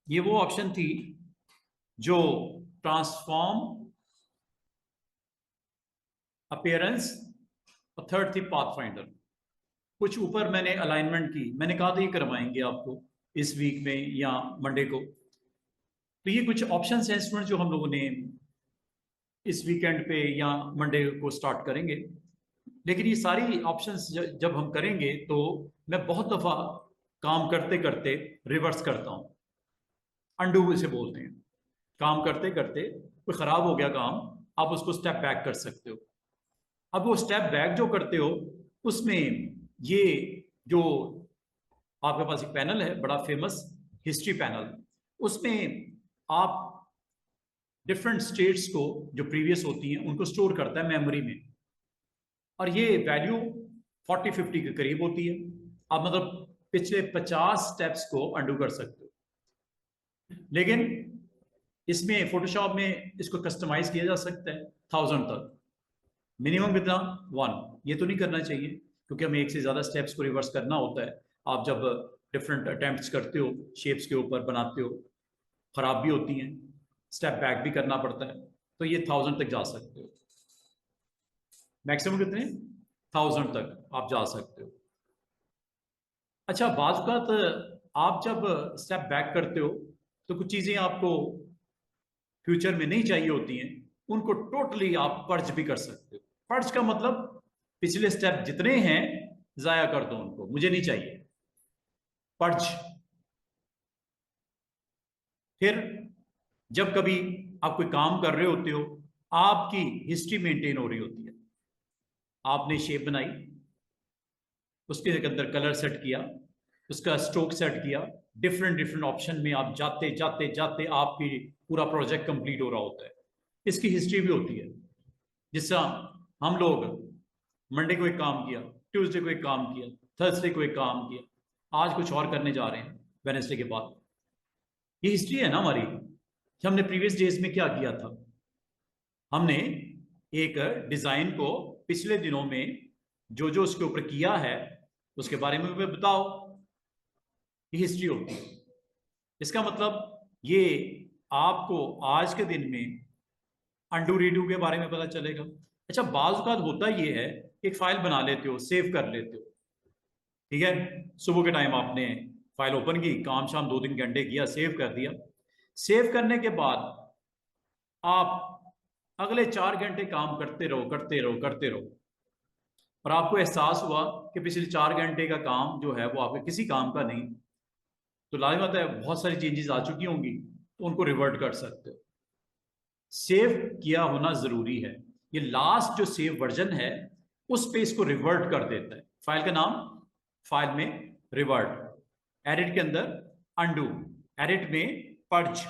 ये वो ऑप्शन थी जो ट्रांसफॉर्म, अपीयरेंस, और थर्ड थी पाथ फाइंडर। कुछ ऊपर मैंने अलाइनमेंट की, मैंने कहा था ये करवाएंगे आपको इस वीक में या मंडे को। तो ये कुछ ऑप्शन हैं स्टूडेंट जो हम लोगों ने इस वीकेंड पे या मंडे को स्टार्ट करेंगे। लेकिन ये सारी ऑप्शंस जब हम करेंगे तो मैं बहुत दफा काम करते करते रिवर्स करता हूँ, अंडू इसे बोलते हैं। काम करते करते कोई खराब हो गया काम, आप उसको स्टेप बैक कर सकते हो। अब वो स्टेप बैक जो करते हो उसमें ये जो आपके पास एक पैनल है बड़ा फेमस, हिस्ट्री पैनल, उसमें आप डिफरेंट स्टेट्स को जो प्रीवियस होती हैं उनको स्टोर करता है मेमोरी में, और ये वैल्यू 40-50 के करीब होती है। आप मतलब पिछले 50 स्टेप्स को अंडू कर सकते हो। लेकिन इसमें फोटोशॉप में इसको कस्टमाइज किया जा सकता है 1000 तक। मिनिमम कितना? 1। ये तो नहीं करना चाहिए क्योंकि हमें एक से ज्यादा स्टेप्स को रिवर्स करना होता है। आप जब डिफरेंट अटेम्प्ट्स करते हो, शेप्स के ऊपर बनाते हो, खराब भी होती हैं, स्टेप बैक भी करना पड़ता है, तो ये 1000 तक जा सकते हो। मैक्सिमम कितने? 1000 तक आप जा सकते हो। अच्छा, बाज़ औक़ात आप जब स्टेप बैक करते हो तो कुछ चीज़ें आपको फ्यूचर में नहीं चाहिए होती हैं, उनको टोटली आप पर्ज भी कर सकते हो। पर्ज का मतलब पिछले स्टेप जितने हैं ज़ाया कर दो, उनको मुझे नहीं चाहिए। पर्ज। फिर जब कभी आप कोई काम कर रहे होते हो, आपकी हिस्ट्री मेंटेन हो रही होती है, आपने शेप बनाई, उसके अंदर कलर सेट किया, उसका स्ट्रोक सेट किया, डिफरेंट डिफरेंट ऑप्शन में आप जाते जाते जाते आपकी पूरा प्रोजेक्ट कंप्लीट हो रहा होता है। इसकी हिस्ट्री भी होती है। जिस तरह हम लोग मंडे को एक काम किया, ट्यूसडे को एक काम किया, थर्सडे को एक काम किया, आज कुछ और करने जा रहे हैं वेडनेसडे के बाद। ये हिस्ट्री है ना हमारी कि हमने प्रीवियस डेज में क्या किया था। हमने एक डिजाइन को पिछले दिनों में जो जो उसके ऊपर किया है उसके बारे में भी बताओ। ये हिस्ट्री होती है। इसका मतलब ये आपको आज के दिन में अंडू रीडू के बारे में पता चलेगा। अच्छा, बाज़ औक़ात होता ये है, एक फाइल बना लेते हो, सेव कर लेते हो, ठीक है। सुबह के टाइम आपने फाइल ओपन की, काम शाम 2-3 घंटे किया, सेव कर दिया। सेव करने के बाद आप अगले 4 घंटे काम करते रहो करते रहो करते रहो, और आपको एहसास हुआ कि पिछले 4 घंटे का काम जो है वो आपके किसी काम का नहीं, तो लाजिम बात है बहुत सारी चेंजेस आ चुकी होंगी, तो उनको रिवर्ट कर सकते हो। सेव किया होना जरूरी है। ये लास्ट जो सेव वर्जन है उस पे इसको रिवर्ट कर देता है। फाइल का नाम, फाइल में रिवर्ट, एडिट के अंदर अंडू, एडिट में पर्ज,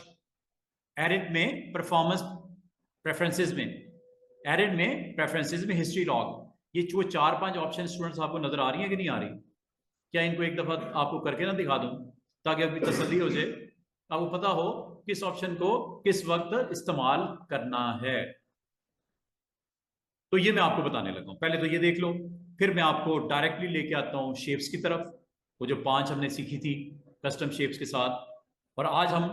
एडिट में परफॉर्मेंस प्रेफरेंसेस में, एडिट में प्रेफरेंसेस में हिस्ट्री लॉग। ये जो 4-5 ऑप्शन स्टूडेंट्स आपको नजर आ रही है कि नहीं आ रही? क्या इनको एक दफा आपको करके ना दिखा दूं ताकि आपकी तसल्ली हो जाए, आपको पता हो किस ऑप्शन को किस वक्त इस्तेमाल करना है। तो ये मैं आपको बताने लगा हूं। पहले तो ये देख लो, फिर मैं आपको डायरेक्टली लेके आता हूं शेप्स की तरफ। वो जो 5 हमने सीखी थी कस्टम शेप्स के साथ, और आज हम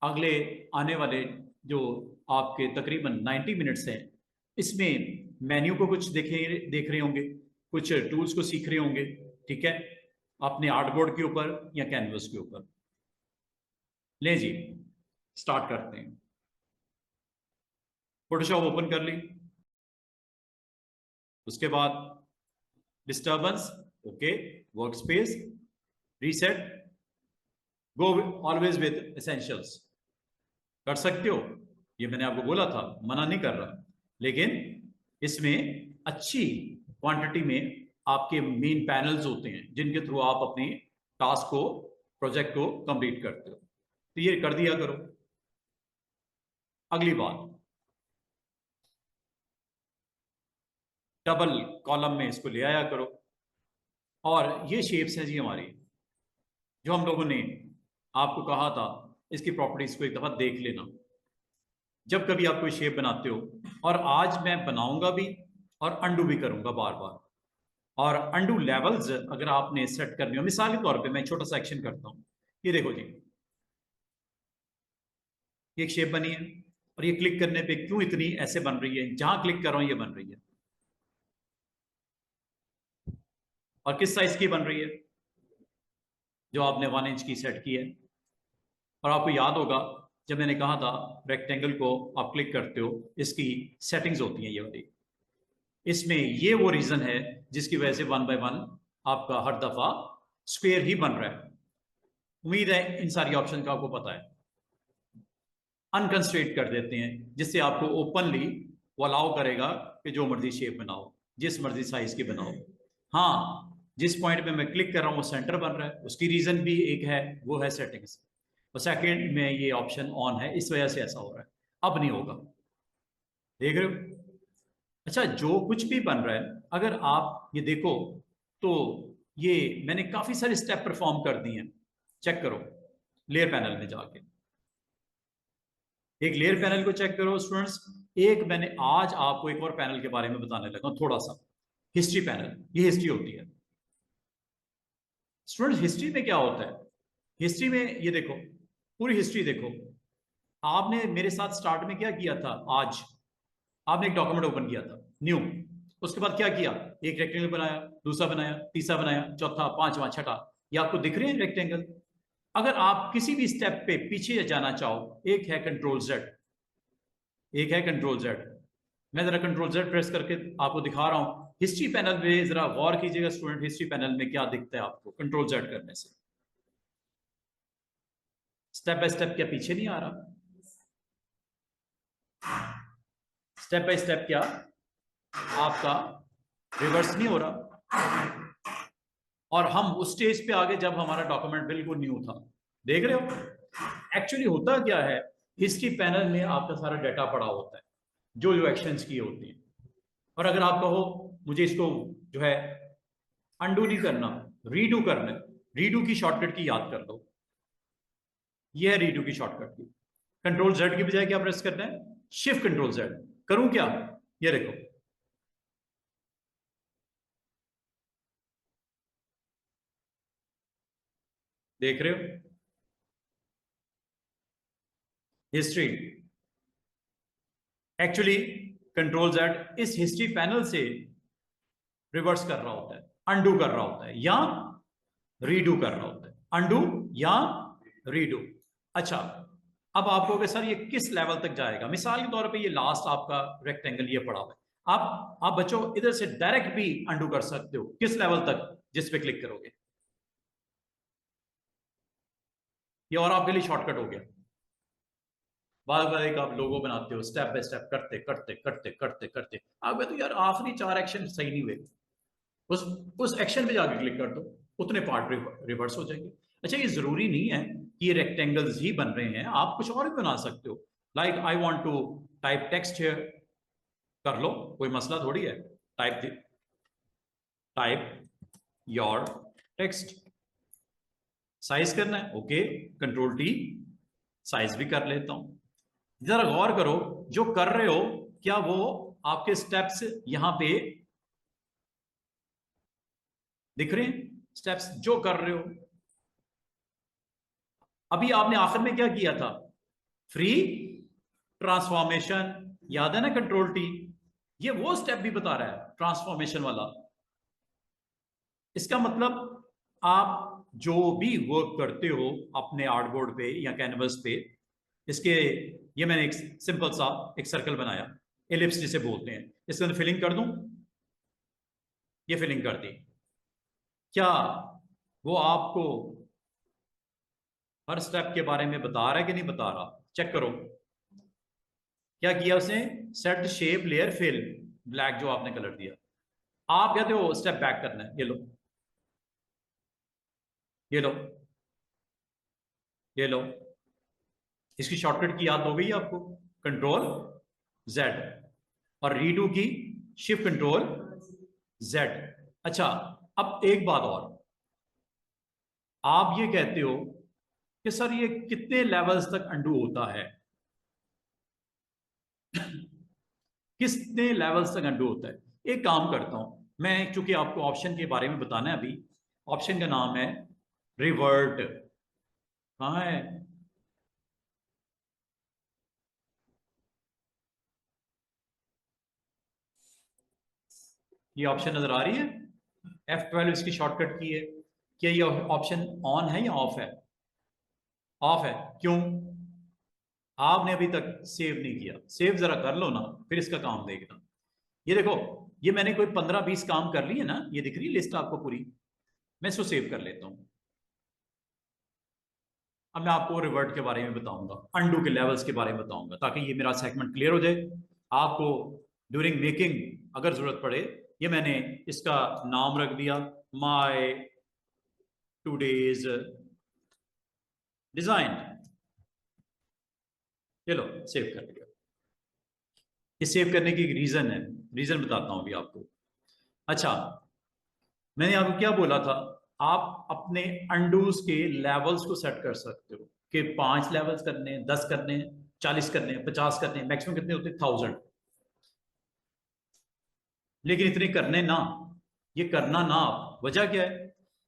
अगले आने वाले जो आपके तकरीबन 90 मिनट्स हैं इसमें मेन्यू को कुछ देख रहे होंगे, कुछ टूल्स को सीख रहे होंगे, ठीक है, अपने आर्टबोर्ड के ऊपर या कैनवस के ऊपर। ले जी, स्टार्ट करते हैं। फोटोशॉप ओपन कर ली, उसके बाद disturbance, okay, work space, reset, go always with essentials. कर सकते हो, ये मैंने आपको बोला था, मना नहीं कर रहा, लेकिन इसमें अच्छी क्वांटिटी में आपके मेन पैनल्स होते हैं जिनके थ्रू आप अपने टास्क को, प्रोजेक्ट को कंप्लीट करते हो, तो ये कर दिया करो। अगली बात, डबल कॉलम में इसको ले आया करो। और ये शेप्स हैं जी हमारी, जो हम लोगों ने आपको कहा था इसकी प्रॉपर्टीज को एक दफा देख लेना जब कभी आप कोई शेप बनाते हो। और आज मैं बनाऊंगा भी और अंडू भी करूंगा बार बार। और अंडू लेवल्स अगर आपने सेट करनी हो, मिसाल के तौर पे मैं छोटा सा एक्शन करता हूं। ये देखो जी, एक शेप बनी है और ये क्लिक करने पे क्यों इतनी ऐसे बन रही है, जहां क्लिक कर रहा हूं ये बन रही है, और किस साइज की बन रही है, जो आपने 1 इंच की सेट की है। और आपको याद होगा जब मैंने कहा था रेक्टेंगल को आप क्लिक करते हो, इसकी सेटिंग्स होती हैं ये वाली, इसमें ये वो रीजन है जिसकी वजह से 1 बाय 1 आपका हर दफा स्क्वायर ही बन रहा है। उम्मीद है इन सारी ऑप्शन का आपको पता है। अनकंस्ट्रेट कर देते हैं जिससे आपको ओपनली वो अलाउ करेगा कि जो मर्जी शेप बनाओ, जिस मर्जी साइज की बनाओ। हाँ, जिस पॉइंट पे मैं क्लिक कर रहा हूँ वो सेंटर बन रहा है, उसकी रीजन भी एक है, वो है सेटिंग्स। और सेकंड में ये ऑप्शन ऑन है, इस वजह से ऐसा हो रहा है। अब नहीं होगा, देख रहे हो। अच्छा, जो कुछ भी बन रहा है अगर आप ये देखो तो ये मैंने काफी सारे स्टेप परफॉर्म कर दिए हैं। चेक करो लेयर पैनल में जाके, एक लेयर पैनल को चेक करो स्टूडेंट्स। एक मैंने आज आपको एक और पैनल के बारे में बताने लगा हूं, थोड़ा सा हिस्ट्री पैनल। ये हिस्ट्री होती है स्टूडेंट्स। हिस्ट्री में क्या होता है, हिस्ट्री में ये देखो, पूरी हिस्ट्री देखो। आपने मेरे साथ स्टार्ट में क्या किया था, आज आपने एक डॉक्यूमेंट ओपन किया था न्यू, उसके बाद क्या किया, एक रेक्टेंगल बनाया, दूसरा बनाया, तीसरा बनाया, चौथा, पांचवा, छठा। ये आपको दिख रहे हैं रेक्टेंगल। अगर आप किसी भी स्टेप पे पीछे जाना चाहो, एक है कंट्रोल जेड, एक है कंट्रोल जेड। मैं जरा कंट्रोल जेड प्रेस करके आपको दिखा रहा हूं हिस्ट्री पैनल में। जरा गौर कीजिएगा स्टूडेंट, हिस्ट्री पैनल में क्या दिखता है आपको कंट्रोल जेड करने से। स्टेप बाय स्टेप क्या पीछे नहीं आ रहा, स्टेप बाय स्टेप क्या आपका रिवर्स नहीं हो रहा। और हम उस स्टेज पे आगे जब हमारा डॉक्यूमेंट बिल्कुल न्यू था, देख रहे हो। एक्चुअली होता क्या है, हिस्ट्री पैनल में आपका सारा डाटा पड़ा होता है, जो जो एक्शंस किए होते हैं। और अगर आप कहो मुझे इसको जो है अनडू नहीं करना, रीडू करना है, रीडू की शॉर्टकट की याद कर लो। ये है रीडू की शॉर्टकट की। कंट्रोल जेड की बजाय क्या प्रेस करना है, शिफ्ट कंट्रोल जेड। करूं क्या, ये देखो, देख रहे हो हिस्ट्री। एक्चुअली कंट्रोल जेड इस हिस्ट्री पैनल से रिवर्स कर रहा होता है, अनडू कर रहा होता है, या रीडू कर रहा होता है, अनडू या रीडू। अच्छा, अब आप कहोगे सर ये किस लेवल तक जाएगा। मिसाल के तौर पे ये लास्ट आपका रेक्टेंगल ये पड़ा हुआ है, आप बच्चों इधर से डायरेक्ट भी अनडू कर सकते हो। किस लेवल तक, जिस पे क्लिक करोगे। ये और आपके लिए शॉर्टकट हो गया। बार बार एक आप लोगो बनाते हो, स्टेप बाय स्टेप करते करते करते करते करते आप तो यार आखिरी 4 एक्शन सही नहीं हुए, उस एक्शन पे जाके क्लिक कर दो, उतने पार्ट रिवर्स हो जाएंगे। अच्छा, ये जरूरी नहीं है कि ये रेक्टेंगल्स ही बन रहे हैं, आप कुछ और भी बना सकते हो। Like I want to type text here, कर लो, कोई मसला थोड़ी है। टाइप योर टेक्स्ट, साइज करना है, ओके, कंट्रोल टी, साइज भी कर लेता हूं। जरा गौर करो जो कर रहे हो, क्या वो आपके स्टेप्स यहां पे दिख रहे हैं, स्टेप्स जो कर रहे हो। अभी आपने आखिर में क्या किया था, फ्री ट्रांसफॉर्मेशन, याद है ना, कंट्रोल टी। ये वो स्टेप भी बता रहा है ट्रांसफॉर्मेशन वाला। इसका मतलब आप जो भी वर्क करते हो अपने आर्टबोर्ड पे या कैनवस पे, इसके ये मैंने एक सिंपल सा एक सर्कल बनाया, एलिप्स जिसे बोलते हैं, इसके अंदर फिलिंग कर दूं, ये फिलिंग कर दी। क्या वो आपको हर स्टेप के बारे में बता रहा है कि नहीं बता रहा, चेक करो। क्या किया उसने, set shape layer fill, black जो आपने कलर दिया। आप कहते हो स्टेप बैक करना है, ये लो, ये लो, ये लो। इसकी शॉर्टकट की याद हो गई आपको, कंट्रोल जेड, और रीडू की शिफ्ट कंट्रोल जेड। अच्छा, अब एक बात और, आप ये कहते हो कि सर ये कितने लेवल्स तक अंडू होता है, कितने लेवल्स तक अंडू होता है। एक काम करता हूं मैं, चूंकि आपको ऑप्शन के बारे में बताना है अभी, ऑप्शन का नाम है रिवर्ट। कहां है, ये ऑप्शन नजर आ रही है, F12 इसकी शॉर्टकट की है। क्या ये ऑप्शन ऑन है या ऑफ है? ऑफ है। क्यों? आपने अभी तक सेव नहीं किया। सेव जरा कर लो ना, फिर इसका काम देखना। ये देखो, ये मैंने कोई 15-20 काम कर लिए ना, ये दिख रही है लिस्ट आपको पूरी। मैं इसको सेव कर लेता हूं। अब मैं आपको रिवर्ट के बारे में बताऊंगा, अंडू के लेवल्स के बारे में बताऊंगा, ताकि ये मेरा सेगमेंट क्लियर हो जाए आपको ड्यूरिंग मेकिंग अगर जरूरत पड़े। ये मैंने इसका नाम रख दिया माय टूडेज डिजाइन। चलो सेव कर लिया। ये सेव करने की एक रीजन है, रीजन बताता हूं अभी आपको। अच्छा, मैंने आपको क्या बोला था, आप अपने अंडूज के लेवल्स को सेट कर सकते हो कि 5 लेवल्स करने हैं, 10 करने हैं, 40 करने हैं, 50 करने हैं, मैक्सिमम कितने होते हैं? 1000। लेकिन इतने करने ना, ये करना ना आप। वजह क्या है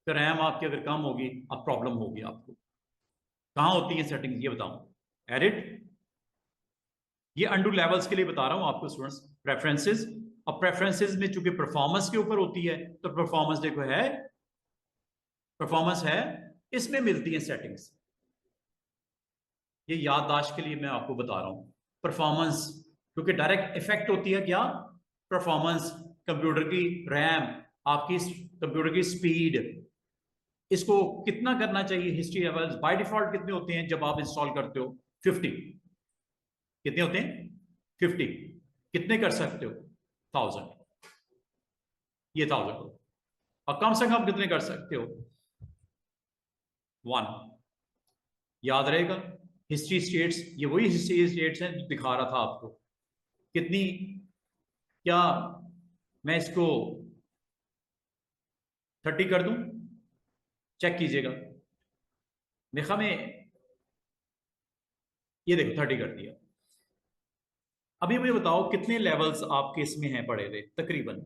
कि रैम आपकी अगर कम होगी, अब प्रॉब्लम होगी आपको। कहां होती है सेटिंग, ये बताऊं। एडिट, ये अंडू लेवल्स के लिए बता रहा हूं आपको स्टूडेंट्स। प्रेफरेंसेस, और प्रेफरेंसेस में चूंकि परफॉर्मेंस के ऊपर होती है, तो परफॉर्मेंस देखो है, परफॉर्मेंस है, इसमें मिलती है सेटिंग्स। ये याददाश्त के लिए मैं आपको बता रहा हूं। परफॉर्मेंस, क्योंकि डायरेक्ट इफेक्ट होती है क्या? परफॉर्मेंस, कंप्यूटर की रैम, आपकी कंप्यूटर की स्पीड, इसको कितना करना चाहिए। हिस्ट्री लेवल्स बाय डिफॉल्ट कितने होते हैं जब आप इंस्टॉल करते हो? 50। कितने होते हैं? 50। कितने कर सकते हो? 1000। ये 1000 हो। और कम से कम कितने कर सकते हो? 1। याद रहेगा, हिस्ट्री स्टेट्स, ये वही हिस्ट्री स्टेट्स हैं जो दिखा रहा था आपको। कितनी? क्या मैं इसको 30 कर दूं? चेक कीजिएगा। देखा मैं, ये देखो 30 कर दिया। अभी मुझे बताओ कितने लेवल्स आपके इसमें हैं पड़े हुए तकरीबन?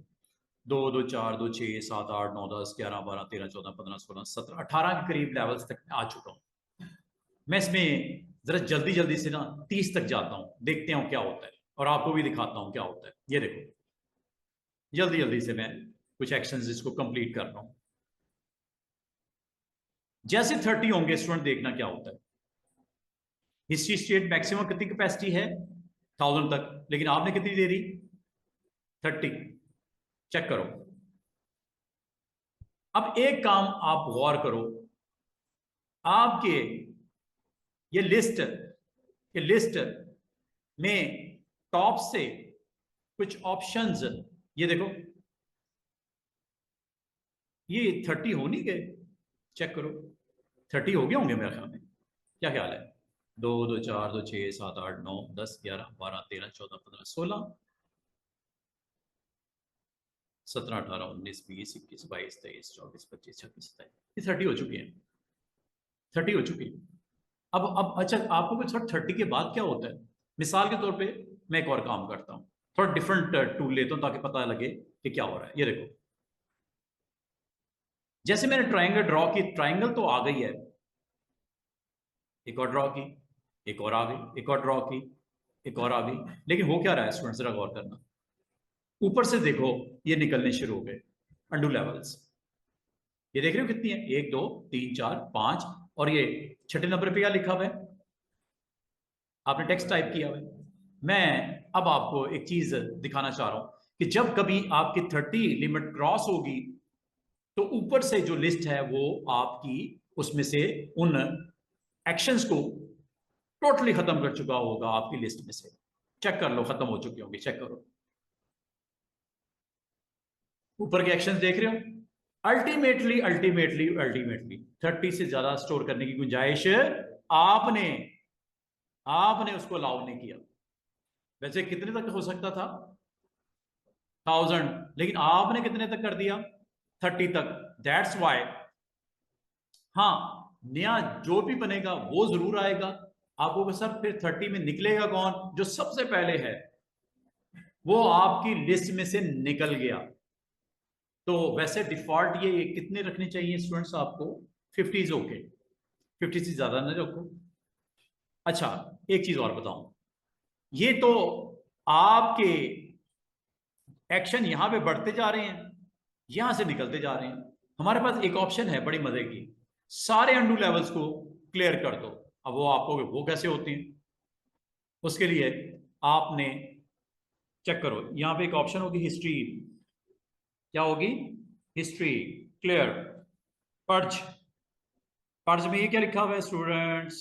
2 2 4 2 6 7 8 9 10 11 12 13 14 15 16 17 18 के करीब लेवल्स तक आ चुका हूं मैं इसमें। जरा जल्दी जल्दी से ना 30 तक जाता हूं, देखते हैं क्या होता है, और आपको भी दिखाता हूं क्या होता है। ये देखो, जल्दी जल्दी से मैं कुछ एक्शंस इसको कंप्लीट कर रहा हूं। जैसे 30 होंगे स्टूडेंट, देखना क्या होता है। हिस्ट्री स्टेट मैक्सिमम कितनी कैपेसिटी है? 1000 तक, लेकिन आपने कितनी दे दी? 30। चेक करो। अब एक काम आप गौर करो, आपके ये लिस्ट में टॉप से कुछ ऑप्शंस, ये देखो, ये 30 हो नहीं गए? चेक करो, 30 हो गए होंगे मेरे ख्याल में। क्या ख्याल है? 2 2 4 2 6 7 8 9 10 11 12 13 14 15 16 17 18 19 20 21 22 23 24 25 26 27, ये 30 हो चुके हैं। 30 हो चुकी है। अब अच्छा, आपको कुछ 30 के बाद क्या होता है? मिसाल के तौर पे मैं एक और काम करता हूं, थोड़ा डिफरेंट टूल लेता हूं ताकि पता लगे कि क्या हो रहा है। ये देखो, जैसे मैंने ट्राइंगल ड्रॉ की, ट्राइंगल तो आ गई है, एक और ड्रॉ की, एक और आ गई, एक और ड्रॉ की, एक और आ गई। लेकिन हो क्या रहा है स्टूडेंट, जरा गौर करना। ऊपर से देखो, ये निकलने शुरू हो गए अंडू लेवल्स। ये देख रहे हो कितनी है? 1 2 3 4 5, और ये छठे नंबर पे क्या लिखा हुआ है? आपने टेक्स्ट टाइप किया हुआ है। मैं अब आपको एक चीज दिखाना चाह रहा हूं कि जब कभी आपकी 30 लिमिट क्रॉस होगी, तो ऊपर से जो लिस्ट है वो आपकी, उसमें से उन एक्शंस को टोटली खत्म कर चुका होगा आपकी लिस्ट में से। चेक कर लो, खत्म हो चुके होंगे, चेक करो। ऊपर के एक्शंस देख रहे हो? अल्टीमेटली अल्टीमेटली अल्टीमेटली 30 से ज्यादा स्टोर करने की गुंजाइश आपने आपने उसको अलाउ नहीं किया। वैसे कितने तक हो सकता था? 1000, लेकिन आपने कितने तक कर दिया? 30 तक। दैट्स वाई, हाँ, नया जो भी बनेगा वो जरूर आएगा। आपको सर फिर 30 में निकलेगा कौन? जो सबसे पहले है वो आपकी लिस्ट में से निकल गया। तो वैसे डिफॉल्ट ये कितने रखने चाहिए स्टूडेंट्स आपको? 50 ओके, 50 से ज्यादा ना रखो। अच्छा, एक चीज और बताऊं, ये तो आपके एक्शन यहां पे बढ़ते जा रहे हैं, यहां से निकलते जा रहे हैं। हमारे पास एक ऑप्शन है बड़ी मजे की, सारे अंडू लेवल्स को क्लियर कर दो। अब वो आपको वो कैसे होती हैं, उसके लिए आपने चेक करो, यहां पे एक ऑप्शन होगी हिस्ट्री। क्या होगी? History clear purge. पर्ज में ये क्या लिखा हुआ है स्टूडेंट्स?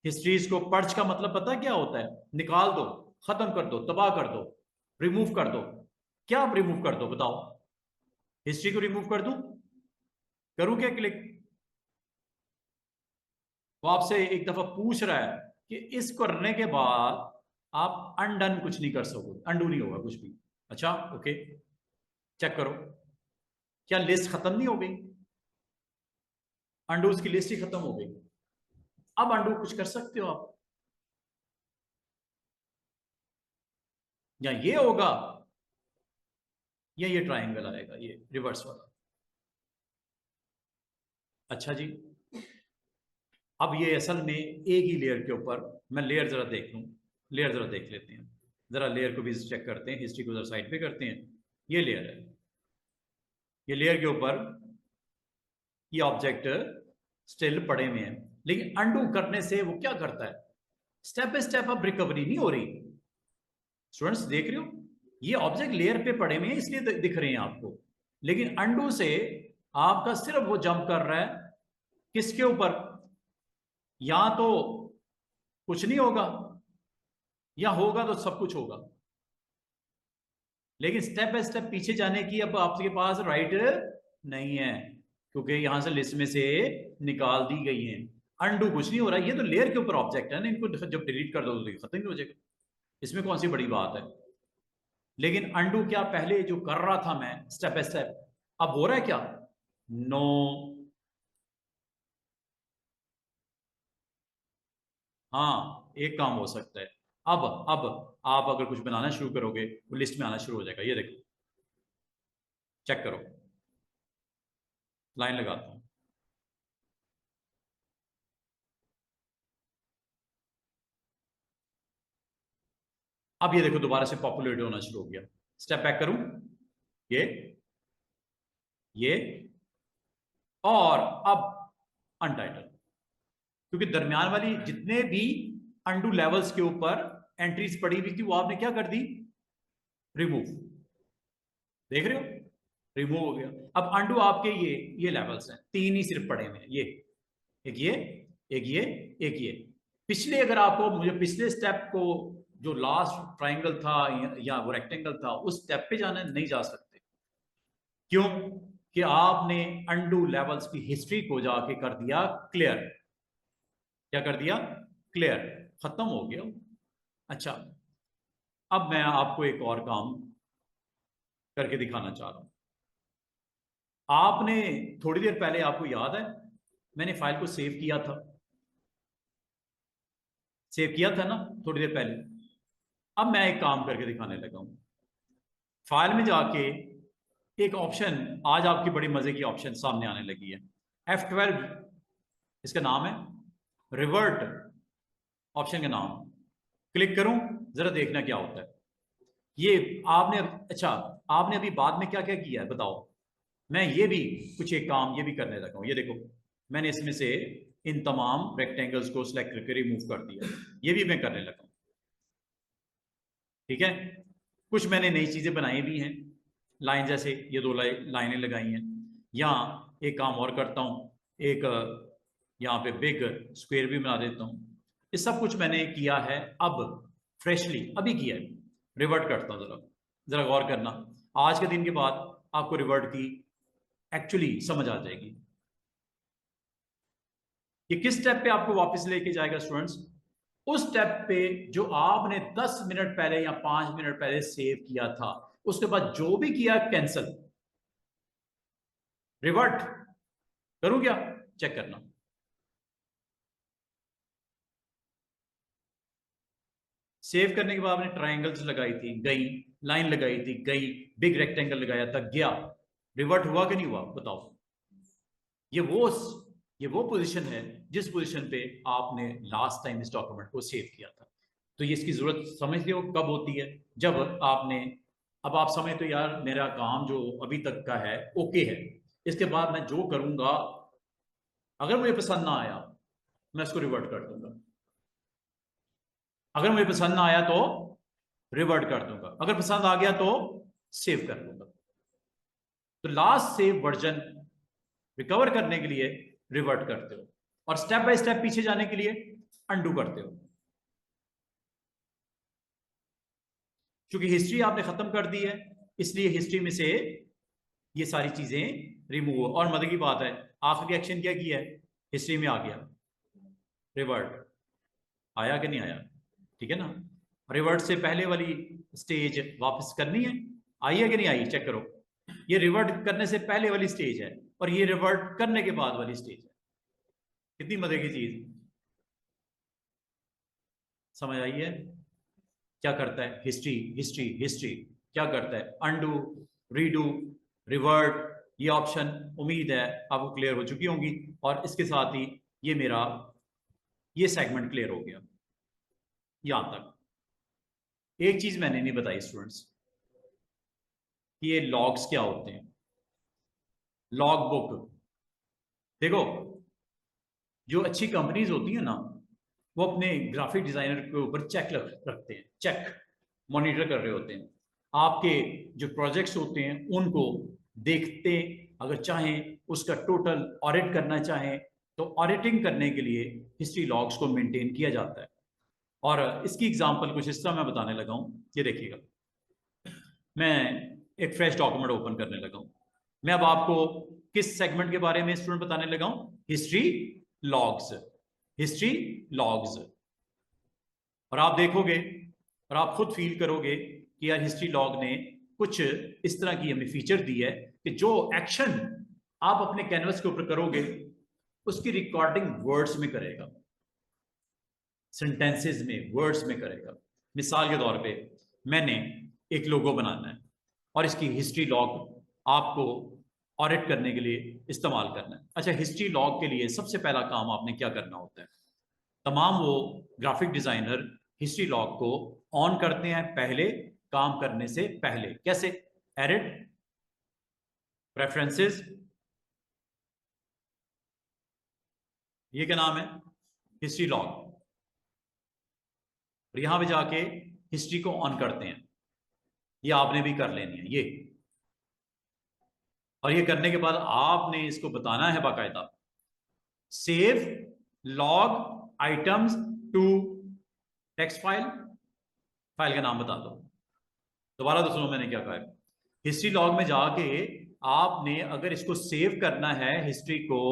हिस्ट्रीज को पर्च का मतलब पता है क्या होता है? निकाल दो, खत्म कर दो, तबाह कर दो, रिमूव कर दो। क्या रिमूव कर दो बताओ? हिस्ट्री को रिमूव कर दूं? करूं क्या क्लिक? वो आपसे एक दफा पूछ रहा है कि इस करने के बाद आप अनडन कुछ नहीं कर सकोगे, अंडू नहीं होगा कुछ भी। अच्छा ओके, चेक करो, क्या लिस्ट खत्म नहीं हो गई? अंडूज की लिस्ट ही खत्म हो गई। अब अंडू कुछ कर सकते हो आप, या ये होगा या ये ट्राइंगल आएगा, ये रिवर्स वाला। अच्छा जी, अब ये असल में एक ही लेयर के ऊपर, मैं लेयर जरा देख लूं, लेयर जरा देख लेते हैं, जरा लेयर को भी चेक करते हैं, हिस्ट्री को जरा साइड पे करते हैं। ये लेयर है, ये लेयर के ऊपर ये ऑब्जेक्ट स्टिल पड़े हुए हैं, लेकिन अंडू करने से वो क्या करता है? स्टेप बाय स्टेप अब रिकवरी नहीं हो रही। स्टूडेंट्स देख रहे हो, ये ऑब्जेक्ट लेयर पे पड़े हुए हैं इसलिए दिख रहे हैं आपको, लेकिन अंडू से आपका सिर्फ वो जंप कर रहा है किसके ऊपर? या तो कुछ नहीं होगा, या होगा तो सब कुछ होगा, लेकिन स्टेप बाय स्टेप पीछे जाने की अब आपके पास राइट नहीं है, क्योंकि यहां से लिस्ट में से निकाल दी गई है। अनडू कुछ नहीं हो रहा, ये तो लेयर के ऊपर ऑब्जेक्ट है ना, इनको जब डिलीट कर दो तो ये खत्म ही हो जाएगा, इसमें कौन सी बड़ी बात है। लेकिन अनडू क्या पहले जो कर रहा था मैं स्टेप बाय स्टेप, अब हो रहा है क्या? नो। हाँ एक काम हो सकता है, अब आप अगर कुछ बनाना शुरू करोगे वो लिस्ट में आना शुरू हो जाएगा। ये देखो, चेक करो, लाइन लगाता हूं। अब ये देखो दोबारा से पॉपुलेट होना शुरू हो गया। स्टेप बैक करूं, ये ये और अब अनटाइटल, क्योंकि दरमियान वाली जितने भी अंडू लेवल्स के ऊपर एंट्रीज पड़ी हुई थी वो आपने क्या कर दी? रिमूव। देख रहे हो, रिमूव हो गया। अब अंडू आपके ये लेवल्स हैं, तीन ही सिर्फ पड़े हुए हैं, ये एक ये एक ये एक ये। पिछले अगर आपको मुझे पिछले स्टेप को, जो लास्ट ट्राइंगल था या वो रेक्टेंगल था, उस स्टेप पे जाना नहीं जा सकते। क्यों? कि आपने अंडू लेवल्स की हिस्ट्री को जाके कर दिया क्लियर। क्या कर दिया? क्लियर, खत्म हो गया। अच्छा, अब मैं आपको एक और काम करके दिखाना चाह रहा हूं। आपने थोड़ी देर पहले, आपको याद है मैंने फाइल को सेव किया था, सेव किया था ना थोड़ी देर पहले। अब मैं एक काम करके दिखाने लगा हूं। फाइल में जाके एक ऑप्शन, आज आपकी बड़ी मजे की ऑप्शन सामने आने लगी है, F12 इसका नाम है, रिवर्ट ऑप्शन का नाम। क्लिक करूं, जरा देखना क्या होता है। ये आपने, अच्छा आपने अभी बाद में क्या क्या किया है बताओ? मैं ये भी कुछ एक काम ये भी करने लगा हूं। ये देखो, मैंने इसमें से इन तमाम रेक्टेंगल्स को सिलेक्ट करके रिमूव कर दिया, ये भी मैं करने लगा हूं। ठीक है, कुछ मैंने नई चीजें बनाई भी हैं, लाइन जैसे ये दो लाइनें लगाई हैं। यहाँ एक काम और करता हूँ, एक यहाँ पे बिग स्क्वायर भी बना देता हूँ। ये सब कुछ मैंने किया है, अब फ्रेशली अभी किया है। रिवर्ट करता हूँ, जरा जरा गौर करना, आज के दिन के बाद आपको रिवर्ट की एक्चुअली समझ आ जाएगी। ये किस स्टेप पे आपको वापस लेके जाएगा स्टूडेंट्स? उस स्टेप पे जो आपने 10 मिनट पहले या 5 मिनट पहले सेव किया था, उसके बाद जो भी किया कैंसल। रिवर्ट करूं क्या? चेक करना। सेव करने के बाद आपने ट्राइंगल्स लगाई थी गई, लाइन लगाई थी गई, बिग रेक्टेंगल लगाया था गया। रिवर्ट हुआ कि नहीं हुआ बताओ? ये वो ये वो पोजीशन है जिस पोजीशन पे आपने लास्ट टाइम इस डॉक्यूमेंट को सेव किया था। तो ये इसकी जरूरत समझते हो कब होती है? जब आपने, अब आप समझते हो यार मेरा काम जो अभी तक का है ओके है, इसके बाद मैं जो करूंगा अगर मुझे पसंद ना आया मैं इसको रिवर्ट कर दूंगा, अगर मुझे पसंद ना आया तो रिवर्ट कर दूंगा, अगर पसंद आ गया तो सेव कर दूंगा। तो लास्ट सेव वर्जन रिकवर करने के लिए रिवर्ट करते हो, और स्टेप बाय स्टेप पीछे जाने के लिए अंडू करते हो। क्योंकि हिस्ट्री आपने खत्म कर दी है, इसलिए हिस्ट्री में से ये सारी चीजें रिमूव हो। और मदद की बात है, आखिरी एक्शन क्या किया है, हिस्ट्री में आ गया रिवर्ट, आया कि नहीं आया? ठीक है ना? रिवर्ट से पहले वाली स्टेज वापस करनी है, आई है कि नहीं आई, चेक करो। ये रिवर्ट करने से पहले वाली स्टेज है और ये रिवर्ट करने के बाद वाली स्टेज है। कितनी मजे की चीज, समझ आई है? क्या करता है हिस्ट्री, हिस्ट्री हिस्ट्री क्या करता है, अंडू, रीडू, रिवर्ट, ये ऑप्शन उम्मीद है आपको क्लियर हो चुकी होंगी। और इसके साथ ही ये मेरा ये सेगमेंट क्लियर हो गया यहां तक। एक चीज मैंने नहीं बताई स्टूडेंट्स, कि ये लॉग्स क्या होते हैं। लॉग बुक, देखो जो अच्छी कंपनीज होती है ना, वो अपने ग्राफिक डिजाइनर के ऊपर चेक रखते हैं, चेक मॉनिटर कर रहे होते हैं। आपके जो प्रोजेक्ट्स होते हैं उनको देखते, अगर चाहें उसका टोटल ऑडिट करना चाहें तो ऑडिटिंग करने के लिए हिस्ट्री लॉग्स को मेंटेन किया जाता है। और इसकी एग्जांपल कुछ इस तरह मैं बताने लगा हूं, ये देखिएगा। मैं एक फ्रेश डॉक्यूमेंट ओपन करने लगा हूं। मैं अब आपको किस सेगमेंट के बारे में स्टूडेंट बताने लगा हूं, हिस्ट्री लॉग्स, हिस्ट्री लॉग्स। और आप देखोगे और आप खुद फील करोगे कि यार हिस्ट्री लॉग ने कुछ इस तरह की हमें फीचर दी है कि जो एक्शन आप अपने कैनवस के ऊपर करोगे उसकी रिकॉर्डिंग वर्ड्स में करेगा, सेंटेंसेस में, वर्ड्स में करेगा। मिसाल के तौर पे मैंने एक लोगो बनाना है और इसकी हिस्ट्री लॉग आपको ऑडिट करने के लिए इस्तेमाल करना है। अच्छा, हिस्ट्री लॉग के लिए सबसे पहला काम आपने क्या करना होता है? तमाम वो ग्राफिक डिजाइनर हिस्ट्री लॉग को ऑन करते हैं पहले, काम करने से पहले। कैसे? एडिट, प्रेफरेंसेस, ये क्या नाम है, हिस्ट्री लॉग, और यहां पे जाके हिस्ट्री को ऑन करते हैं। ये आपने भी कर लेनी है ये, और ये करने के बाद आपने इसको बताना है बाकायदा, save log items to text file. File का नाम बता दो। दोबारा तो सुनो मैंने क्या कहा है। हिस्ट्री लॉग में जाके आपने अगर इसको सेव करना है, हिस्ट्री को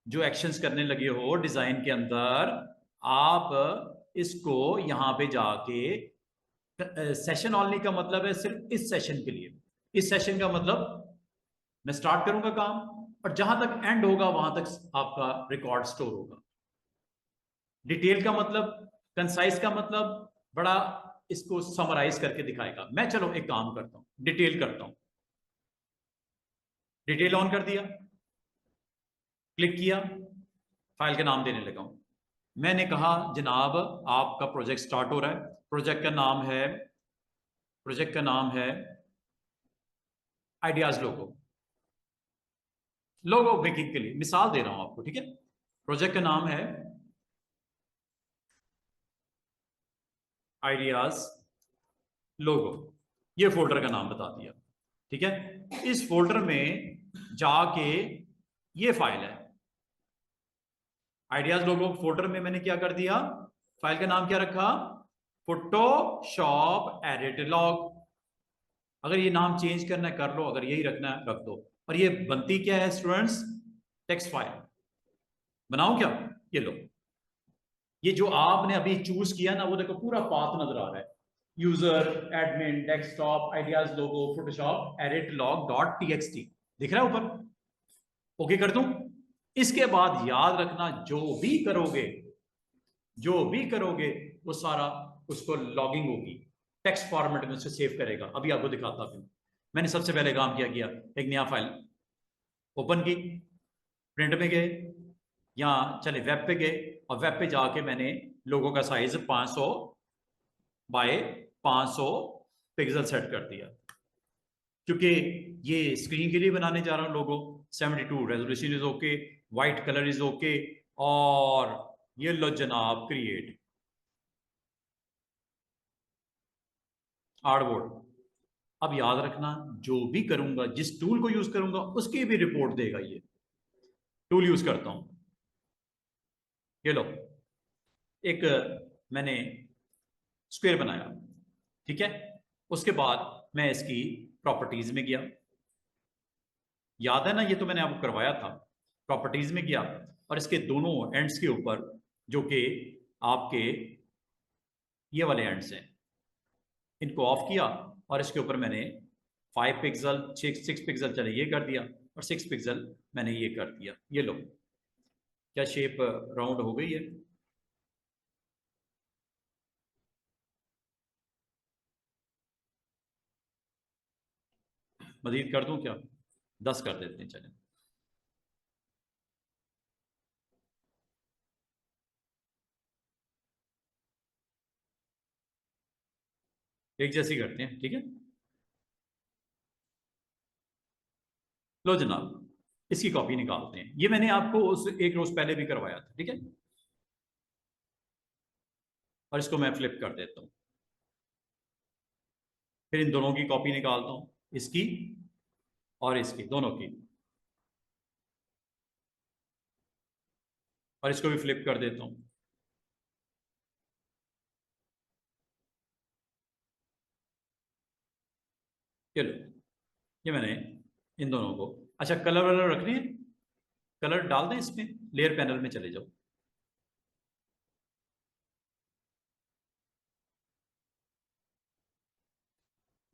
जो एक्शंस करने लगे हो डिजाइन के अंदर, आप इसको यहां पे जाके, सेशन ऑनली का मतलब है सिर्फ इस सेशन के लिए। इस सेशन का मतलब मैं स्टार्ट करूंगा काम और जहां तक एंड होगा वहां तक आपका रिकॉर्ड स्टोर होगा। डिटेल का मतलब, कंसाइज का मतलब बड़ा इसको समराइज करके दिखाएगा। मैं चलो एक काम करता हूं, डिटेल करता हूं। डिटेल ऑन कर दिया, क्लिक किया, फाइल का नाम देने लगा हूं। मैंने कहा जनाब आपका प्रोजेक्ट स्टार्ट हो रहा है, प्रोजेक्ट का नाम है, प्रोजेक्ट का नाम है आइडियाज लोगो, लोगो मेकिंग के लिए मिसाल दे रहा हूं आपको, ठीक है। प्रोजेक्ट का नाम है आइडियाज लोगो, ये फोल्डर का नाम बता दिया, ठीक है। इस फोल्डर में जाके ये फाइल है आइडियाज लोगो, फोल्डर में मैंने क्या कर दिया, फाइल का नाम क्या रखा, फोटोशॉप एडिट लॉग। अगर ये नाम चेंज करना है कर लो, अगर यही रखना है रख दो। और ये बनती क्या है स्टूडेंट्स, टेक्स्ट फाइल। बनाओ क्या, ये लो, ये जो आपने अभी चूज किया ना, वो देखो पूरा पाथ नजर आ रहा है, user, admin, desktop, ideas logo, Photoshop edit log dot TXT, दिख रहा है ऊपर। ओके कर दूं। इसके बाद याद रखना जो भी करोगे, जो भी करोगे वो सारा उसको लॉगिंग होगी, टेक्स्ट फॉर्मेट में उसे सेव करेगा। अभी आपको दिखाता हूं। मैंने सबसे पहले काम क्या किया, एक नया फाइल ओपन की, प्रिंट में गए, या चले वेब पे गए, और वेब पे जाके मैंने लोगों का साइज 500 बाय 500 पिक्सल सेट कर दिया, क्योंकि ये स्क्रीन के लिए बनाने जा रहा हूं लोगो। 72 resolution is okay, white colour is okay, और ये लो जनाब क्रिएट आर्टबोर्ड। अब याद रखना, जो भी करूंगा, जिस टूल को यूज करूंगा उसकी भी रिपोर्ट देगा। ये टूल यूज करता हूं, ये लो एक मैंने स्क्वायर बनाया, ठीक है। उसके बाद मैं इसकी प्रॉपर्टीज में गया, याद है ना, ये तो मैंने आपको करवाया था। प्रॉपर्टीज में गया और इसके दोनों एंड्स के ऊपर, जो कि आपके ये वाले एंड्स हैं, इनको ऑफ किया और इसके ऊपर मैंने 5 पिक्सल 6 पिक्सल चले ये कर दिया, और 6 पिक्सल मैंने ये कर दिया। ये लो, क्या शेप राउंड हो गई है। मजीद कर दूं क्या? 10 कर देते हैं, चलें। एक जैसी करते हैं, ठीक है। लो जनाब, इसकी कॉपी निकालते हैं। ये मैंने आपको उस एक रोज पहले भी करवाया था, ठीक है। और इसको मैं फ्लिप कर देता हूं, फिर इन दोनों की कॉपी निकालता हूं, इसकी और इसकी, दोनों की, और इसको भी फ्लिप कर देता हूं। चलो, ये मैंने इन दोनों को, अच्छा कलर वलर रखने हैं, कलर डाल दें इसमें। लेयर पैनल में चले जाओ,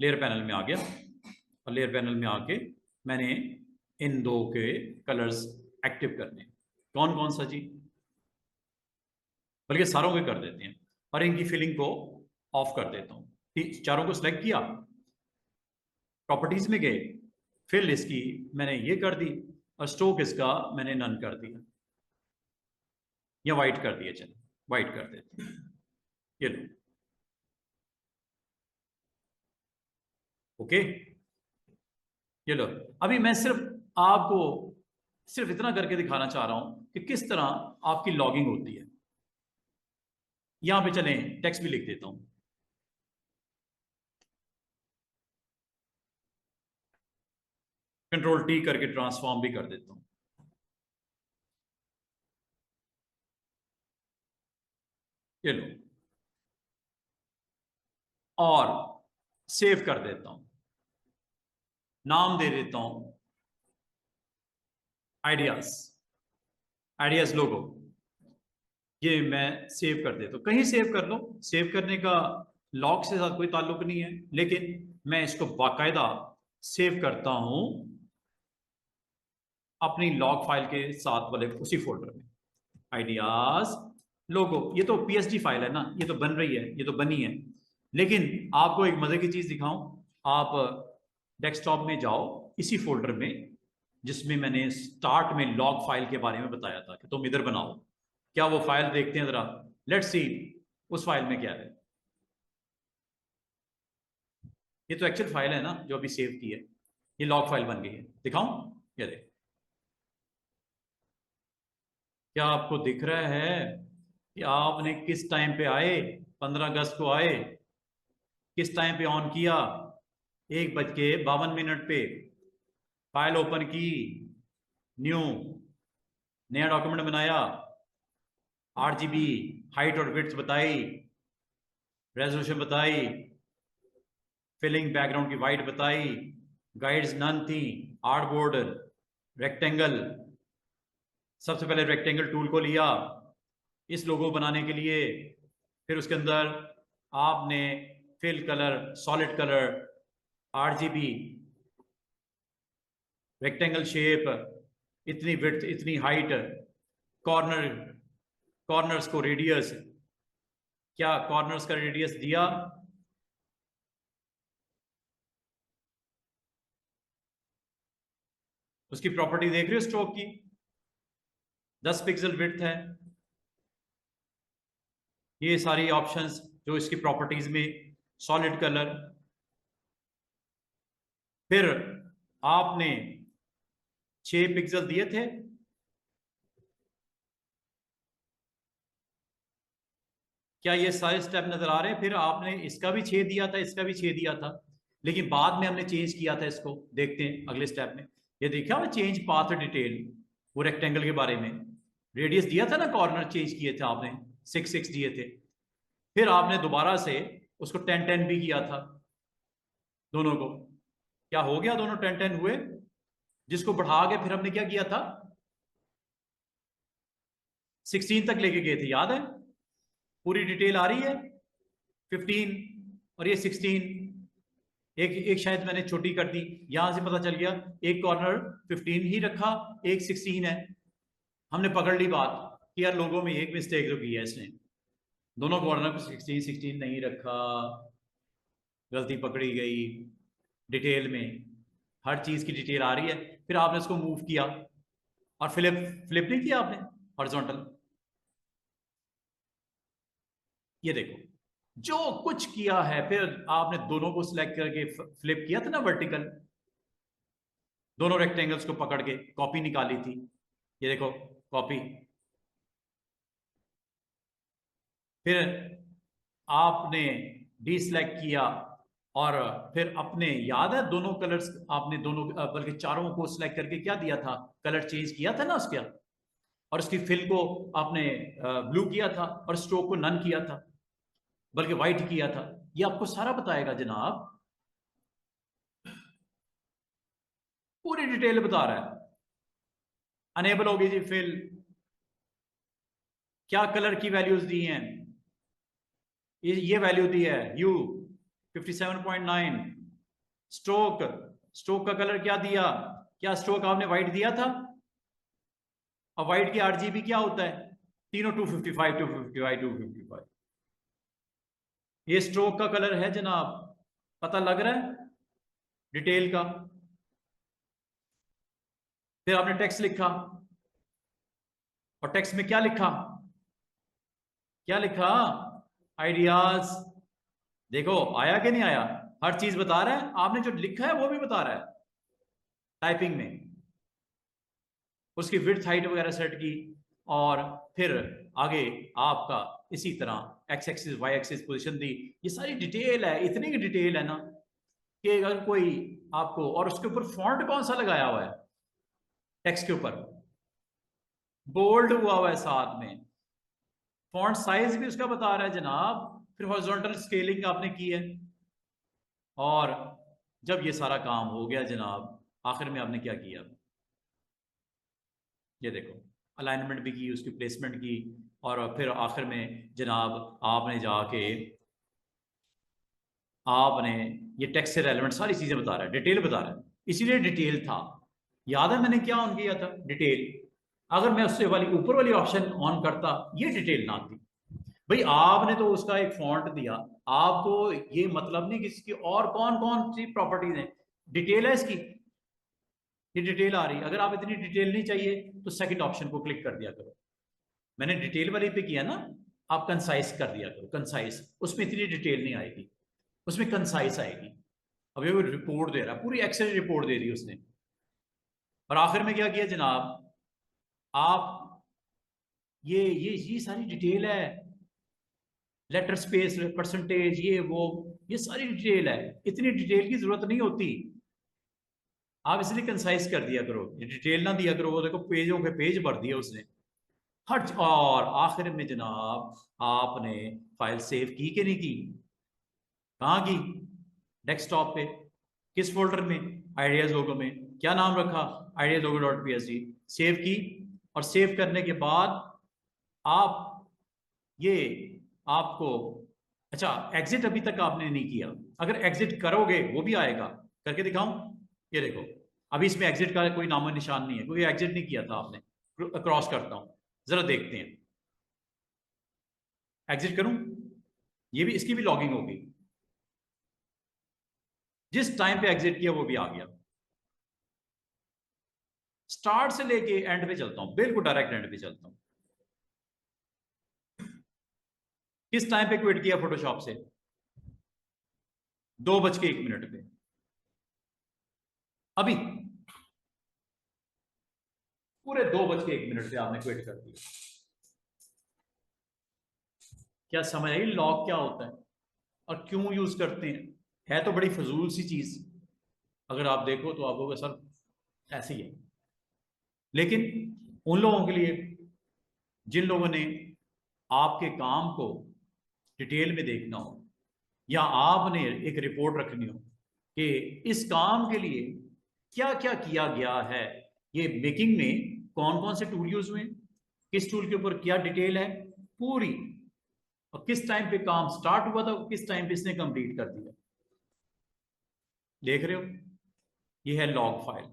लेयर पैनल में आ गया, और लेयर पैनल में आके मैंने इन दो के कलर्स एक्टिव करने। कौन कौन सा जी? बल्कि सारों के कर देते हैं, और इनकी फिलिंग को ऑफ कर देता हूं। चारों को सिलेक्ट किया, प्रॉपर्टीज में गए, फिल इसकी मैंने ये कर दी, और स्ट्रोक इसका मैंने नन कर दिया, या वाइट कर दिया। चलो वाइट कर देते हैं, ये लो, ओके। ये लो, अभी मैं सिर्फ आपको सिर्फ इतना करके दिखाना चाह रहा हूं कि किस तरह आपकी लॉगिंग होती है। यहां पे चलें, टेक्स्ट भी लिख देता हूं। कंट्रोल टी करके ट्रांसफॉर्म भी कर देता हूं, ये लो, और सेव कर देता हूं। नाम दे देता हूं आइडियाज, आइडियाज लोगो। ये मैं सेव कर देता हूं, कहीं सेव कर लो, सेव करने का लॉग से साथ कोई ताल्लुक नहीं है, लेकिन मैं इसको बाकायदा सेव करता हूं अपनी लॉग फाइल के साथ वाले उसी फोल्डर में। आइडियाज लोगो, ये तो पीएसडी फाइल है ना, ये तो बन रही है, ये तो बनी है। लेकिन आपको एक मजे की चीज दिखाऊं, आप डेस्कटॉप में जाओ, इसी फोल्डर में जिसमें मैंने स्टार्ट में लॉग फाइल के बारे में बताया था कि तुम इधर बनाओ, क्या वो फाइल देखते हैं जरा, लेट्स सी उस फाइल में क्या है। ये तो एक्चुअल फाइल है ना जो अभी सेव की है, ये लॉग फाइल बन गई है, दिखाऊं? ये देख, क्या आपको दिख रहा है कि आपने किस टाइम पे आए? 15 अगस्त को आए, किस टाइम पे ऑन किया? 1:52 पे फाइल ओपन की, न्यू, नया डॉक्यूमेंट बनाया, RGB हाइट और विड्थ बताई, रेजोल्यूशन बताई, फिलिंग बैकग्राउंड की वाइट बताई, गाइड्स नन थी, आर्ट बोर्ड, रेक्टेंगल, सबसे पहले रेक्टेंगल टूल को लिया इस लोगो बनाने के लिए, फिर उसके अंदर आपने fill colour, solid colour, RGB, rectangle shape, इतनी विड्थ, इतनी हाइट, कॉर्नर, कॉर्नर्स को रेडियस, क्या कॉर्नर्स का रेडियस दिया? उसकी प्रॉपर्टी देख रहे हो स्ट्रोक की, 10 पिक्सल विड्थ है। ये सारी ऑप्शंस जो इसकी प्रॉपर्टीज में सॉलिड कलर, फिर आपने 6 पिक्सल दिए थे, क्या ये सारे स्टेप नजर आ रहे हैं? फिर आपने इसका भी 6 दिया था, इसका भी 6 दिया था, लेकिन बाद में हमने चेंज किया था इसको। देखते हैं अगले स्टेप में। ये देखा हुआ चेंज पाथ डिटेल, वो रेक्टेंगल के बारे में रेडियस दिया था ना, कॉर्नर चेंज किए थे आपने, 6 6 दिए थे। फिर आपने दोबारा से उसको 10 10 भी किया था दोनों को। क्या हो गया? दोनों 10 10 हुए, जिसको बढ़ा के फिर हमने क्या किया था, 16 तक लेके गए थे, याद है? पूरी डिटेल आ रही है। 15 और ये 16, एक एक शायद मैंने छोटी कर दी, यहां से पता चल गया एक कॉर्नर 15 ही रखा, एक 16 है। हमने पकड़ ली बात कि यार लोगों में एक मिस्टेक जो की है इसने, दोनों कॉर्नर को 16 16 नहीं रखा, गलती पकड़ी गई। डिटेल में हर चीज की डिटेल आ रही है। फिर आपने इसको मूव किया और फ्लिप फ्लिप नहीं किया आपने हॉरिजॉन्टल। ये देखो जो कुछ किया है, फिर आपने दोनों को सिलेक्ट करके फ्लिप किया था ना वर्टिकल, दोनों रेक्टेंगल्स को पकड़ के कॉपी निकाली थी। ये देखो कॉपी। फिर आपने डीसिलेक्ट किया और फिर अपने, याद है दोनों कलर्स आपने दोनों बल्कि चारों को सिलेक्ट करके क्या दिया था, कलर चेंज किया था ना उसका, और उसकी फिल को आपने ब्लू किया था और स्ट्रोक को नन किया था, बल्कि व्हाइट किया था। ये आपको सारा बताएगा जनाब, पूरी डिटेल बता रहा है। अनेबल होगी जी फिल, क्या कलर की वैल्यूज दी हैं, ये वैल्यू दी है यू 57.9। स्ट्रोक, स्ट्रोक का कलर क्या दिया, क्या स्ट्रोक आपने व्हाइट दिया था? और व्हाइट की आरजीबी क्या होता है? तीनों 255 255 255। ये स्ट्रोक का कलर है जनाब, पता लग रहा है डिटेल का। फिर आपने टेक्स्ट लिखा, और टेक्स्ट में क्या लिखा, क्या लिखा? आइडियाज। देखो आया कि नहीं आया? हर चीज बता रहा है, आपने जो लिखा है वो भी बता रहा है टाइपिंग में। उसकी विड्थ हाइट वगैरह सेट की, और फिर आगे आपका इसी तरह X axis Y axis position दी। ये सारी डिटेल है, इतनी की डिटेल है ना कि अगर कोई आपको, और उसके ऊपर फॉन्ट कौन सा लगाया हुआ है टेक्स्ट के ऊपर, बोल्ड हुआ हुआ है साथ में, फॉन्ट साइज भी उसका बता रहा है जनाब। फिर हॉरिजॉन्टल स्केलिंग आपने की है। और जब ये सारा काम हो गया जनाब, आखिर में आपने क्या किया, ये देखो अलाइनमेंट भी की, उसकी प्लेसमेंट की, और फिर आखिर में जनाब आपने जाके आपने ये टेक्स्ट से रेलेवेंट सारी चीजें बता रहा है, डिटेल बता रहा है, इसीलिए डिटेल था। याद है मैंने क्या ऑन किया था? डिटेल। अगर मैं उससे वाली ऊपर वाली ऑप्शन ऑन करता, ये डिटेल ना आती। भाई आपने तो उसका एक फॉन्ट दिया, आपको ये मतलब नहीं कि इसकी और कौन कौन सी प्रॉपर्टीज हैं, डिटेल है इसकी, ये डिटेल आ रही है। अगर आप इतनी डिटेल नहीं चाहिए तो सेकंड ऑप्शन को क्लिक कर दिया करो। मैंने डिटेल वाली पे किया ना, आप कंसाइज कर दिया करो, कंसाइज, उसमें इतनी डिटेल नहीं आएगी, उसमें कंसाइज आएगी। अब ये वो रिपोर्ट दे रहा है, पूरी एक्सेल रिपोर्ट दे दी उसने। और आखिर में क्या किया जनाब, आप ये सारी डिटेल है, लेटर स्पेस परसेंटेज, ये वो, ये सारी डिटेल है। इतनी डिटेल की जरूरत नहीं होती, आप इसलिए कंसाइज कर दिया करो, ये डिटेल ना दिया करो। वो देखो पेजों के पेज भर दिए उसने हर। और आखिर में जनाब आपने फाइल सेव की कि नहीं की? कहाँ की? डेस्कटॉप पे। किस फोल्डर में? आइडियाज लोगो में। क्या नाम रखा? आइडियाज लोगो dot P S D. Save की, और सेव करने के बाद आप ये आपको, अच्छा एग्जिट अभी तक आपने नहीं किया, अगर एग्जिट करोगे वो भी आएगा, करके दिखाऊं? ये देखो अभी इसमें एग्जिट का कोई नामो निशान नहीं है, क्योंकि एग्जिट नहीं किया था आपने। क्रॉस करता हूं, जरा देखते हैं। एग्जिट करूं? ये भी, इसकी भी लॉगिंग होगी। जिस टाइम पे एग्जिट किया वो भी आ गया। स्टार्ट से लेके एंड पे चलता हूं, बिल्कुल डायरेक्ट एंड पे चलता हूं। किस टाइम पे क्विट किया फोटोशॉप से? 2:01 पे। अभी पूरे 2:01 पे आपने क्विट कर दिया। क्या समझ आई लॉग क्या होता है और क्यों यूज करते हैं? है तो बड़ी फजूल सी चीज, अगर आप देखो तो आपको सर ऐसे ही है, लेकिन उन लोगों के लिए जिन लोगों ने आपके काम को डिटेल में देखना हो, या आपने एक रिपोर्ट रखनी हो कि इस काम के लिए क्या क्या किया गया है, ये मेकिंग में कौन कौन से टूल यूज हुए, किस टूल के ऊपर क्या डिटेल है पूरी, और किस टाइम पे काम स्टार्ट हुआ था, किस टाइम पे इसने कंप्लीट कर दिया। देख रहे हो, ये है लॉग फाइल।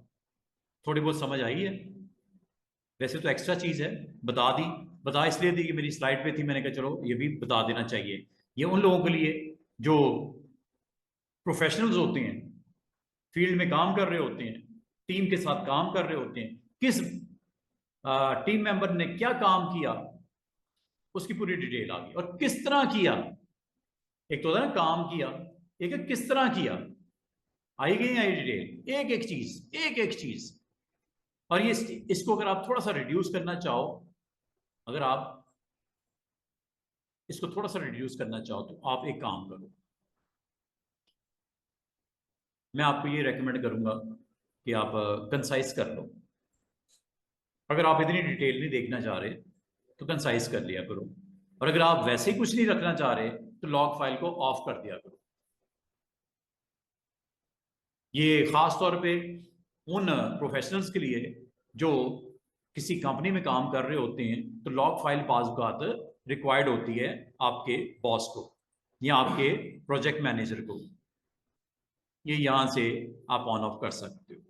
थोड़ी बहुत समझ आई है? वैसे तो एक्स्ट्रा चीज है, बता दी, बता इसलिए दी कि मेरी स्लाइड पे थी, मैंने कहा चलो ये भी बता देना चाहिए। ये उन लोगों के लिए जो प्रोफेशनल्स होते हैं, फील्ड में काम कर रहे होते हैं, टीम के साथ काम कर रहे होते हैं, किस टीम मेंबर ने क्या काम किया उसकी पूरी डिटेल आ गई, और किस तरह किया। एक तो होता है ना काम किया, एक है किस तरह किया। आई गई आई डिटेल, एक एक चीज, एक एक चीज। और ये इसको अगर आप थोड़ा सा रिड्यूस करना चाहो, अगर आप इसको थोड़ा सा रिड्यूस करना चाहो तो आप एक काम करो, मैं आपको ये रेकमेंड करूंगा कि आप कंसाइज कर लो। अगर आप इतनी डिटेल नहीं देखना चाह रहे तो कंसाइज कर लिया करो, और अगर आप वैसे ही कुछ नहीं रखना चाह रहे तो लॉग फाइल को ऑफ कर दिया करो। ये खास तौर पे उन प्रोफेशनल्स के लिए जो किसी कंपनी में काम कर रहे होते हैं, तो लॉग फाइल बाज़ रिक्वायर्ड होती है आपके बॉस को या आपके प्रोजेक्ट मैनेजर को। ये यहां से आप ऑन ऑफ कर सकते हो।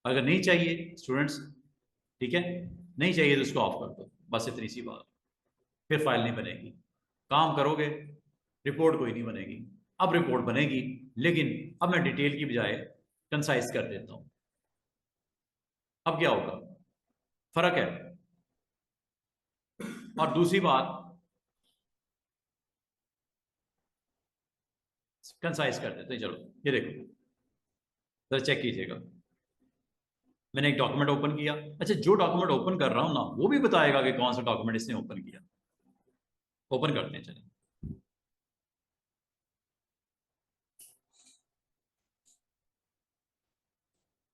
अगर नहीं चाहिए स्टूडेंट्स, ठीक है, नहीं चाहिए तो इसको ऑफ कर दो, बस इतनी सी बात। फिर फाइल नहीं बनेगी, काम करोगे रिपोर्ट कोई नहीं बनेगी। अब रिपोर्ट बनेगी, लेकिन अब मैं डिटेल की बजाय कंसाइज कर देता हूं। अब क्या होगा, फर्क है। और दूसरी बात, कंसाइज कर देते हैं। चलो ये देखो, जरा चेक कीजिएगा। मैंने एक डॉक्यूमेंट ओपन किया। अच्छा, जो डॉक्यूमेंट ओपन कर रहा हूं ना, वो भी बताएगा कि कौन सा डॉक्यूमेंट इसने ओपन किया। ओपन करते हैं, चलिए।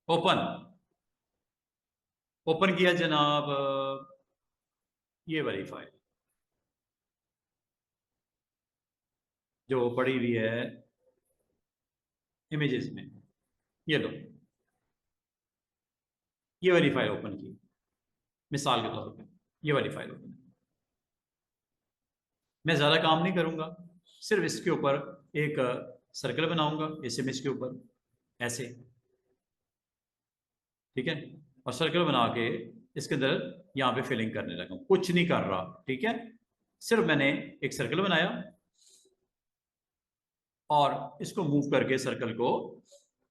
ओपन, ओपन किया जनाब, ये वाली फाइल जो पड़ी हुई है इमेजेस में, ये लो, ये वाली फाइल ओपन की, मिसाल के तौर पे ये वाली फाइल ओपन। मैं ज्यादा काम नहीं करूंगा, सिर्फ इसके ऊपर एक सर्कल बनाऊंगा, इस इमेज के ऊपर ऐसे, ठीक है, और सर्कल बना के इसके अंदर यहां पे फिलिंग करने लगा, कुछ नहीं कर रहा, ठीक है। सिर्फ मैंने एक सर्कल बनाया और इसको मूव करके सर्कल को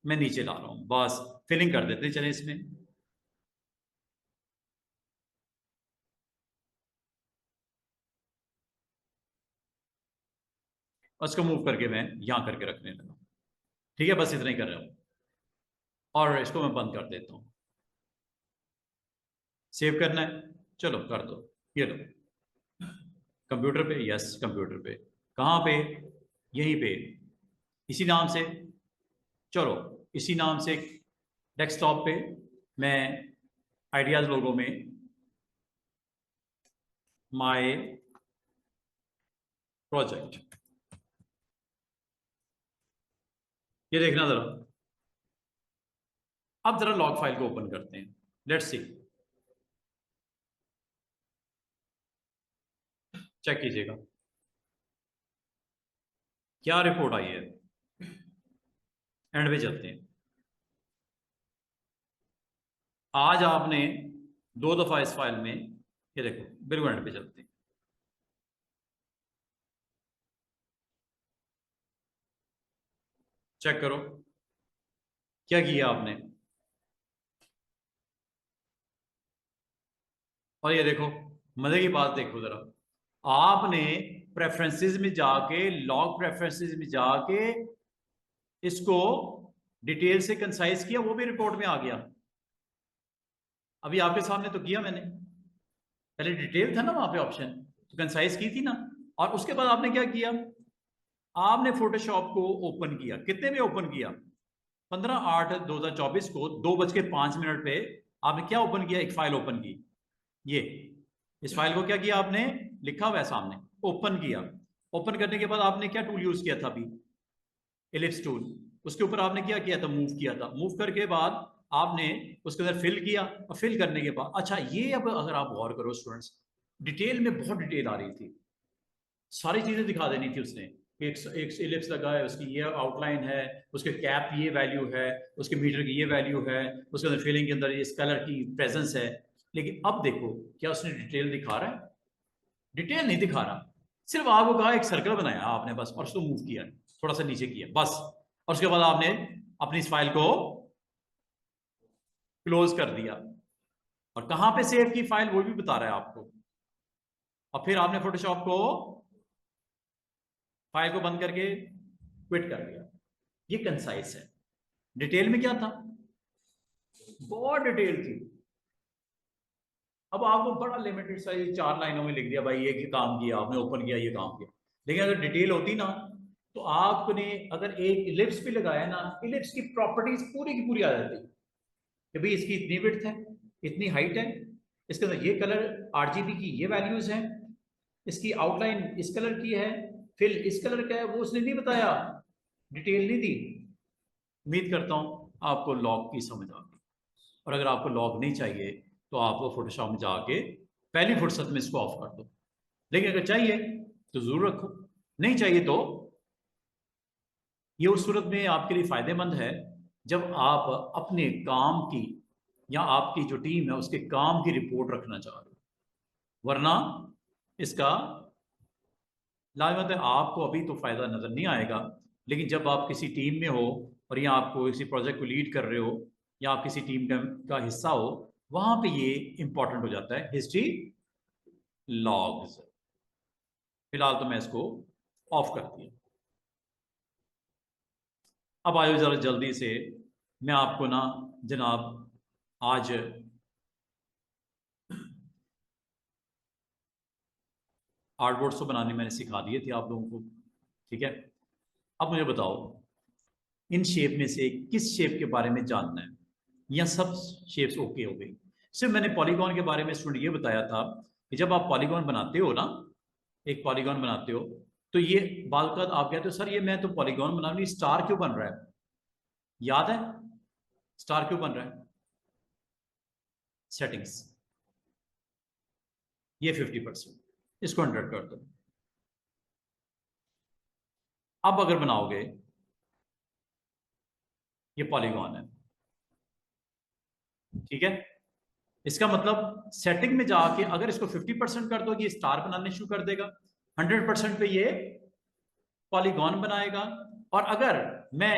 मैं नीचे ला रहा हूं, बस फिलिंग कर देते चले इसमें। और इसको मूव करके मैं यहां करके रखने लगा, ठीक है, बस इतना ही कर रहा हूं। और इसको मैं बंद कर देता हूं। सेव करना है, चलो कर दो, ये लो, कंप्यूटर पे, यस कंप्यूटर पे, कहां पे, यहीं पे, इसी नाम से। चलो इसी नाम से डेस्कटॉप पे मैं आइडियाज लोगों में माय प्रोजेक्ट, ये देखना जरा। अब जरा लॉग फाइल को ओपन करते हैं, लेट्स सी, चेक कीजिएगा क्या रिपोर्ट आई है। एंड पे चलते हैं। आज आपने 2 दफा इस फाइल में, ये देखो, बिल्कुल एंड पे चलते हैं। चेक करो क्या किया आपने, और ये देखो, मजे की बात देखो जरा, आपने प्रेफरेंसेस में जाके, लॉग प्रेफरेंसेस में जाके इसको डिटेल से कंसाइज किया, वो भी रिपोर्ट में आ गया। अभी आपके सामने तो किया मैंने, पहले डिटेल था ना वहां पे ऑप्शन, तो कंसाइज की थी ना। और उसके बाद आपने क्या किया, आपने फोटोशॉप को ओपन किया। कितने में ओपन किया? 15/8/2024 को 2:05 पे आपने क्या ओपन किया? एक फाइल ओपन की। ये इस फाइल को क्या किया आपने? लिखा हुआ है सामने, ओपन किया। ओपन करने के बाद आपने क्या टूल यूज किया था अभी? Ellipse tool. उसके ऊपर आपने क्या किया था? मूव किया था। मूव करके बाद आपने उसके अंदर फिल किया, और फिल करने के बाद अच्छा, ये अब अगर आप गौर करो स्टूडेंट्स, डिटेल में बहुत डिटेल आ रही थी, सारी चीजें दिखा देनी थी उसने। एक इलिप्स लगा है, उसकी ये आउटलाइन है, उसके कैप ये वैल्यू है, उसके मीटर की ये वैल्यू है, उसके अंदर फिलिंग के अंदर इस कलर की प्रेजेंस है। लेकिन अब देखो, क्या उसने डिटेल दिखा रहा है? डिटेल नहीं दिखा रहा। सिर्फ आपको कहा एक सर्कल बनाया आपने बस, और उसको मूव किया, थोड़ा सा नीचे किया बस, और उसके बाद आपने अपनी इस फाइल को क्लोज कर दिया। और कहां पे सेव की फाइल वो भी बता रहा है आपको। और फिर आपने फोटोशॉप को, फाइल को बंद करके क्विट कर दिया। ये कंसाइज है। डिटेल में क्या था? बहुत डिटेल थी। अब आपको बड़ा लिमिटेड सा 4 लाइनों में लिख दिया, भाई ये काम किया आपने, ओपन किया, ये काम किया। लेकिन अगर डिटेल होती ना, तो आपने अगर एक इलिप्स भी लगाया ना, इलिप्स की प्रॉपर्टीज पूरी की पूरी आ जाती कि भाई इसकी इतनी विड्थ है, इतनी हाइट है, इसके अंदर ये कलर आरजीबी की ये वैल्यूज हैं, इसकी आउटलाइन इस कलर की है, फिल इस कलर का है। वो उसने नहीं बताया, डिटेल नहीं दी। उम्मीद करता हूं आपको लॉग की समझ आ गई। और अगर आपको लॉग नहीं चाहिए, तो आप फोटोशॉप में जाके पहली फुर्सत में इसको ऑफ कर दो। लेकिन अगर चाहिए तो जरूर रखो, नहीं चाहिए तो ये उस सूरत में आपके लिए फायदेमंद है जब आप अपने काम की, या आपकी जो टीम है उसके काम की रिपोर्ट रखना चाह रहे हो। वरना इसका लाजमत है, आपको अभी तो फायदा नजर नहीं आएगा, लेकिन जब आप किसी टीम में हो, और या आपको किसी प्रोजेक्ट को लीड कर रहे हो, या आप किसी टीम का हिस्सा हो, वहां पे ये इंपॉर्टेंट हो जाता है, हिस्ट्री लॉग्स। फिलहाल तो मैं इसको ऑफ कर दिया। अब आयो जरा जल्दी से, मैं आपको ना जनाब आज आर्टबोर्ड्स तो बनाने मैंने सिखा दिए थे आप लोगों को, ठीक है। अब मुझे बताओ, इन शेप में से किस शेप के बारे में जानना है, या सब शेप्स ओके हो गई? सिर्फ मैंने पॉलीगॉन के बारे में स्टूडेंट ये बताया था कि जब आप पॉलीगॉन बनाते हो ना, एक पॉलीगॉन बनाते हो, तो ये बालकद आप कहते हो सर ये मैं तो पॉलीगॉन बना रही, स्टार क्यों बन रहा है? याद है स्टार क्यों बन रहा है? सेटिंग्स, ये 50%, इसको 100 कर दो। अब अगर बनाओगे, ये पॉलीगॉन है, ठीक है। इसका मतलब सेटिंग में जाके अगर इसको 50% कर दो, ये स्टार बनाने शुरू कर देगा। 100% पे ये पॉलीगॉन बनाएगा। और अगर मैं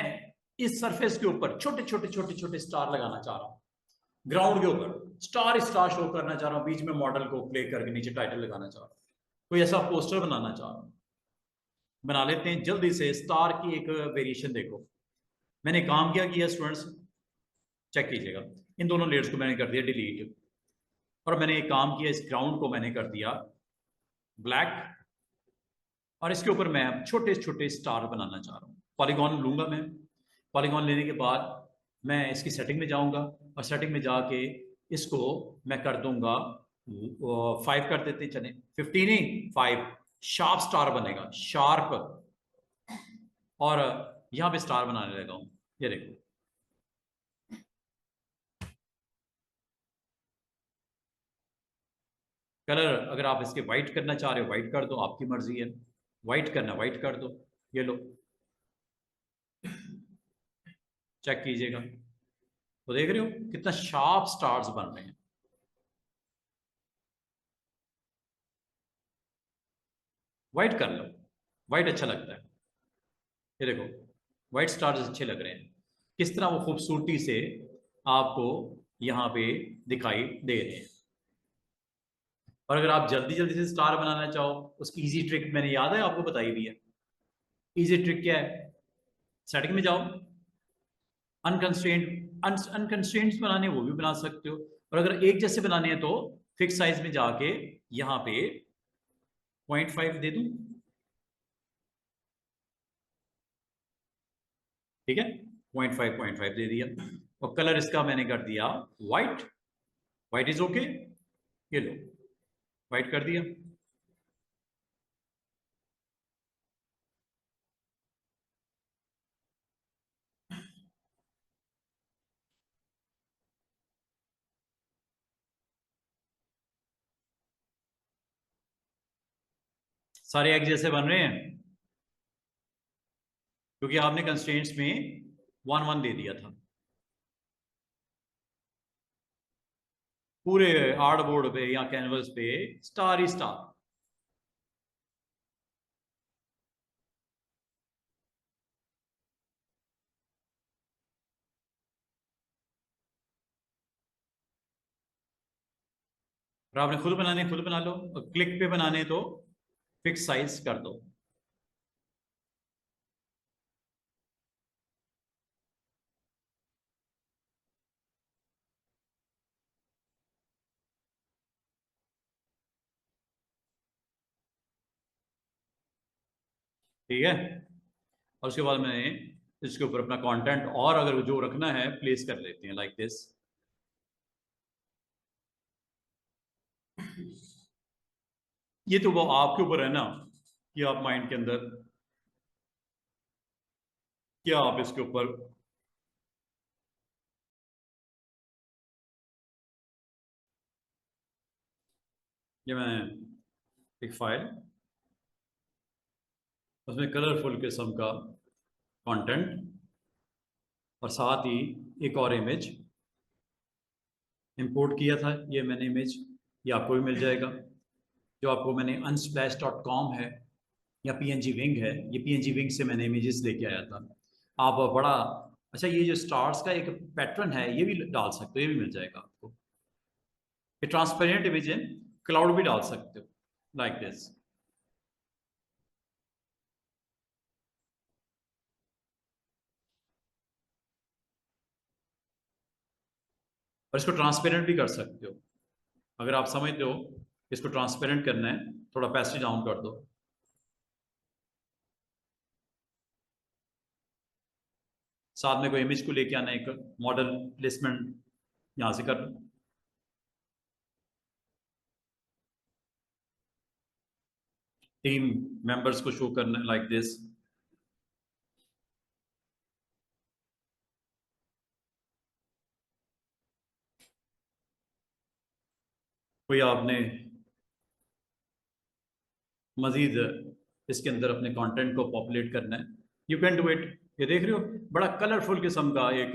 इस सरफेस के ऊपर छोटे छोटे छोटे छोटे स्टार लगाना चाह रहा हूं, ग्राउंड के ऊपर स्टार स्टार शो करना चाह रहा हूं, बीच में मॉडल को प्ले करके नीचे टाइटल लगाना चाह रहा हूं, कोई ऐसा पोस्टर बनाना चाह रहा हूं, बना लेते हैं जल्दी से। स्टार की एक वेरिएशन देखो, मैंने काम क्या किया स्टूडेंट्स, चेक कीजिएगा। इन दोनों लेयर्स को मैंने कर दिया डिलीट, और मैंने एक काम किया, इस ग्राउंड को मैंने कर दिया ब्लैक, और इसके ऊपर मैं छोटे छोटे स्टार बनाना चाह रहा हूँ। पॉलीगॉन लूंगा मैं। पॉलीगॉन लेने के बाद मैं इसकी सेटिंग में जाऊंगा, और सेटिंग में जाके इसको मैं कर दूंगा 5 कर देते, चले 15 नहीं 5, शार्प स्टार बनेगा, शार्प। और यहां पे स्टार बनाने लगा हूं, ये देखो। कलर अगर आप इसके व्हाइट करना चाह रहे हो व्हाइट कर दो, आपकी मर्जी है। व्हाइट करना व्हाइट कर दो, ये लो, चेक कीजिएगा। तो देख रहे हो कितना शार्प स्टार्स बन रहे हैं। व्हाइट कर लो, व्हाइट अच्छा लगता है। ये देखो, व्हाइट स्टार्स अच्छे लग रहे हैं, किस तरह वो खूबसूरती से आपको यहां पे दिखाई दे रहे हैं। और अगर आप जल्दी जल्दी से स्टार बनाना चाहो, उसकी इजी ट्रिक मैंने याद है आपको बताई हुई है। इजी ट्रिक क्या है? सेटिंग में जाओ, अनकंस्ट्रेंट अनकंस्ट्रेंट बनाने वो भी बना सकते हो, और अगर एक जैसे बनाने हैं तो फिक्स साइज में जाके यहाँ पे 0.5 दे दूं, ठीक है, 0.5 दे दिया, और कलर इसका मैंने कर दिया व्हाइट। व्हाइट इज ओके, ये लो व्हाइट कर दिया। सारे एग जैसे बन रहे हैं क्योंकि आपने कंस्ट्रेंट्स में 1 1 दे दिया था। पूरे आर्ट बोर्ड पे या कैनवस पे स्टार ही स्टार। और आपने खुद बनाने खुद बना लो, और क्लिक पे बनाने तो फिक्स साइज कर दो। ठीक है, और उसके बाद मैंने इसके ऊपर अपना कंटेंट और अगर जो रखना है प्लेस कर लेते हैं लाइक दिस। ये तो वो आपके ऊपर है ना कि आप माइंड के अंदर क्या आप इसके ऊपर। ये मैं एक फाइल, उसमें कलरफुल किस्म का कंटेंट, और साथ ही एक और इमेज इंपोर्ट किया था। ये मैंने इमेज, ये आपको भी मिल जाएगा, जो आपको मैंने unsplash.com है या पीएनजी विंग है, ये पीएनजी विंग से मैंने इमेजेस लेके आया था। आप बड़ा अच्छा, ये जो स्टार्स का एक पैटर्न है ये भी डाल सकते हो, ये भी मिल जाएगा आपको। ये ट्रांसपेरेंट इमेज है, क्लाउड भी डाल सकते हो लाइक दिस। और इसको ट्रांसपेरेंट भी कर सकते हो अगर आप समझते हो इसको ट्रांसपेरेंट करना है, थोड़ा पैसे डाउन कर दो। साथ में कोई इमेज को लेके आना, एक मॉडल प्लेसमेंट यहां से कर लो। टीम मेंबर्स को शो करना लाइक दिस। कोई आपने मजीद इसके अंदर अपने कंटेंट को पॉपुलेट करना है, यू कैन डू इट। ये देख रहे हो, बड़ा कलरफुल किस्म का एक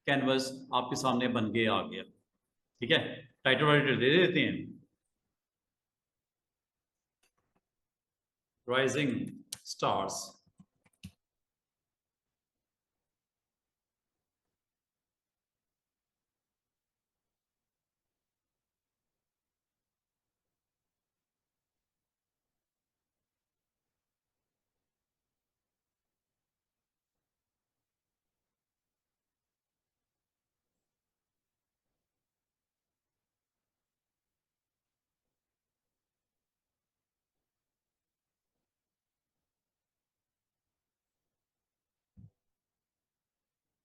कैनवस आपके सामने बन के आ गया। ठीक है, टाइटल वाइटल दे देते हैं, राइजिंग स्टार्स।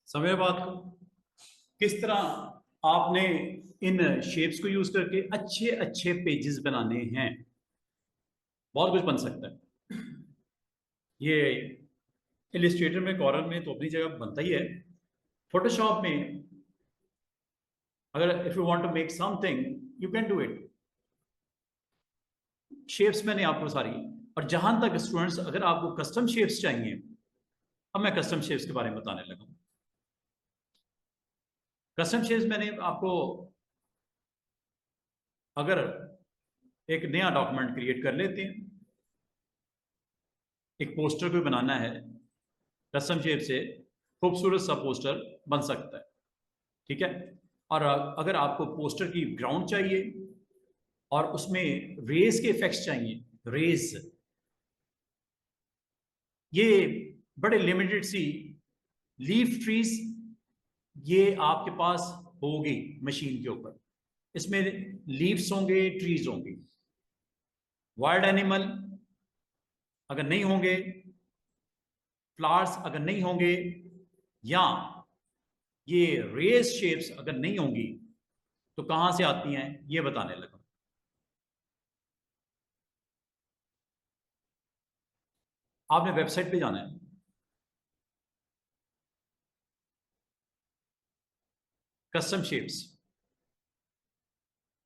समय बात को किस तरह आपने इन शेप्स को यूज करके अच्छे अच्छे पेजेस बनाने हैं, बहुत कुछ बन सकता है। ये इलिस्ट्रेटर में, कॉरल में तो अपनी जगह बनता ही है। फोटोशॉप में अगर if you want to make something you can do it. Shapes मैंने आपको सारी, और जहां तक स्टूडेंट्स अगर आपको कस्टम शेप्स चाहिए, अब मैं कस्टम शेप्स के बारे में बताने लगा। कस्टम शेप्स मैंने आपको, अगर एक नया डॉक्यूमेंट क्रिएट कर लेते हैं, एक पोस्टर को बनाना है, कस्टम शेप से खूबसूरत सा पोस्टर बन सकता है। ठीक है, और अगर आपको पोस्टर की ग्राउंड चाहिए और उसमें रेज के इफेक्ट्स चाहिए, रेज, ये बड़े लिमिटेड सी लीफ ट्रीज ये आपके पास होगी मशीन के ऊपर, इसमें लीव्स होंगे, ट्रीज होंगे। वाइल्ड एनिमल अगर नहीं होंगे, फ्लावर्स अगर नहीं होंगे, या ये रेस शेप्स अगर नहीं होंगी, तो कहां से आती हैं ये बताने लगा। आपने वेबसाइट पे जाना है, कस्टम शेप्स,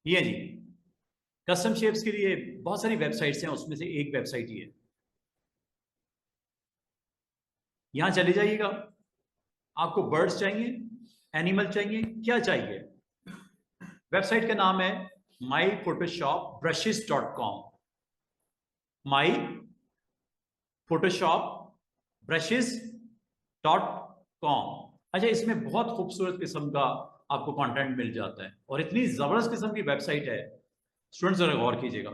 ये जी कस्टम शेप्स के लिए बहुत सारी वेबसाइट्स हैं, उसमें से एक वेबसाइट ये है। यहां चले जाइएगा, आपको बर्ड्स चाहिए, एनिमल चाहिए, क्या चाहिए? वेबसाइट का नाम है myphotoshopbrushes.com, माई फोटोशॉप brushes.com। अच्छा, इसमें बहुत खूबसूरत किस्म का आपको कंटेंट मिल जाता है, और इतनी जबरदस्त किस्म की वेबसाइट है, स्टूडेंट्स जरा गौर कीजिएगा।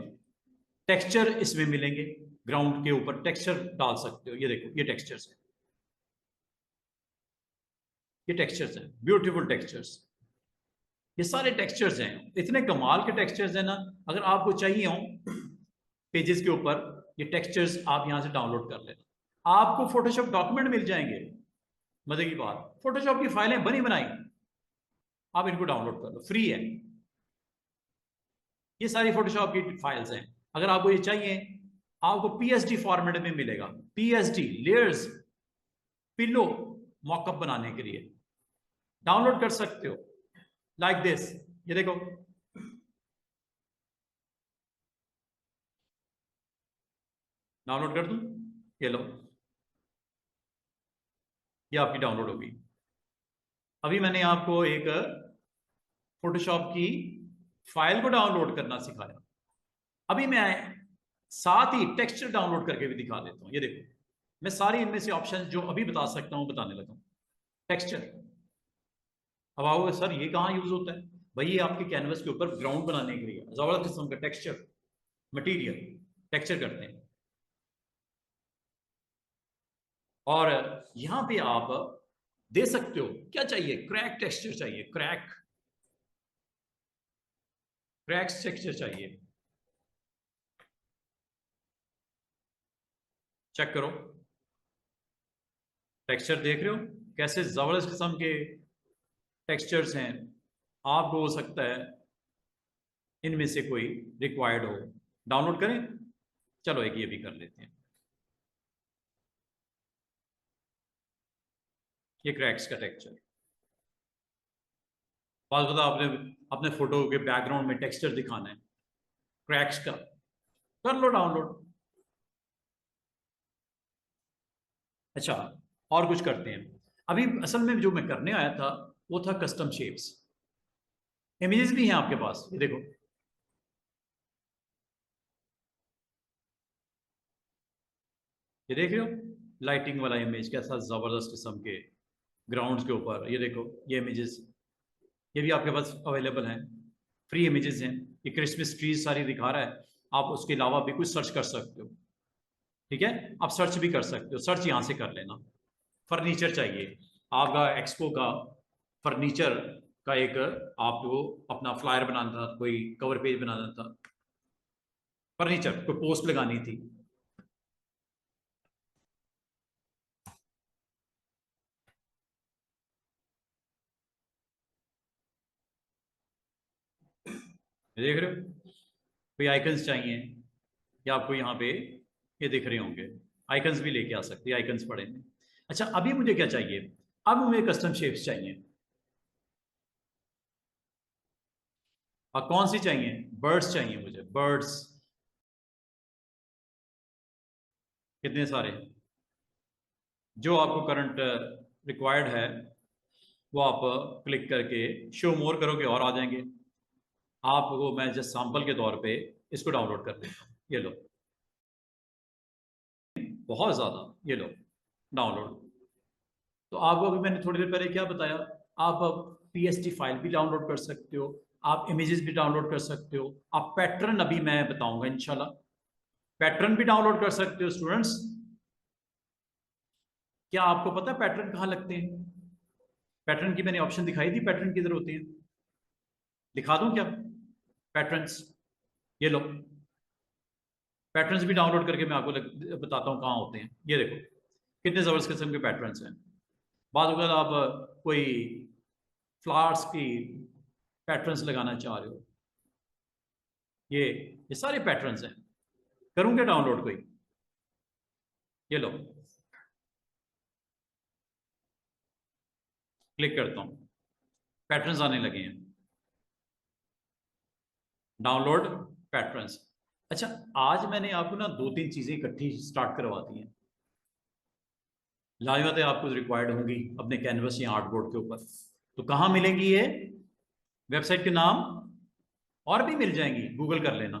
टेक्सचर इसमें मिलेंगे, ग्राउंड के ऊपर टेक्सचर डाल सकते हो, ये देखो ये टेक्सचर्स है, ये टेक्सचर्स हैं, ब्यूटीफुल टेक्सचर्स, ये सारे टेक्सचर्स हैं, इतने कमाल के टेक्सचर्स हैं ना। अगर आपको चाहिए हो पेजेस के ऊपर ये टेक्सचर्स, आप यहां से डाउनलोड कर लेना, आपको फोटोशॉप डॉक्यूमेंट मिल जाएंगे। मजे की बात, फोटोशॉप की फाइलें बनी बनाई, आप इनको डाउनलोड कर लो, फ्री है, ये सारी फोटोशॉप की फाइल्स हैं। अगर आपको ये चाहिए, आपको पीएसडी फॉर्मेट में मिलेगा, पीएसडी लेयर्स, पिलो मॉकअप बनाने के लिए डाउनलोड कर सकते हो, लाइक दिस, ये देखो, डाउनलोड कर दूं, ये लो, ये आपकी डाउनलोड होगी। अभी मैंने आपको एक फोटोशॉप की फाइल को डाउनलोड करना सिखाया, अभी मैं साथ ही टेक्सचर डाउनलोड करके भी दिखा देता हूं, ये देखो, मैं सारी इनमें से ऑप्शन जो अभी बता सकता हूं बताने लगा हूं। टेक्सचर, अब आओगे सर ये कहाँ यूज होता है? भाई ये आपके कैनवस के ऊपर ग्राउंड बनाने के लिए जबरदस्त किस्म का टेक्सचर मटेरियल टेक्सचर करते हैं, और यहां पे आप दे सकते हो क्या चाहिए, क्रैक टेक्सचर चाहिए, क्रैक टेक्सचर चाहिए, चेक करो, टेक्सचर देख रहे हो कैसे जबरदस्त किस्म के टेक्सचर्स हैं। आपको हो सकता है इनमें से कोई रिक्वायर्ड हो, डाउनलोड करें, चलो एक ये भी कर लेते हैं, ये क्रैक्स का टेक्सचर। बात बता, आपने अपने फोटो के बैकग्राउंड में टेक्सचर दिखाना है क्रैक्स का, कर लो डाउनलोड। अच्छा, और कुछ करते हैं, अभी असल में जो मैं करने आया था वो था कस्टम शेप्स, इमेजेस भी हैं आपके पास, ये देखो, ये देख रहे हो लाइटिंग वाला इमेज, कैसा जबरदस्त किस्म के ग्राउंड्स के ऊपर, ये देखो ये इमेजेस, ये भी आपके पास अवेलेबल हैं, फ्री इमेजेस हैं, ये क्रिसमस ट्रीज सारी दिखा रहा है, आप उसके अलावा भी कुछ सर्च कर सकते हो, ठीक है, आप सर्च भी कर सकते हो, सर्च यहां से कर लेना। फर्नीचर चाहिए आपका, एक्सपो का फर्नीचर का एक आपको अपना फ्लायर बनाना था, कोई कवर पेज बनाना था, फर्नीचर कोई पोस्ट लगानी थी, देख रहे हो, कोई आइकन्स चाहिए, या आपको यहाँ पे ये दिख रहे होंगे, आइकन्स भी लेके आ सकते हैं, आइकन्स पड़ेंगे। अच्छा, अभी मुझे क्या चाहिए, अब मुझे कस्टम शेप्स चाहिए, और कौन सी चाहिए, बर्ड्स चाहिए मुझे, बर्ड्स, कितने सारे, जो आपको करंट रिक्वायर्ड है वो आप क्लिक करके शो मोर करोगे और आ जाएंगे। आपको मैं जस्ट सैंपल के तौर पे इसको डाउनलोड कर देता हूँ, ये लो, बहुत ज़्यादा, ये लो डाउनलोड। तो आपको अभी मैंने थोड़ी देर पहले क्या बताया, आप पीएसडी फाइल भी डाउनलोड कर सकते हो, आप इमेजेस भी डाउनलोड कर सकते हो, आप पैटर्न अभी मैं बताऊंगा इंशाल्लाह, पैटर्न भी डाउनलोड कर सकते हो स्टूडेंट्स। क्या आपको पता है पैटर्न कहाँ लगते हैं? पैटर्न की मैंने ऑप्शन दिखाई थी, पैटर्न किधर होते हैं, दिखा दूं क्या पैटर्न्स? ये लो, पैटर्न्स भी डाउनलोड करके मैं आपको बताता हूँ कहाँ होते हैं। ये देखो कितने जबरदस्त किस्म के पैटर्न्स हैं। बाद अगर आप कोई फ्लावर्स की पैटर्न्स लगाना चाह रहे हो, ये सारे पैटर्न्स हैं। करूंगे डाउनलोड कोई? ये लो, क्लिक करता हूं, पैटर्न्स आने लगे हैं, डाउनलोड पैटर्न्स। अच्छा, आज मैंने आपको ना 2-3 चीजें इकट्ठी स्टार्ट करवा दी हैं, लाजवाब आपको रिक्वायर्ड होंगी अपने कैनवस या आर्टबोर्ड के ऊपर। तो कहाँ मिलेंगी ये? वेबसाइट के नाम और भी मिल जाएंगी, गूगल कर लेना,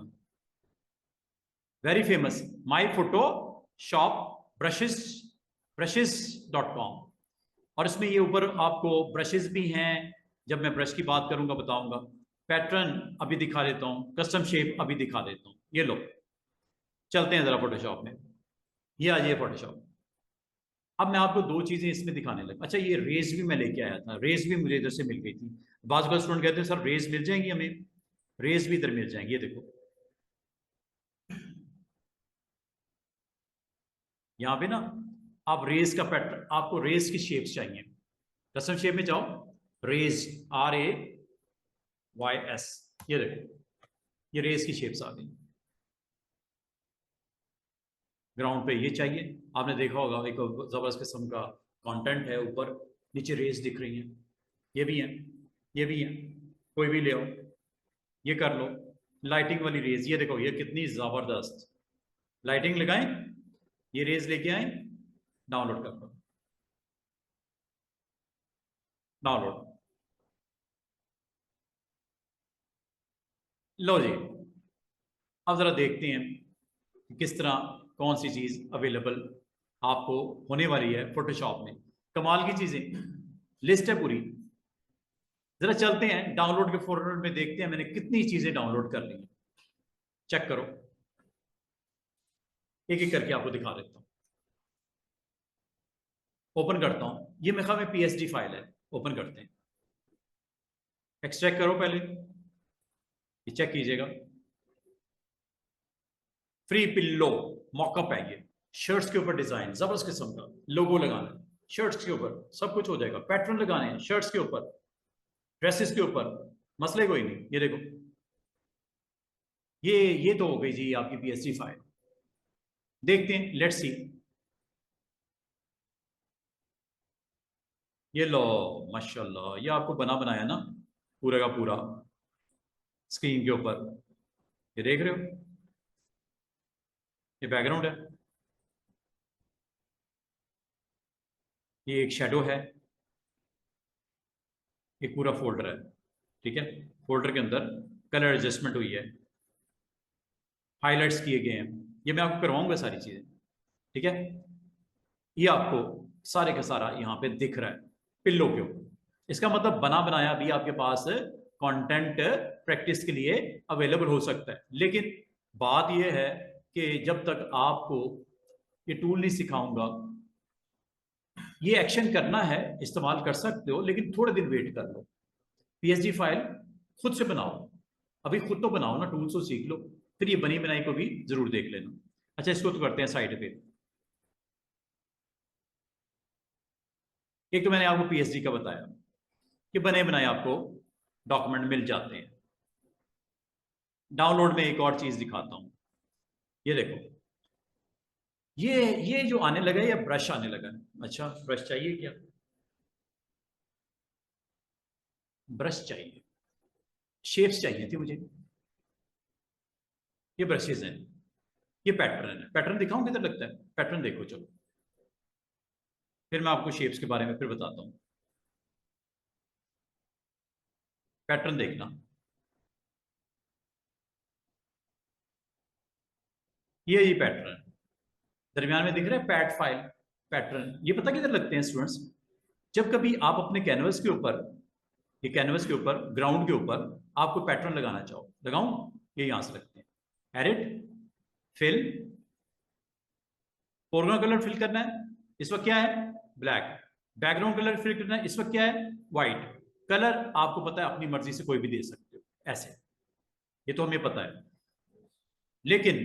वेरी फेमस, माई फोटो शॉप ब्रशेस.com। और इसमें ये ऊपर आपको ब्रशेस भी हैं, जब मैं ब्रश की बात करूंगा बताऊंगा। पैटर्न अभी दिखा देता हूं, कस्टम शेप अभी दिखा देता हूं। ये लो, चलते हैं जरा फोटोशॉप में, ये आ जाइए फोटोशॉप। अब मैं आपको 2 चीजें इसमें दिखाने लगा। अच्छा, ये रेस भी मैं लेके आया था, रेस भी मुझे इधर से मिल गई थी। बात स्टूडेंट कहते हैं सर रेस मिल जाएंगी हमें, रेस भी इधर मिल जाएंगी। ये देखो यहाँ पे ना, आप रेस का पैटर्न, आपको रेस की शेप्स चाहिए, कस्टम शेप में जाओ, रेस RAYS, ये देखो ये रेस की शेप्स आ गई। ग्राउंड पे ये चाहिए, आपने देखा होगा एक जबरदस्त किस्म का कंटेंट है, ऊपर नीचे रेस दिख रही हैं, ये भी हैं, ये भी हैं, कोई भी ले आओ, ये कर लो। लाइटिंग वाली रेस, ये देखो ये कितनी जबरदस्त लाइटिंग लगाएं, ये रेस लेके आए, डाउनलोड कर लो, डाउनलोड, लो जी। अब जरा देखते हैं कि किस तरह कौन सी चीज अवेलेबल आपको होने वाली है फोटोशॉप में। कमाल की चीजें, लिस्ट है पूरी। जरा चलते हैं डाउनलोड के फोल्डर में, देखते हैं मैंने कितनी चीजें डाउनलोड कर ली हैं। चेक करो, एक एक करके आपको दिखा देता हूं। ओपन करता हूं, ये मेरे ख्याल में PSD फाइल है, ओपन करते हैं, एक्सट्रैक्ट करो पहले, ये चेक कीजिएगा। फ्री पिल्लो मॉकअप है ये, शर्ट्स के ऊपर डिजाइन जबरदस्त किस्म का, लोगो लगाना है शर्ट्स के ऊपर, सब कुछ हो जाएगा। पैटर्न लगाने हैं शर्ट्स के ऊपर, ड्रेसेस के ऊपर, मसले कोई नहीं। ये देखो, ये तो हो गई जी आपकी PSD फाइल। देखते हैं, लेट्स सी। ये लो, माशाल्लाह, ये आपको बना बनाया ना पूरा का पूरा स्क्रीन के ऊपर, ये देख रहे हो, ये बैकग्राउंड है, ये एक शेडो है, एक पूरा फोल्डर है, ठीक है। फोल्डर के अंदर कलर एडजस्टमेंट हुई है, हाइलाइट्स किए गए हैं, ये मैं आपको करवाऊंगा सारी चीजें, ठीक है। ये आपको सारे का सारा यहाँ पे दिख रहा है पिल्लो के ऊपर। इसका मतलब बना बनाया भी आपके पास कंटेंट प्रैक्टिस के लिए अवेलेबल हो सकता है। लेकिन बात यह है कि जब तक आपको ये टूल नहीं सिखाऊंगा, ये एक्शन करना है, इस्तेमाल कर सकते हो, लेकिन थोड़े दिन वेट कर लो। PSD फाइल खुद से बनाओ, अभी खुद तो बनाओ ना, टूल्स को सीख लो, फिर ये बनी बनाई को भी जरूर देख लेना। अच्छा, इसको तो करते हैं साइड पे। एक तो मैंने आपको PSD का बताया कि बने बनाए आपको डॉक्यूमेंट मिल जाते हैं। डाउनलोड में एक और चीज दिखाता हूं, ये देखो, ये जो आने लगा है, ये ब्रश आने लगा है। अच्छा, ब्रश चाहिए क्या? ब्रश चाहिए, शेप्स चाहिए थी मुझे, ये ब्रशेज हैं, ये पैटर्न है। पैटर्न दिखाऊं किधर लगता है? पैटर्न देखो, चलो फिर मैं आपको शेप्स के बारे में फिर बताता हूं। पैटर्न देखना, ये पैटर्न दरमियान में दिख रहा है, पैट फाइल पैटर्न। ये पता किधर लगते हैं स्टूडेंट्स? जब कभी आप अपने कैनवस के ऊपर ये कैनवस के ऊपर, ग्राउंड के ऊपर आपको पैटर्न लगाना चाहो, लगाऊं? ये यहां से लगते हैं। Edit, fill, foreground colour fill करना है, इस वक्त क्या है? ब्लैक। बैकग्राउंड कलर फिल करना है, इस वक्त क्या है? व्हाइट। कलर आपको पता है अपनी मर्जी से कोई भी दे सकते हो ऐसे, ये तो हमें पता है। लेकिन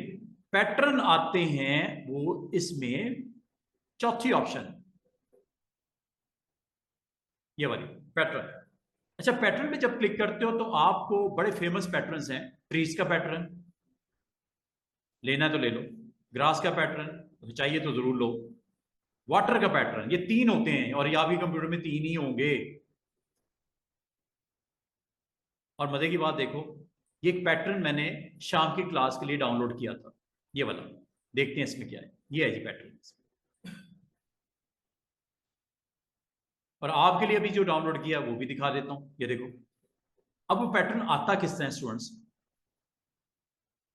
पैटर्न आते हैं वो इसमें चौथी ऑप्शन, ये वाली पैटर्न। अच्छा, पैटर्न में जब क्लिक करते हो तो आपको बड़े फेमस पैटर्न्स हैं। ट्रीज का पैटर्न लेना है तो ले लो, ग्रास का पैटर्न चाहिए तो जरूर लो, वाटर का पैटर्न, ये तीन होते हैं और या भी कंप्यूटर में तीन ही होंगे। और मजे की बात देखो, ये एक पैटर्न मैंने शाम की क्लास के लिए डाउनलोड किया था, ये वाला। देखते हैं इसमें क्या है। ये है जी पैटर्न। और आपके लिए अभी जो डाउनलोड किया वो भी दिखा देता हूं, ये देखो। अब वो पैटर्न आता किस तरह स्टूडेंट्स?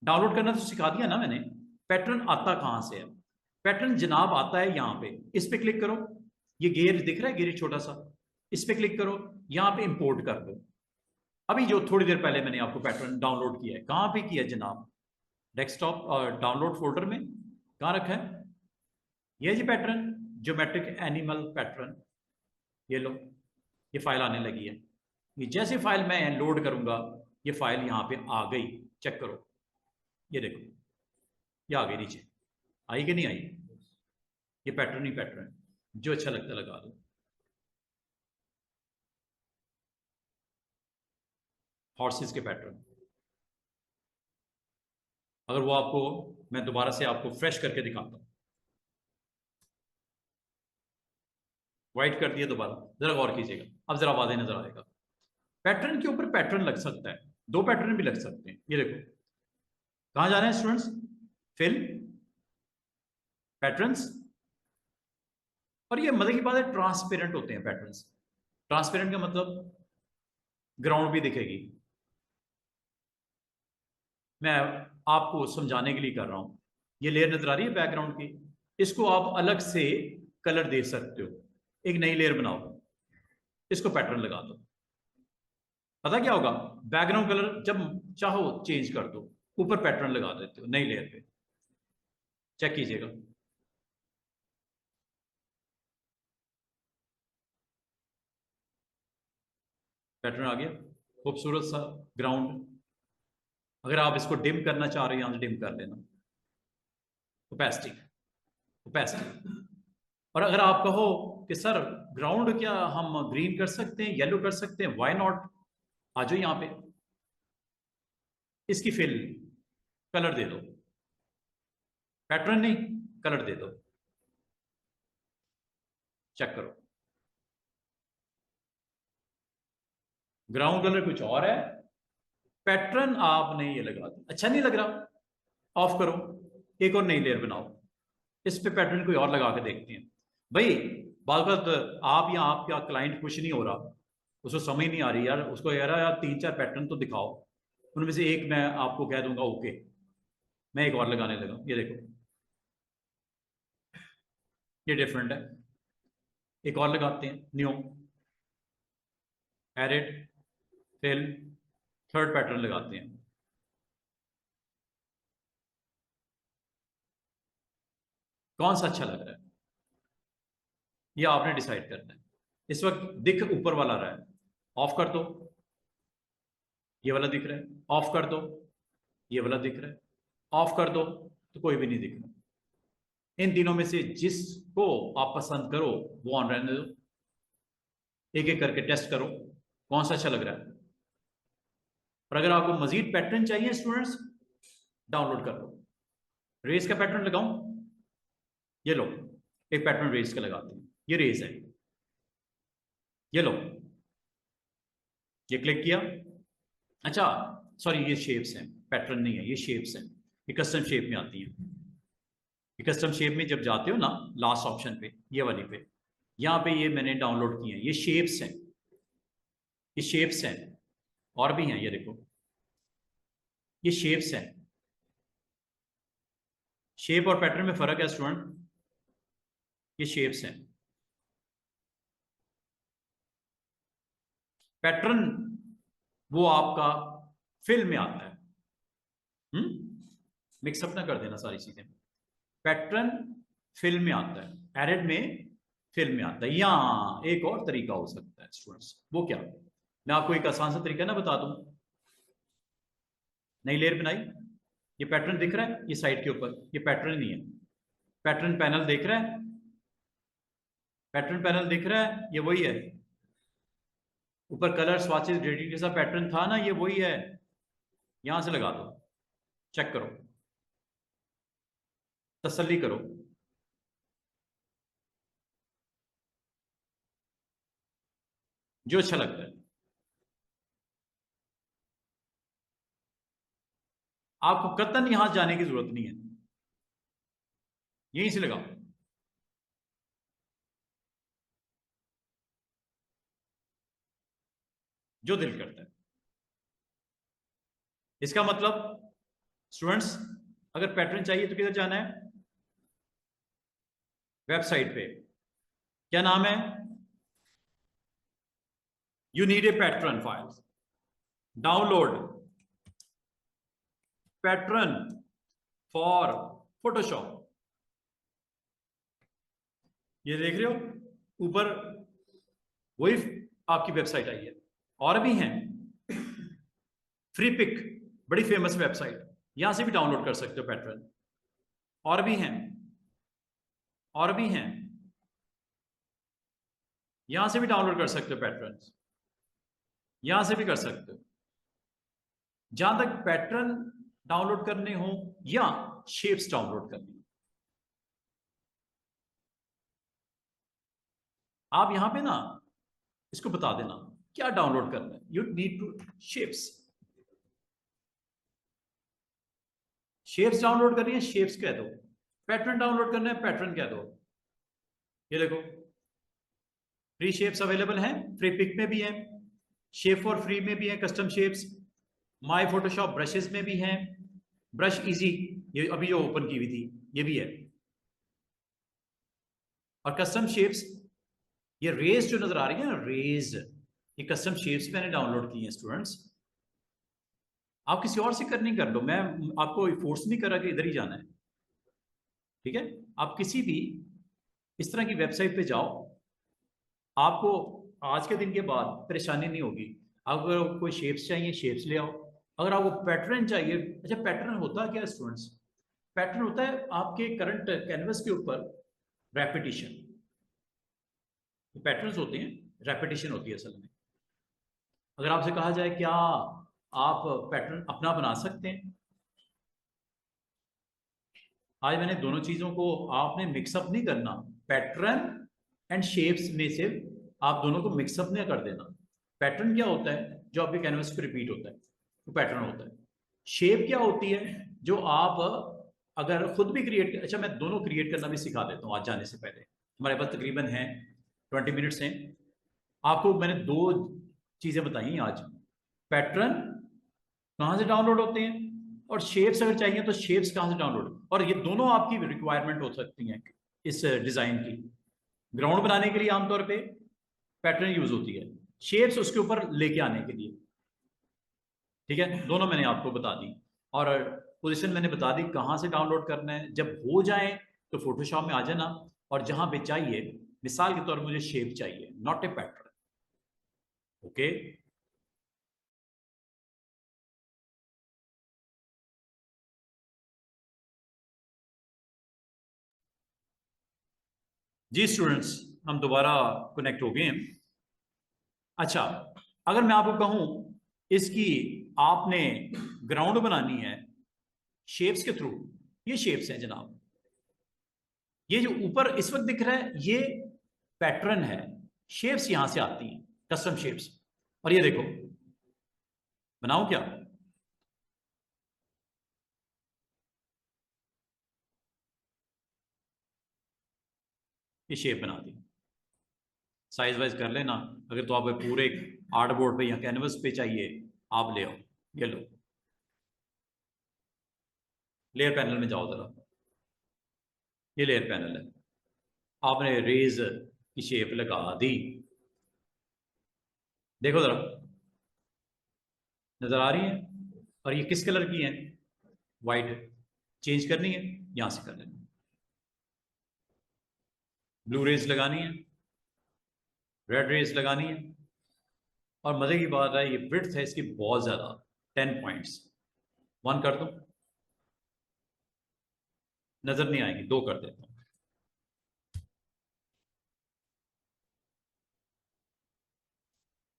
डाउनलोड करना तो सिखा दिया ना मैंने, पैटर्न आता कहां से है? पैटर्न जनाब आता है यहां पे, इस पे क्लिक करो, ये गेयर दिख रहा है, गेयर छोटा सा, इस पे क्लिक करो, यहां पे इंपोर्ट कर दो। अभी जो थोड़ी देर पहले मैंने आपको पैटर्न डाउनलोड किया है, कहां पे किया जनाब? डेस्कटॉप और डाउनलोड फोल्डर में। कहां रखा है? ये जी पैटर्न, ज्योमेट्रिक एनिमल पैटर्न, ये लो, ये फाइल आने लगी है। ये जैसे फाइल मैं लोड करूंगा, ये फाइल यहां पे आ गई, चेक करो, ये देखो, ये आ गई नीचे। आई कि नहीं आई? ये पैटर्न ही पैटर्न, जो अच्छा लगता है लगा दो। हॉर्सेस के पैटर्न, अगर वो आपको, मैं दोबारा से आपको फ्रेश करके दिखाता हूं। व्हाइट कर दिया दोबारा, जरा गौर कीजिएगा, अब जरा वाज़ेह नजर आएगा। पैटर्न के ऊपर पैटर्न लग सकता है, दो पैटर्न भी लग सकते हैं। ये देखो, कहां जा रहे हैं स्टूडेंट्स? Fill, patterns. और ये मजे की बात है, ट्रांसपेरेंट होते हैं पैटर्न्स। ट्रांसपेरेंट का मतलब ग्राउंड भी दिखेगी। मैं आपको समझाने के लिए कर रहा हूं। ये लेयर नजर आ रही है बैकग्राउंड की, इसको आप अलग से कलर दे सकते हो। एक नई लेयर बनाओ, इसको पैटर्न लगा दो, पता क्या होगा? बैकग्राउंड कलर जब चाहो चेंज कर दो, ऊपर पैटर्न लगा देते हो नई लेयर पे, चेक कीजिएगा। पैटर्न आ गया, खूबसूरत सा ग्राउंड। अगर आप इसको डिम करना चाह रहे हो, यहां से डिम कर लेना, ओपेसिटी, ओपेसिटी। और अगर आप कहो कि सर ग्राउंड क्या हम ग्रीन कर सकते हैं, येलो कर सकते हैं, व्हाई नॉट, आ जाओ यहां पे, इसकी फिल कलर दे दो, पैटर्न नहीं, कलर दे दो, चेक करो। ग्राउंड कलर कुछ और है, पैटर्न आपने ये लगा दिया। अच्छा नहीं लग रहा? ऑफ करो, एक और नई लेयर बनाओ, इस पे पैटर्न कोई और लगा के देखते हैं। भाई बात आप या आपका क्लाइंट खुश नहीं हो रहा, उसको समझ नहीं आ रही यार, उसको यार यार तीन चार पैटर्न तो दिखाओ, उनमें से एक मैं आपको कह दूंगा ओके, मैं एक और लगाने लगा। ये देखो, ये डिफरेंट है, एक और लगाते हैं, new, edit, fill, third pattern लगाते हैं। कौन सा अच्छा लग रहा है ये आपने डिसाइड करना है। इस वक्त दिख ऊपर वाला रहा है, ऑफ कर दो, ये वाला दिख रहा है, ऑफ कर दो, ये वाला दिख रहा है, ऑफ कर दो तो कोई भी नहीं दिख रहा। इन तीनों में से जिसको आप पसंद करो वो ऑन रहने दो, एक एक करके टेस्ट करो कौन सा अच्छा लग रहा है। और अगर आपको मजीद पैटर्न चाहिए स्टूडेंट्स, डाउनलोड कर लो। रेस का पैटर्न लगाऊं? ये लो, एक पैटर्न रेस का लगाते हैं, ये रेस है, ये लो, ये क्लिक किया। अच्छा सॉरी, ये शेप्स हैं, पैटर्न नहीं है, ये शेप्स हैं, ये कस्टम शेप में आती हैं। ये कस्टम शेप में जब जाते हो ना, लास्ट ऑप्शन पे, ये वाली पे, यहाँ पे ये मैंने डाउनलोड किए हैं, ये शेप्स हैं, ये शेप्स हैं, और भी हैं, ये देखो, ये शेप्स हैं। शेप और पैटर्न में फर्क है स्टूडेंट, ये शेप्स हैं। पैटर्न वो आपका फिल में आता है। मिक्सअप ना कर देना सारी चीजें। पैटर्न फिल में आता है, एरिड में फिल में आता है। या एक और तरीका हो सकता है स्टूडेंट्स, वो क्या, मैं आपको एक आसान सा तरीका ना बता दूं। नई लेयर बनाई, ये पैटर्न दिख रहा है, ये साइड के ऊपर ये पैटर्न नहीं है। पैटर्न पैनल दिख रहा है, पैटर्न पैनल दिख रहा है, ये वही है। ऊपर कलर स्वाचेस ग्रेडियंट जैसा पैटर्न था ना, ये वही है। यहां से लगा दो, चेक करो, तसल्ली करो। जो अच्छा लगता है आपको, कतन यहां जाने की जरूरत नहीं है, यहीं से लगाओ। जो दिल करता है। इसका मतलब स्टूडेंट्स, अगर पैटर्न चाहिए तो किधर जाना है, वेबसाइट पे। क्या नाम है, you need a pattern file, download pattern for Photoshop. ये देख रहे हो ऊपर, वही आपकी वेबसाइट आई है। और भी हैं, फ्री पिक बड़ी फेमस वेबसाइट, यहां से भी डाउनलोड कर सकते हो पैटर्न। और भी हैं, और भी हैं, यहां से भी डाउनलोड कर सकते हो पैटर्न, यहां से भी कर सकते हो। जहां तक पैटर्न डाउनलोड करने हो या शेप्स डाउनलोड करने हो, आप यहां पे ना इसको बता देना क्या डाउनलोड करना है। You need to shapes, shapes download करनी है, शेप्स कह दो। पैटर्न डाउनलोड करना है, पैटर्न कह दो। ये देखो फ्री शेप्स अवेलेबल हैं, फ्री पिक में भी है, शेप फॉर फ्री में भी है, custom shapes my Photoshop brushes में भी हैं, ब्रश इजी ये अभी जो ओपन की हुई थी ये भी है। और कस्टम शेप्स, ये रेज जो नजर आ रही है ना, रेज, ये कस्टम शेप्स मैंने डाउनलोड की हैं स्टूडेंट्स। आप किसी और से करनी कर लो, मैं आपको फोर्स नहीं कर रहा कि इधर ही जाना है। ठीक है, आप किसी भी इस तरह की वेबसाइट पे जाओ, आपको आज के दिन के बाद परेशानी नहीं होगी। अगर कोई शेप्स चाहिए, शेप्स ले आओ। अगर आपको पैटर्न चाहिए, अच्छा पैटर्न होता क्या है स्टूडेंट्स, पैटर्न होता है आपके करंट कैनवस के ऊपर रेपिटेशन। पैटर्न्स होते हैं, रेपिटेशन होती है असल में। अगर आपसे कहा जाए क्या आप पैटर्न अपना बना सकते हैं, आज मैंने दोनों चीजों को, आपने मिक्सअप नहीं करना, पैटर्न एंड शेप्स में से आप दोनों को मिक्सअप नहीं कर देना। पैटर्न क्या होता है, जो आपके कैनवस पे रिपीट होता है, वो पैटर्न होता है। शेप क्या होती है, जो आप अगर खुद भी क्रिएट, अच्छा मैं दोनों क्रिएट करना भी सिखा देता हूँ आज जाने से पहले, हमारे पास तकरीबन है 20 मिनट्स हैं। आपको मैंने दो चीजें बताई आज, पैटर्न कहाँ से डाउनलोड होते हैं, और शेप्स अगर चाहिए तो शेप्स कहाँ से डाउनलोड, और ये दोनों आपकी रिक्वायरमेंट हो सकती हैं इस डिजाइन की। ग्राउंड बनाने के लिए आमतौर पे पैटर्न यूज होती है, शेप्स उसके ऊपर लेके आने के लिए। ठीक है, दोनों मैंने आपको बता दी, और पोजीशन मैंने बता दी कहाँ से डाउनलोड करना है। जब हो जाए तो फोटोशॉप में आ जाना, और जहां पे चाहिए, मिसाल के तौर पर मुझे शेप चाहिए, नॉट ए पैटर्न। ओके, जी स्टूडेंट्स, हम दोबारा कनेक्ट हो गए हैं। अच्छा, अगर मैं आपको कहूं इसकी आपने ग्राउंड बनानी है शेप्स के थ्रू, ये शेप्स हैं जनाब, ये जो ऊपर इस वक्त दिख रहा है ये पैटर्न है, शेप्स यहां से आती हैं, कस्टम शेप्स। और ये देखो, बनाऊं क्या, ये शेप बना दी, साइज वाइज कर लेना। अगर तो आप पूरे आर्ट बोर्ड पे या कैनवस पे चाहिए, आप ले आओ। ये लो, लेयर पैनल में जाओ जरा, ये लेयर पैनल है, आपने रेज की शेप लगा दी। देखो जरा, नजर आ रही है। और ये किस कलर की है? वाइट। चेंज करनी है, यहां से कर लेना। ब्लू रेज लगानी है, रेड रेज लगानी है। और मजे की बात है, ये विड्थ है इसकी बहुत ज्यादा, 10 पॉइंट्स। 1 कर दो, नजर नहीं आएगी, 2 कर देता हूं।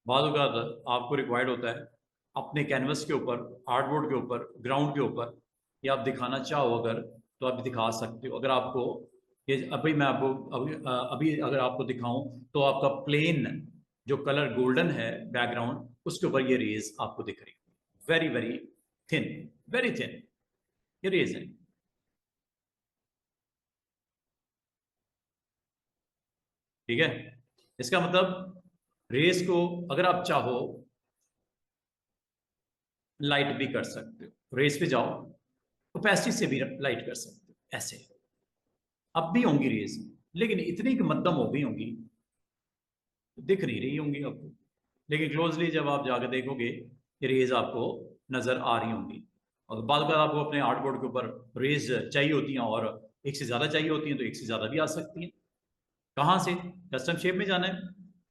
बाद आपको रिक्वायर्ड होता है अपने कैनवस के ऊपर, आर्टबोर्ड के ऊपर, ग्राउंड के ऊपर, ये आप दिखाना चाहो अगर तो आप दिखा सकते हो। अगर आपको ये अभी मैं आपको अभी अगर आपको दिखाऊं तो आपका प्लेन जो कलर गोल्डन है बैकग्राउंड, उसके ऊपर ये रेज आपको दिख रही है, very very thin, very thin ये रेज है। ठीक है, इसका मतलब रेस को अगर आप चाहो लाइट भी कर सकते हो। रेस पे जाओ, ओपेसिटी से भी लाइट कर सकते हो ऐसे। अब भी होंगी रेस, लेकिन इतनी कि मध्यम हो गई होंगी, दिख नहीं रही होंगी आपको। लेकिन क्लोजली जब आप जाकर देखोगे, ये रेज आपको नजर आ रही होंगी। और बाद बार आपको अपने आर्टबोर्ड के ऊपर रेज चाहिए होती हैं, और एक से ज्यादा चाहिए होती हैं तो एक से ज्यादा भी आ सकती हैं। कहाँ से? कस्टम शेप में जाना है,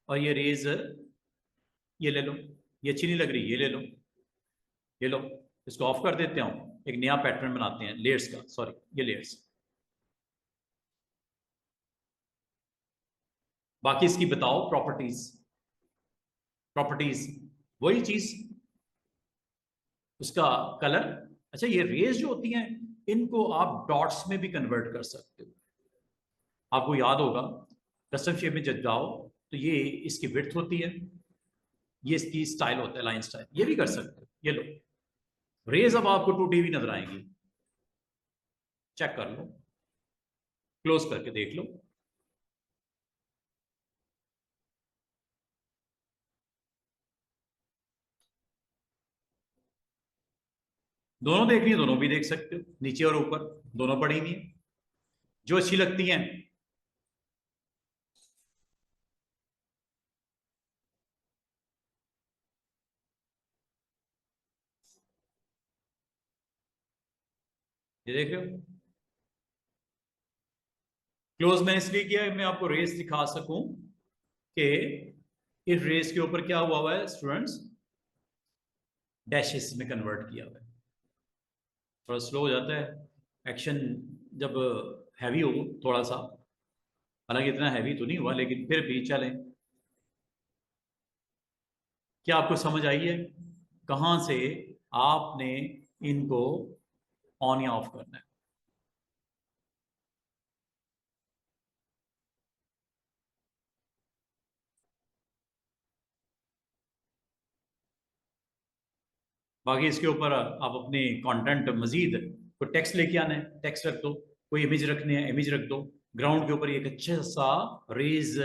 और ये रेज ये ले लो, ये अच्छी नहीं लग रही, ये ले लो, ये लो। इसको ऑफ कर देते हैं, एक नया पैटर्न बनाते हैं लेयर्स का, सॉरी ये लेयर्स। बाकी इसकी बताओ प्रॉपर्टीज। प्रॉपर्टीज वही चीज, उसका कलर। अच्छा, ये रेज जो होती हैं इनको आप डॉट्स में भी कन्वर्ट कर सकते हो। आपको याद होगा कस्टम शेप में जब जाओ तो ये इसकी विड्थ होती है, ये इसकी स्टाइल होता है लाइन स्टाइल, ये भी कर सकते हो। ये लो, रेज अब आपको टूटी हुई नजर आएंगी। चेक कर लो, क्लोज करके देख लो। दोनों देखनी है, दोनों भी देख सकते हो, नीचे और ऊपर दोनों पड़ी हुई है, जो अच्छी लगती हैं। ये देख रहे हो, क्लोज मैंने इसलिए किया है मैं आपको रेस दिखा सकूं कि इस रेस के ऊपर क्या हुआ है स्टूडेंट्स, डैशेस में कन्वर्ट किया हुआ है। थोड़ा स्लो हो जाता है एक्शन जब हैवी हो थोड़ा सा, हालांकि इतना हैवी तो नहीं हुआ लेकिन फिर भी चलें। क्या आपको समझ आई है कहां से आपने इनको ऑन या ऑफ करना है? बाकी इसके ऊपर आप अपने कंटेंट मजीद कोई टेक्स्ट लेके आना है, टेक्स्ट रख दो। कोई इमेज रखने हैं, इमेज रख दो। ग्राउंड के ऊपर एक अच्छा सा रेज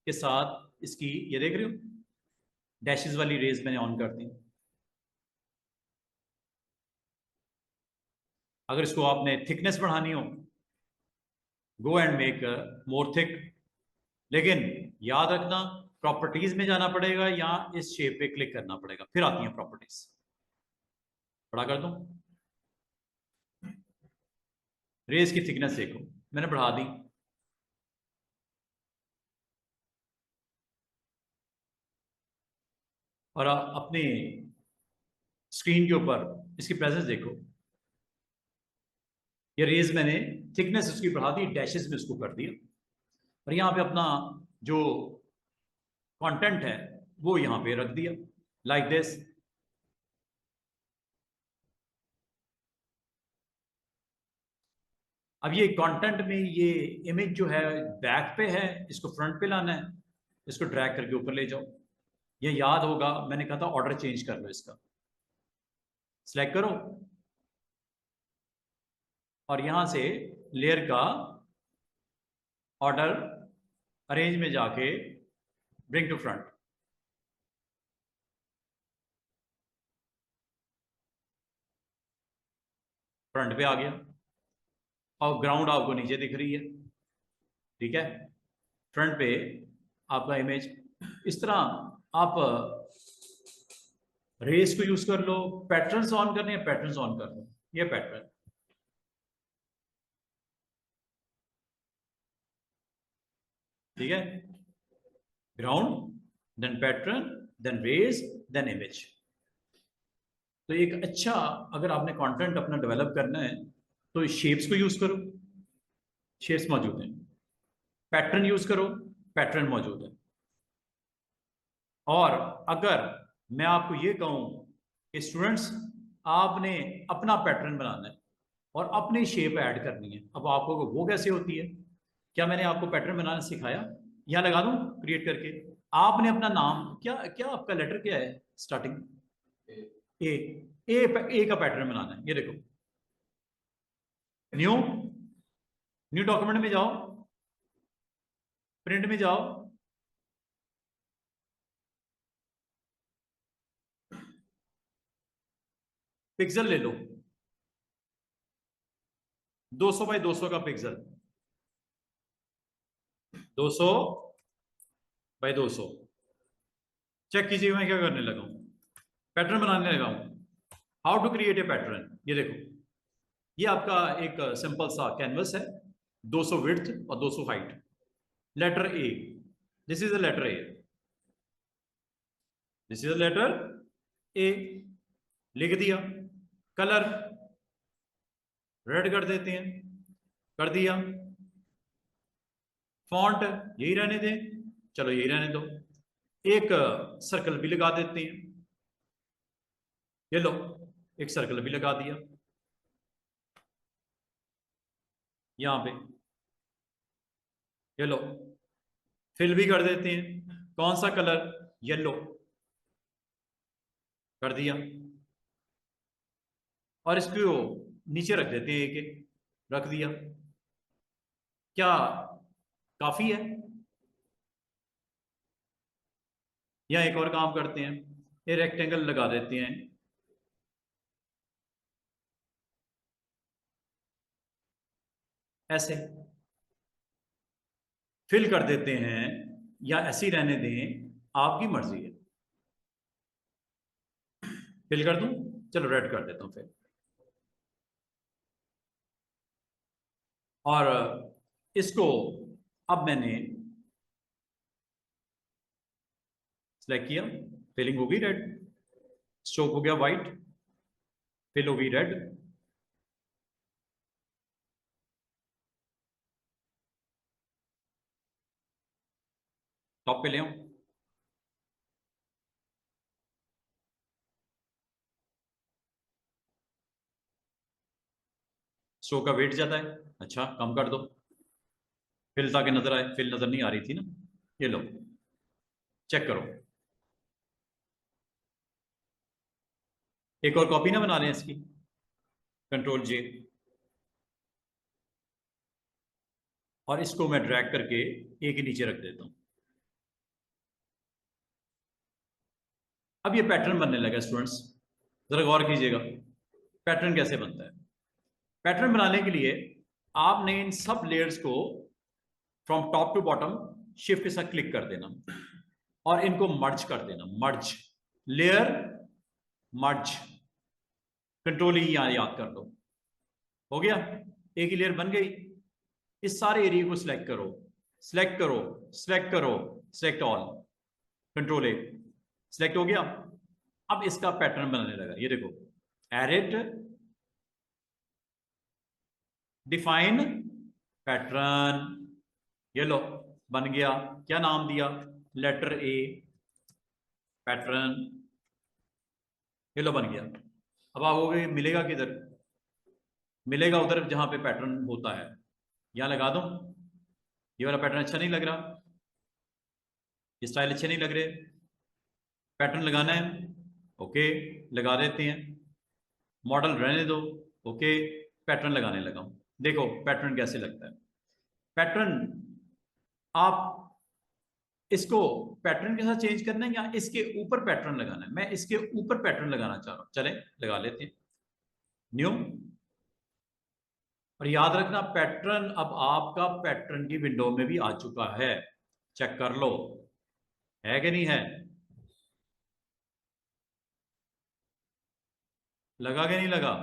के साथ इसकी, ये देख रहे हो डैशेस वाली रेज मैंने ऑन कर दी। अगर इसको आपने थिकनेस बढ़ानी हो, go and make more thick. लेकिन याद रखना, प्रॉपर्टीज में जाना पड़ेगा या इस शेप पे क्लिक करना पड़ेगा, फिर आती है प्रॉपर्टीज। बड़ा कर दूं, रेज की थिकनेस देखो, मैंने बढ़ा दी। और अपने स्क्रीन के ऊपर इसकी प्रेजेंस देखो, ये रेज मैंने थिकनेस उसकी बढ़ा दी, डैशेस में उसको कर दिया। और यहाँ पे अपना जो कंटेंट है वो यहाँ पे रख दिया, लाइक दिस। अब ये कंटेंट में ये इमेज जो है बैक पे है, इसको फ्रंट पे लाना है, इसको ड्रैग करके ऊपर ले जाओ। ये याद होगा मैंने कहा था ऑर्डर चेंज कर लो, इसका सिलेक्ट करो और यहां से लेयर का ऑर्डर अरेंज में जाके ब्रिंग टू फ्रंट, फ्रंट पे आ गया। और ग्राउंड आपको नीचे दिख रही है, ठीक है। फ्रंट पे आपका इमेज इस तरह आप रेस को यूज कर लो, पैटर्न्स ऑन करने हैं पैटर्न्स ऑन कर लो, ये पैटर्न, ठीक है, ground then pattern then race then image. तो एक अच्छा, अगर आपने कंटेंट अपना डेवलप करना है तो शेप्स को यूज करो, शेप्स मौजूद हैं, पैटर्न यूज करो, पैटर्न मौजूद है। और अगर मैं आपको ये कहूं कि स्टूडेंट्स आपने अपना पैटर्न बनाना है और अपनी शेप ऐड करनी है, अब आपको वो कैसे होती है? क्या मैंने आपको पैटर्न बनाना सिखाया? यहां लगा दूं क्रिएट करके, आपने अपना नाम, क्या क्या आपका लेटर क्या है स्टार्टिंग? ए। ए का पैटर्न बनाना है, ये देखो, न्यू, न्यू डॉक्यूमेंट में जाओ, प्रिंट में जाओ, पिक्सल ले लो, 200 बाई 200 का पिक्सल, 200 बाई 200। चेक कीजिए मैं क्या करने लगा हूं, पैटर्न बनाने लगा हूं। How to create a pattern, ये देखो, ये आपका एक सिंपल सा कैनवस है, 200 विड्थ और 200 height, letter A, this is the letter A, this is the letter A, लिख दिया, कलर रेड कर देते हैं, कर दिया, फॉन्ट यही रहने दें, चलो यही रहने दो, एक सर्कल भी लगा देते हैं, ये लो एक सर्कल भी लगा दिया यहां पे, ये लो, फिल भी कर देते हैं, कौन सा कलर? येलो, कर दिया, और इसको नीचे रख देते हैं, एक एक रख दिया, क्या काफी है? या एक और काम करते हैं, ये रेक्टेंगल लगा देते हैं, ऐसे फिल कर देते हैं, या ऐसे ही रहने दें, आपकी मर्जी है, फिल कर दूं, चलो रेड कर देता हूं फिर, और इसको अब मैंने सिलेक्ट किया, फिलिंग होगी रेड, स्ट्रोक हो गया व्हाइट, फिल होगी रेड, टॉप पे ले आऊं, स्ट्रोक का वेट ज्यादा है, अच्छा कम कर दो, फिल ताकि नजर आए, फिल नजर नहीं आ रही थी ना, ये लो, चेक करो, एक और कॉपी ना बना लें इसकी, कंट्रोल जे, और इसको मैं ड्रैग करके एक ही नीचे रख देता हूं। अब ये पैटर्न बनने लगा स्टूडेंट्स, जरा गौर कीजिएगा, पैटर्न कैसे बनता है। पैटर्न बनाने के लिए आपने इन सब लेयर्स को from top to bottom shift के साथ क्लिक कर देना और इनको मर्ज कर देना, मर्ज, लेयर मर्ज, कंट्रोल ही यहां याद कर लो, हो गया, एक ही लेयर बन गई। इस सारे एरिया को सिलेक्ट करो, सिलेक्ट करो, सिलेक्ट करो, सिलेक्ट ऑल, कंट्रोल ए, सिलेक्ट हो गया। अब इसका पैटर्न बनने लगा, ये देखो, एडिट, डिफाइन पैटर्न, ये लो बन गया, क्या नाम दिया? लेटर ए, पैटर्न, ये लो बन गया। अब आओगे, मिलेगा किधर? मिलेगा उधर जहां पे पैटर्न होता है, यहां लगा दो, ये वाला पैटर्न अच्छा नहीं लग रहा, ये स्टाइल अच्छे नहीं लग रहे, पैटर्न लगाना है, ओके लगा देते हैं, मॉडल रहने दो, ओके पैटर्न लगाने लगा हूं, देखो पैटर्न कैसे लगता है। पैटर्न आप इसको पैटर्न के साथ चेंज करना है या इसके ऊपर पैटर्न लगाना है? मैं इसके ऊपर पैटर्न लगाना चाह रहा हूं, चले लगा लेते हैं, न्यू, और याद रखना पैटर्न अब आपका पैटर्न की विंडो में भी आ चुका है, चेक कर लो है कि नहीं है। लगा कि नहीं लगा?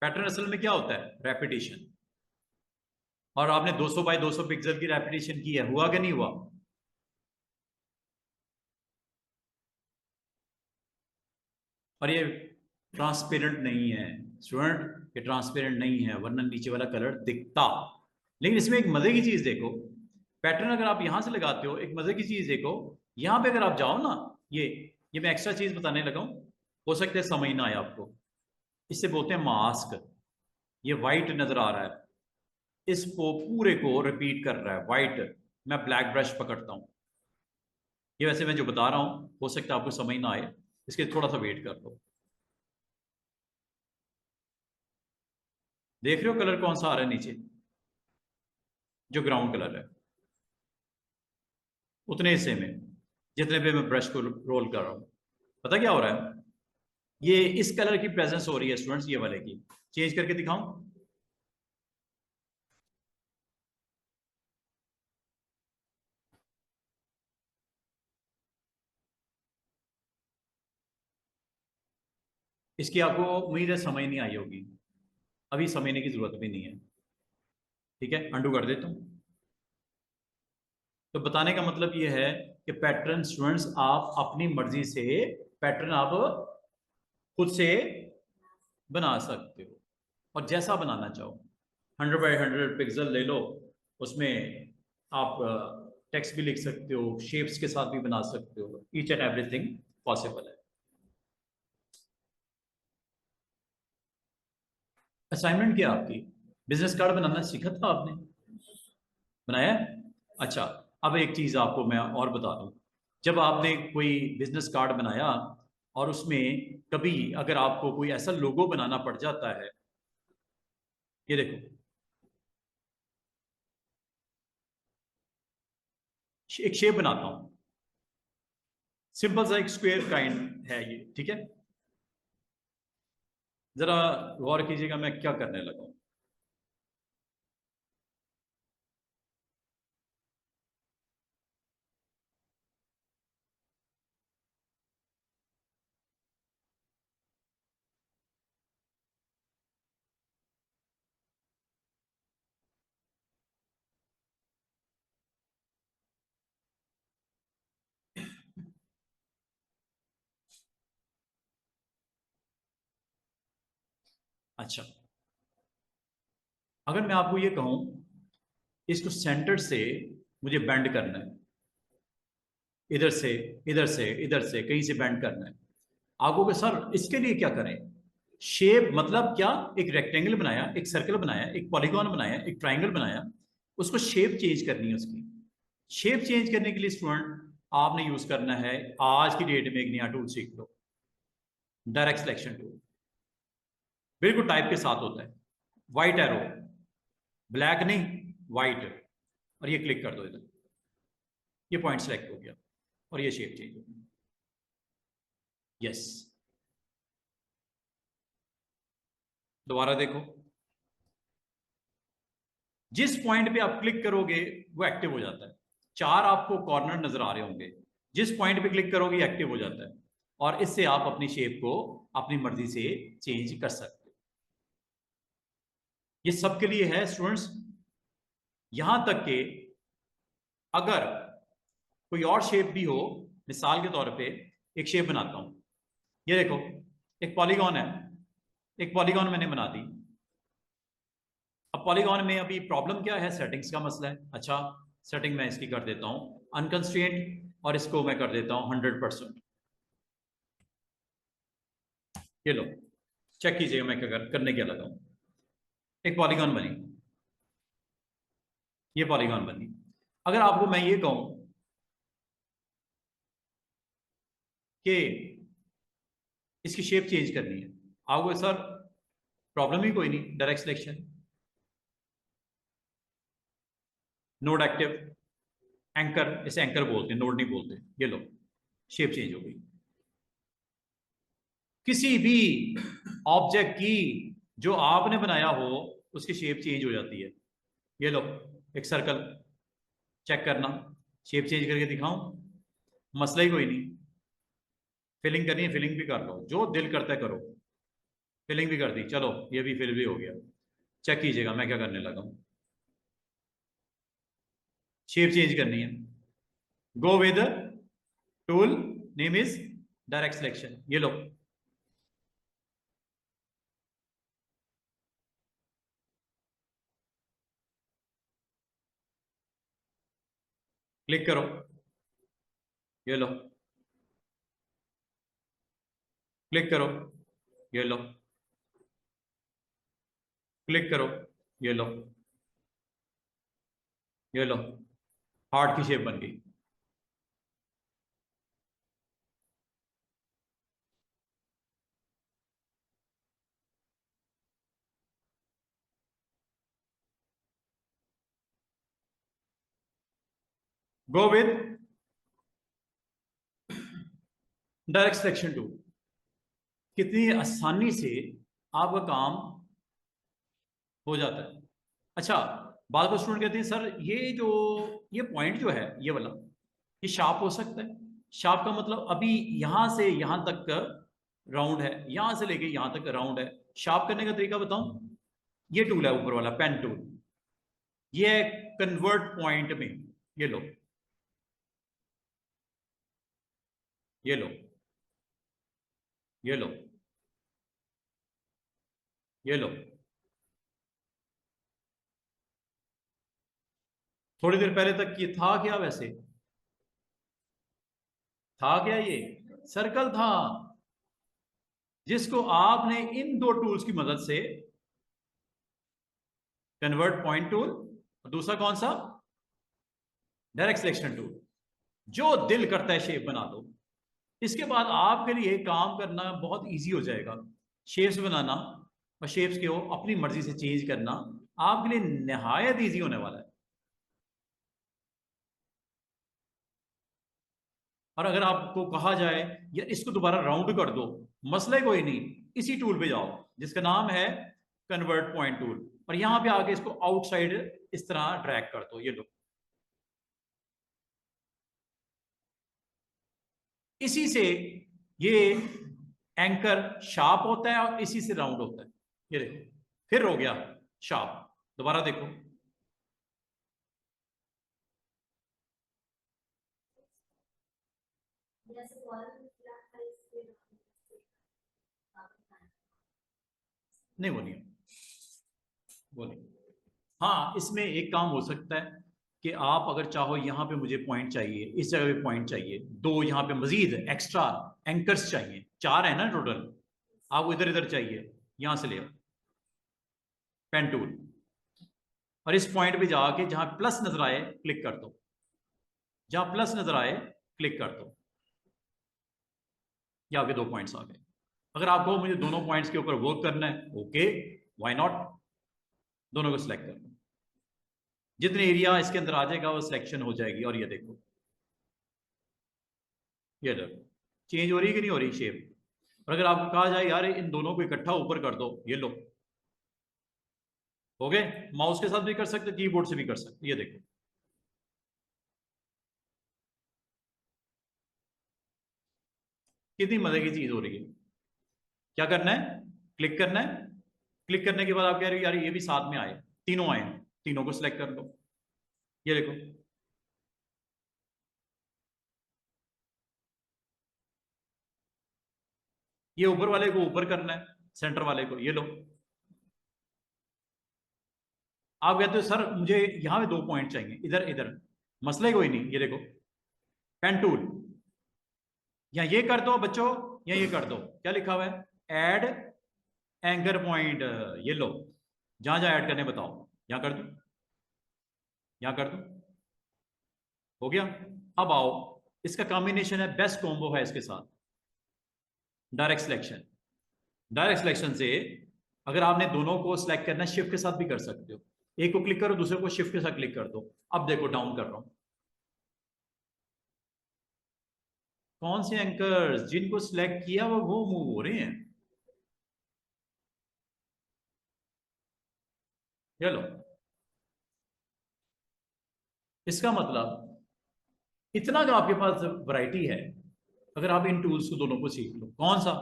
पैटर्न असल में क्या होता है? रेपिटेशन। और आपने 200 बाय 200 पिक्सल की रेपिटेशन की है, हुआ कि नहीं हुआ? और ये ट्रांसपेरेंट नहीं है स्टूडेंट, ये ट्रांसपेरेंट नहीं है, वरना नीचे वाला कलर दिखता। लेकिन इसमें एक मजे की चीज देखो, पैटर्न अगर आप यहां से लगाते हो, एक मजे की चीज देखो, यहां पे अगर आप जाओ ना, ये मैं एक्स्ट्रा चीज बताने लगा हूं, हो सकता है समझ ना आए आपको। इससे बोलते हैं मास्क। ये व्हाइट नजर आ रहा है, इसको पूरे को रिपीट कर रहा है व्हाइट। मैं ब्लैक ब्रश पकड़ता हूं, ये वैसे मैं जो बता रहा हूं हो सकता है आपको समझ ना आए, इसके थोड़ा सा वेट कर लो। देख रहे हो कलर कौन सा आ रहा है नीचे? जो ग्राउंड कलर है, उतने हिस्से में जितने पे मैं ब्रश को रोल कर रहा हूं। पता क्या हो रहा है? ये इस कलर की प्रेजेंस हो रही है स्टूडेंट्स, ये वाले की। चेंज करके दिखाऊं? इसकी आपको उम्मीद है समझ नहीं आई होगी, अभी समझने की जरूरत भी नहीं है। ठीक है, अंडू कर देता हूं। तो बताने का मतलब ये है कि पैटर्न स्टूडेंट्स आप अपनी मर्जी से पैटर्न आप खुद से बना सकते हो, और जैसा बनाना चाहो। 100 बाय 100 पिक्सल ले लो, उसमें आप टेक्स्ट भी लिख सकते हो, शेप्स के साथ भी बना सकते हो, ईच एंड एवरीथिंग पॉसिबल है। असाइनमेंट क्या आपकी? बिजनेस कार्ड बनाना सीखा था आपने? बनाया है? अच्छा। अब एक चीज आपको मैं और बता दूं, जब आपने कोई बिजनेस कार्ड बनाया और उसमें कभी अगर आपको कोई ऐसा लोगो बनाना पड़ जाता है, ये देखो, एक शेप बनाता हूं, सिंपल सा एक स्क्वायर काइंड है ये, ठीक है? जरा गौर कीजिएगा मैं क्या करने लगा हूं। अच्छा, अगर मैं आपको ये कहूं, इसको सेंटर से मुझे बेंड करना है, इधर से इधर से इधर से कहीं से बेंड करना है। आप कहोगे सर इसके लिए क्या करें? शेप मतलब क्या? एक रेक्टेंगल बनाया, एक सर्कल बनाया, एक पॉलीगॉन बनाया, एक ट्राइंगल बनाया, उसको शेप चेंज करनी है उसकी। शेप चेंज करने के लिए स्टूडेंट आपने यूज करना है, आज की डेट में एक नया टूल सीख लो, डायरेक्ट सिलेक्शन टूल। बिल्कुल टाइप के साथ होता है, व्हाइट एरो, ब्लैक नहीं, व्हाइट। और ये क्लिक कर दो इधर, ये पॉइंट सेलेक्ट हो गया और ये शेप चेंज हो गई। यस, दोबारा देखो, जिस पॉइंट पे आप क्लिक करोगे वो एक्टिव हो जाता है। चार आपको कॉर्नर नजर आ रहे होंगे, जिस पॉइंट पे क्लिक करोगे एक्टिव हो जाता है, और इससे आप अपनी शेप को अपनी मर्जी से चेंज कर सकते हो। ये सबके लिए है स्टूडेंट्स, यहां तक कि अगर कोई और शेप भी हो, मिसाल के तौर पे एक शेप बनाता हूं, ये देखो, एक पॉलीगॉन है, एक पॉलीगॉन मैंने बना दी। अब पॉलीगॉन में अभी प्रॉब्लम क्या है? सेटिंग्स का मसला है। अच्छा, सेटिंग मैं इसकी कर देता हूं अनकंस्ट्रेंट, और इसको मैं कर देता हूं 100%। ये लो, चेक कीजिएगा मैं क्या करने क्या लगा हूं। एक पॉलीगॉन बनी, ये पॉलीगॉन बनी। अगर आपको मैं ये कहूं कि इसकी शेप चेंज करनी है, आपको सर प्रॉब्लम ही कोई नहीं, direct selection, node active, anchor, इसे एंकर बोलते हैं, नोड नहीं बोलते। ये लो, शेप चेंज हो गई। किसी भी ऑब्जेक्ट की जो आपने बनाया हो उसकी शेप चेंज हो जाती है। ये लो, एक सर्कल चेक करना, शेप चेंज करके दिखाऊं, मसला ही कोई नहीं। फिलिंग करनी है फिलिंग भी कर लो, जो दिल करता है करो। फिलिंग भी कर दी, चलो ये भी फिल भी हो गया। चेक कीजिएगा मैं क्या करने लगा हूं। शेप चेंज करनी है, go with tool, name is direct selection. ये लो, क्लिक करो, ये लो, क्लिक करो, ये लो, क्लिक करो, ये लो, ये लो, हार्ट की शेप बन गई। Go with direct selection tool. कितनी आसानी से आपका काम हो जाता है। अच्छा, बाद में स्टूडेंट कहते हैं सर ये जो ये पॉइंट जो है ये वाला, ये शार्प हो सकता है। शार्प का मतलब अभी यहां से यहां तक का राउंड है, यहां से लेके यहां तक राउंड है। शार्प करने का तरीका बताऊं, ये टूल है ऊपर वाला पेन टूल, ये है कन्वर्ट पॉइंट में। ये लो, ये लो, ये लो, ये लो। थोड़ी देर पहले तक ये था क्या वैसे? था क्या ये? सर्कल था, जिसको आपने इन दो टूल्स की मदद से, कन्वर्ट पॉइंट टूल और दूसरा कौन सा, डायरेक्ट सिलेक्शन टूल, जो दिल करता है शेप बना दो। इसके बाद आपके लिए काम करना बहुत इजी हो जाएगा। शेप्स बनाना और शेप्स को अपनी मर्जी से चेंज करना आपके लिए निहायत इजी होने वाला है। और अगर आपको कहा जाए या इसको दोबारा राउंड कर दो, मसला कोई नहीं, इसी टूल पे जाओ जिसका नाम है कन्वर्ट पॉइंट टूल, और यहां पे आके इसको आउटसाइड इस तरह ड्रैग कर दो। ये लो, इसी से ये एंकर शार्प होता है और इसी से राउंड होता है। ये देखो, फिर हो गया शार्प। दोबारा देखो, नहीं बोलिए, बोलिए। हाँ, इसमें एक काम हो सकता है कि आप अगर चाहो यहाँ पे मुझे पॉइंट चाहिए, इस जगह पे पॉइंट चाहिए, दो यहाँ पे मजीद एक्स्ट्रा एंकर्स चाहिए, चार है ना टोटल, आपको इधर इधर चाहिए, यहां से ले पेन टूल, और इस पॉइंट पे जाके जहां प्लस नजर आए क्लिक कर दो, जहां प्लस नजर आए क्लिक कर दो, या आगे दो पॉइंट्स आ गए। अगर आपको मुझे दोनों पॉइंट्स के ऊपर वर्क करना है, ओके, व्हाई नॉट, दोनों को सिलेक्ट कर लो, जितने एरिया इसके अंदर आ जाएगा वो सिलेक्शन हो जाएगी। और ये देखो, ये देखो चेंज हो रही है कि नहीं हो रही शेप। और अगर आपको कहा जाए यार इन दोनों को इकट्ठा ऊपर कर दो, ये लो, हो गए। माउस के साथ भी कर सकते, कीबोर्ड से भी कर सकते, ये देखो। कितनी मजे की चीज हो रही है। क्या करना है, क्लिक करना है, क्लिक करने के बाद आप कह रहे हो यार ये भी साथ में आए, तीनों आए, तीनों को सिलेक्ट कर लो, ये देखो। ये ऊपर वाले को ऊपर करना है, सेंटर वाले को, ये लो। आप कहते हो सर मुझे यहां पे दो पॉइंट चाहिए, इधर इधर, मसला ही कोई नहीं, ये देखो पेन टूल, या ये कर दो बच्चों, या ये कर दो, क्या लिखा हुआ है, ऐड एंकर पॉइंट, ये लो, जहां जहां ऐड करने बताओ, यहां कर दो, यहां कर दो, हो गया। अब आओ, इसका कॉम्बिनेशन है, बेस्ट कॉम्बो है इसके साथ, डायरेक्ट सिलेक्शन। डायरेक्ट सिलेक्शन से अगर आपने दोनों को सिलेक्ट करना है, शिफ्ट के साथ भी कर सकते हो, एक को क्लिक करो, दूसरे को शिफ्ट के साथ क्लिक कर दो। अब देखो डाउन कर रहा हूं, कौन से एंकर्स जिनको सिलेक्ट किया वो मूव हो रहे हैं, ये लो। इसका मतलब इतना का आपके पास वैरायटी है। अगर आप इन टूल्स को दोनों को सीख लो, कौन सा,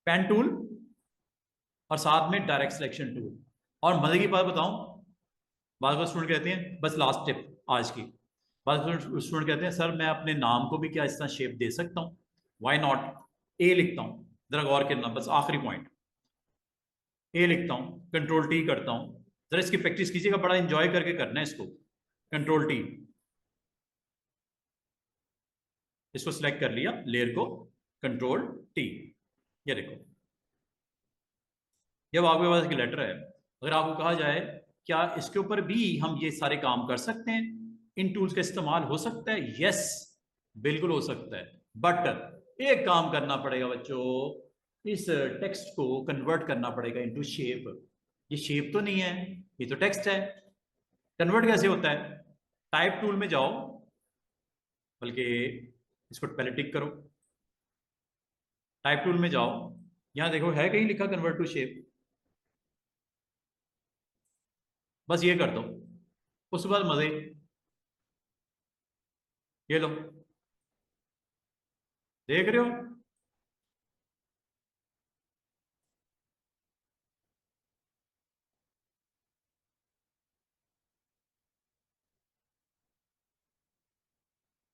पेन टूल और साथ में डायरेक्ट सिलेक्शन टूल। और मजे की बात बताऊं, बात स्टूडेंट कहते हैं, बस लास्ट टिप आज की बात, स्टूडेंट कहते हैं सर मैं अपने नाम को भी क्या इस तरह शेप दे सकता हूं, वाई नॉट। ए लिखता हूं, जरा गौर करना, बस आखिरी पॉइंट, ए लिखता हूं, कंट्रोल टी करता हूं, जरा इसकी प्रैक्टिस कीजिएगा, बड़ा इंजॉय करके करना है इसको। कंट्रोल टी, इसको सिलेक्ट कर लिया लेयर को, कंट्रोल टी, ये देखो, जब आपके पास एक लेटर है, अगर आपको कहा जाए क्या इसके ऊपर भी हम ये सारे काम कर सकते हैं, इन टूल्स का इस्तेमाल हो सकता है, यस बिल्कुल हो सकता है, बट एक काम करना पड़ेगा बच्चों, इस टेक्स्ट को कन्वर्ट करना पड़ेगा इनटू शेप। ये शेप तो नहीं है, ये तो टेक्स्ट है। कन्वर्ट कैसे होता है, टाइप टूल में जाओ, बल्कि इसको पहले टिक करो, टाइप टूल में जाओ, यहां देखो है कहीं लिखा कन्वर्ट टू शेप, बस ये कर दो, उसके बाद मजे, ये लो, देख रहे हो,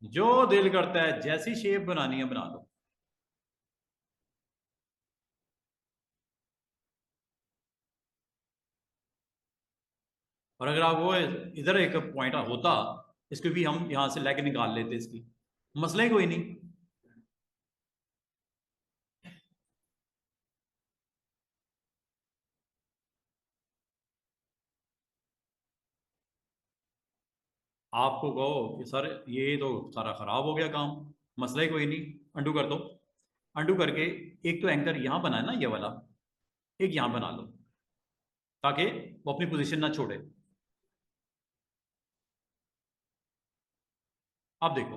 जो दिल करता है जैसी शेप बनानी है बना लो। और अगर आप वो इधर एक पॉइंट होता, इसको भी हम यहां से लेके निकाल लेते, इसकी मसला ही कोई नहीं। आपको कहो कि सर ये तो सारा खराब हो गया काम, मसला ही कोई नहीं, अंडू कर दो, अंडू करके एक तो एंकर यहां बना है ना ये वाला, एक यहां बना लो, ताकि वो अपनी पोजीशन ना छोड़े। आप देखो,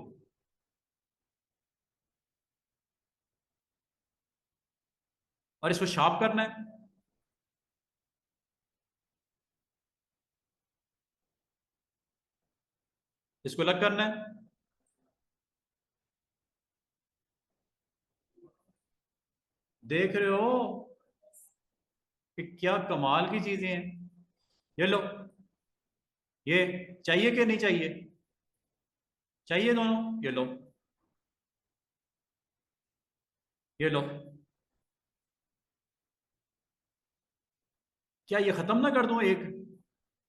और इसको शार्प करना है, इसको अलग करना है, देख रहे हो कि क्या कमाल की चीजें हैं। ये लो, ये चाहिए कि नहीं चाहिए, चाहिए दोनों, ये लो, ये लो, क्या ये खत्म ना कर दूं एक,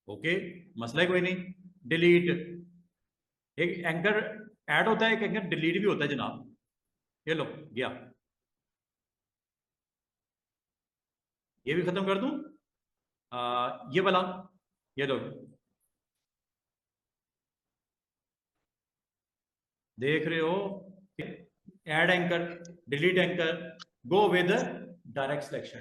ओके, मसला ही कोई नहीं, डिलीट, एक एंकर ऐड होता है, एक एंकर डिलीट भी होता है जनाब, ये लो गया, ये भी खत्म कर दूं, ये वाला, ये लो, देख रहे हो, add anchor, delete anchor, go with direct selection.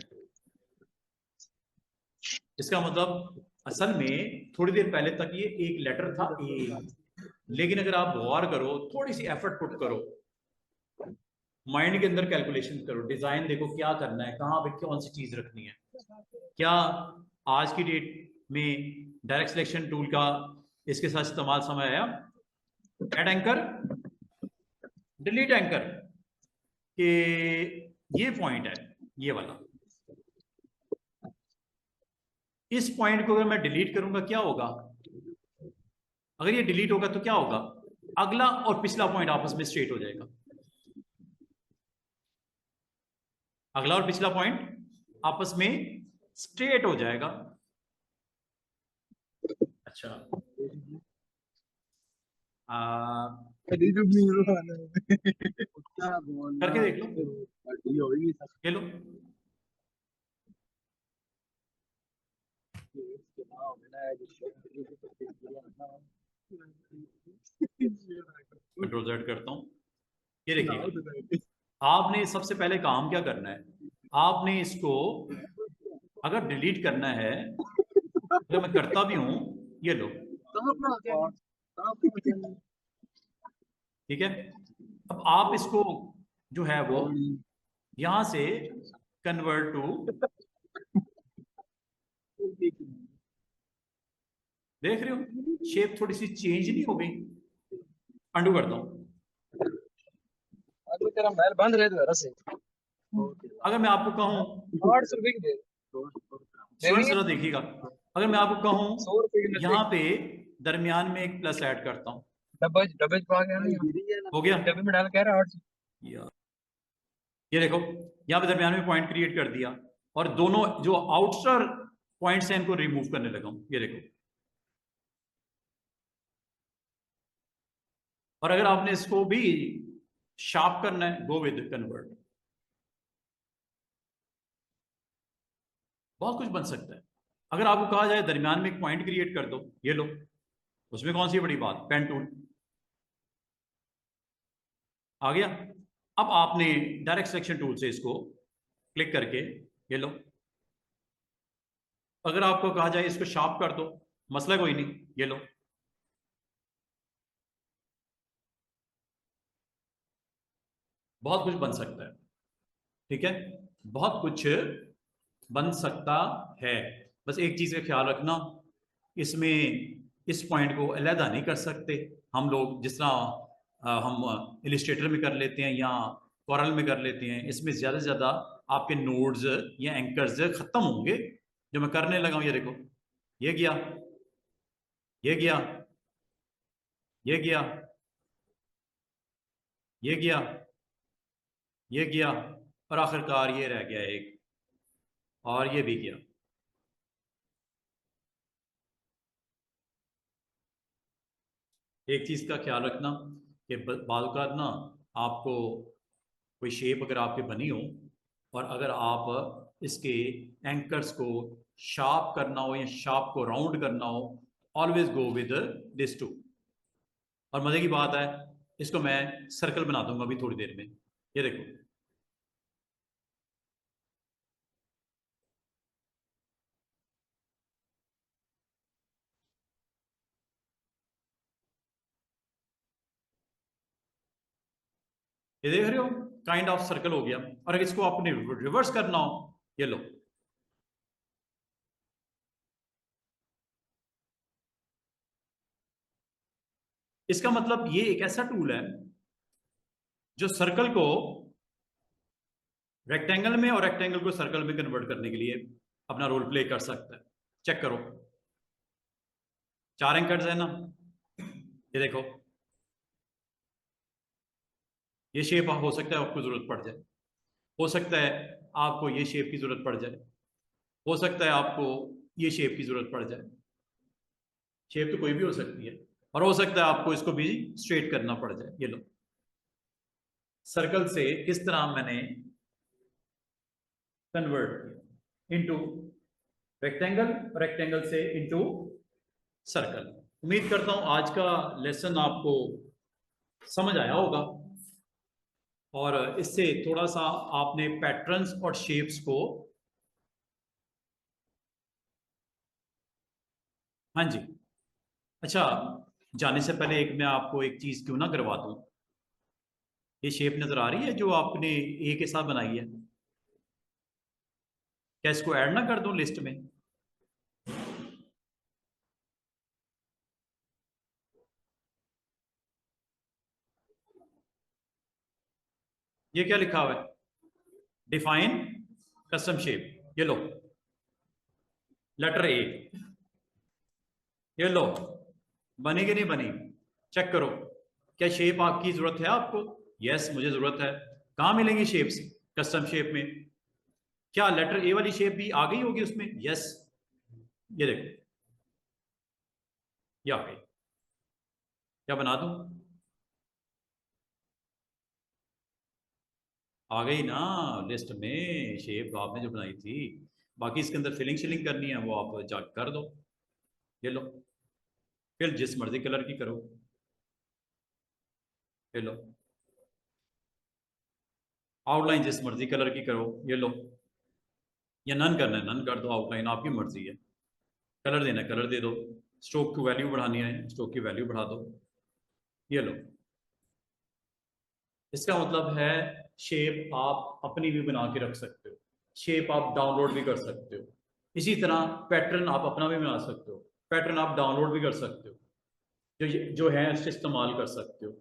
इसका मतलब असल में थोड़ी देर पहले तक ये एक लेटर था ए, लेकिन अगर आप गौर करो, थोड़ी सी एफर्ट पुट करो, माइंड के अंदर कैलकुलेशन करो, डिजाइन देखो क्या करना है, कहाँ पे कौन सी चीज रखनी है, क्या आज की डेट में डायरेक्ट सिलेक्शन टूल का इसके साथ इस्तेमाल समय आया, ऐड एंकर, डिलीट एंकर, कि ये पॉइंट है, ये वाला, इस पॉइंट को अगर मैं डिलीट करूंगा क्या होगा, अगर ये डिलीट होगा तो क्या होगा, अगला और पिछला पॉइंट आपस में स्ट्रेट हो जाएगा, अगला और पिछला पॉइंट आपस में स्ट्रेट हो जाएगा। अच्छा, करके देख लो, ये लो, कंट्रोल जेड करता हूं, ये देखिए, आपने सबसे पहले काम क्या करना है, आपने इसको अगर डिलीट करना है, अगर मैं करता भी हूं, ये लो, ठीक है, अब आप इसको जो है वो यहां से कन्वर्ट टू देख रहे हो शेप थोड़ी सी चेंज नहीं हो गई? अंडू करता हूं। अगर तेरा महल बंद रहे तो जरा से अगर मैं आपको कहूं, 800 रुपए की दे स्टूडेंट देंगे। जरा देखिएगा, अगर मैं आपको कहूं 100 रुपए की यहां नजदीक पे दरमियान में एक प्लस ऐड करता हूं, डब्बे डब्बे पा गया ना, हो गया? डब्बे में डाल कह रहा 800। या ये देखो यहां पे दरमियान में पॉइंट क्रिएट कर दिया और दोनों जो आउटस्टर पॉइंट्स हैं इनको रिमूव करने लगा हूं, ये देखो। और अगर आपने इसको भी शार्प करना है, गो विद कन्वर्ट, बहुत कुछ बन सकता है। अगर आपको कहा जाए दरमियान में एक पॉइंट क्रिएट कर दो, ये लो, उसमें कौन सी बड़ी बात, पेन टूल आ गया। अब आपने डायरेक्ट सिलेक्शन टूल से इसको क्लिक करके, ये लो, अगर आपको कहा जाए इसको शार्प कर दो, मसला कोई नहीं, ये लो। बहुत कुछ बन सकता है, ठीक है, बहुत कुछ बन सकता है। बस एक चीज का ख्याल रखना, इसमें इस पॉइंट को अलहदा नहीं कर सकते हम लोग, जिस तरह हम इलिस्ट्रेटर में कर लेते हैं या कोरल में कर लेते हैं। इसमें ज़्यादा से ज़्यादा आपके नोड्स या एंकर्स ख़त्म होंगे। जो मैं करने लगा हूँ, ये देखो, ये गया, ये गया, ये गया, ये गया, ये गया, और आखिरकार ये रह गया एक, और ये भी गया। एक चीज़ का ख्याल रखना कि बाल का ना, आपको कोई शेप अगर आपकी बनी हो और अगर आप इसके एंकर्स को शार्प करना हो या शार्प को राउंड करना हो, always go with this tool. और मजे की बात है, इसको मैं सर्कल बना दूंगा अभी थोड़ी देर में, ये देखो। ये देख रहे हो, काइंड ऑफ सर्कल हो गया। और अगर इसको आपने रिवर्स करना हो, ये लो, इसका मतलब ये एक ऐसा टूल है जो सर्कल को रेक्टेंगल में और रेक्टेंगल को सर्कल में कन्वर्ट करने के लिए अपना रोल प्ले कर सकता है। चेक करो, 4 एंकर्स है ना, ये देखो, ये शेप हो सकता है आपको जरूरत पड़ जाए, हो सकता है आपको ये शेप की जरूरत पड़ जाए, हो सकता है आपको ये शेप की जरूरत पड़ जाए। शेप तो कोई भी हो सकती है, और हो सकता है आपको इसको भी स्ट्रेट करना पड़ जाए। ये लो, सर्कल से किस तरह मैंने कन्वर्ट किया इनटू रेक्टेंगल, रेक्टेंगल से इनटू सर्कल। उम्मीद करता हूं आज का लेसन आपको समझ आया होगा और इससे थोड़ा सा आपने पैटर्न्स और शेप्स को, हाँ जी, अच्छा, जाने से पहले एक मैं आपको एक चीज क्यों ना करवा दूं। ये शेप नजर आ रही है जो आपने ए के साथ बनाई है, क्या इसको ऐड ना कर दूं लिस्ट में? ये क्या लिखा हुआ है, डिफाइन कस्टम शेप, ये लो, लेटर ए, ये लो, बनी कि नहीं बनी? चेक करो, क्या शेप आपकी जरूरत है आपको? यस, मुझे जरूरत है। कहां मिलेंगी शेप्स? कस्टम शेप में। क्या लेटर ए वाली शेप भी आ गई होगी उसमें? यस, ये देखो, ये आ गई। क्या बना दूं? आ गई ना लिस्ट में शेप आपने जो बनाई थी। बाकी इसके अंदर फिलिंग शिलिंग करनी है वो आप जा कर दो, ये लो, फिर जिस मर्जी कलर की करो, ये लो, आउटलाइन जिस मर्जी कलर की करो, ये लो, या नन करना है नन कर दो, आउटलाइन आपकी मर्जी है, कलर देना है कलर दे दो, स्ट्रोक की वैल्यू बढ़ानी है स्ट्रोक की वैल्यू बढ़ा दो, ये लो। इसका मतलब है शेप आप अपनी भी बना के रख सकते हो, शेप आप डाउनलोड भी कर सकते हो, इसी तरह पैटर्न आप अपना भी बना सकते हो। पैटर्न आप डाउनलोड भी कर सकते हो, जो है उससे इस्तेमाल कर सकते हो।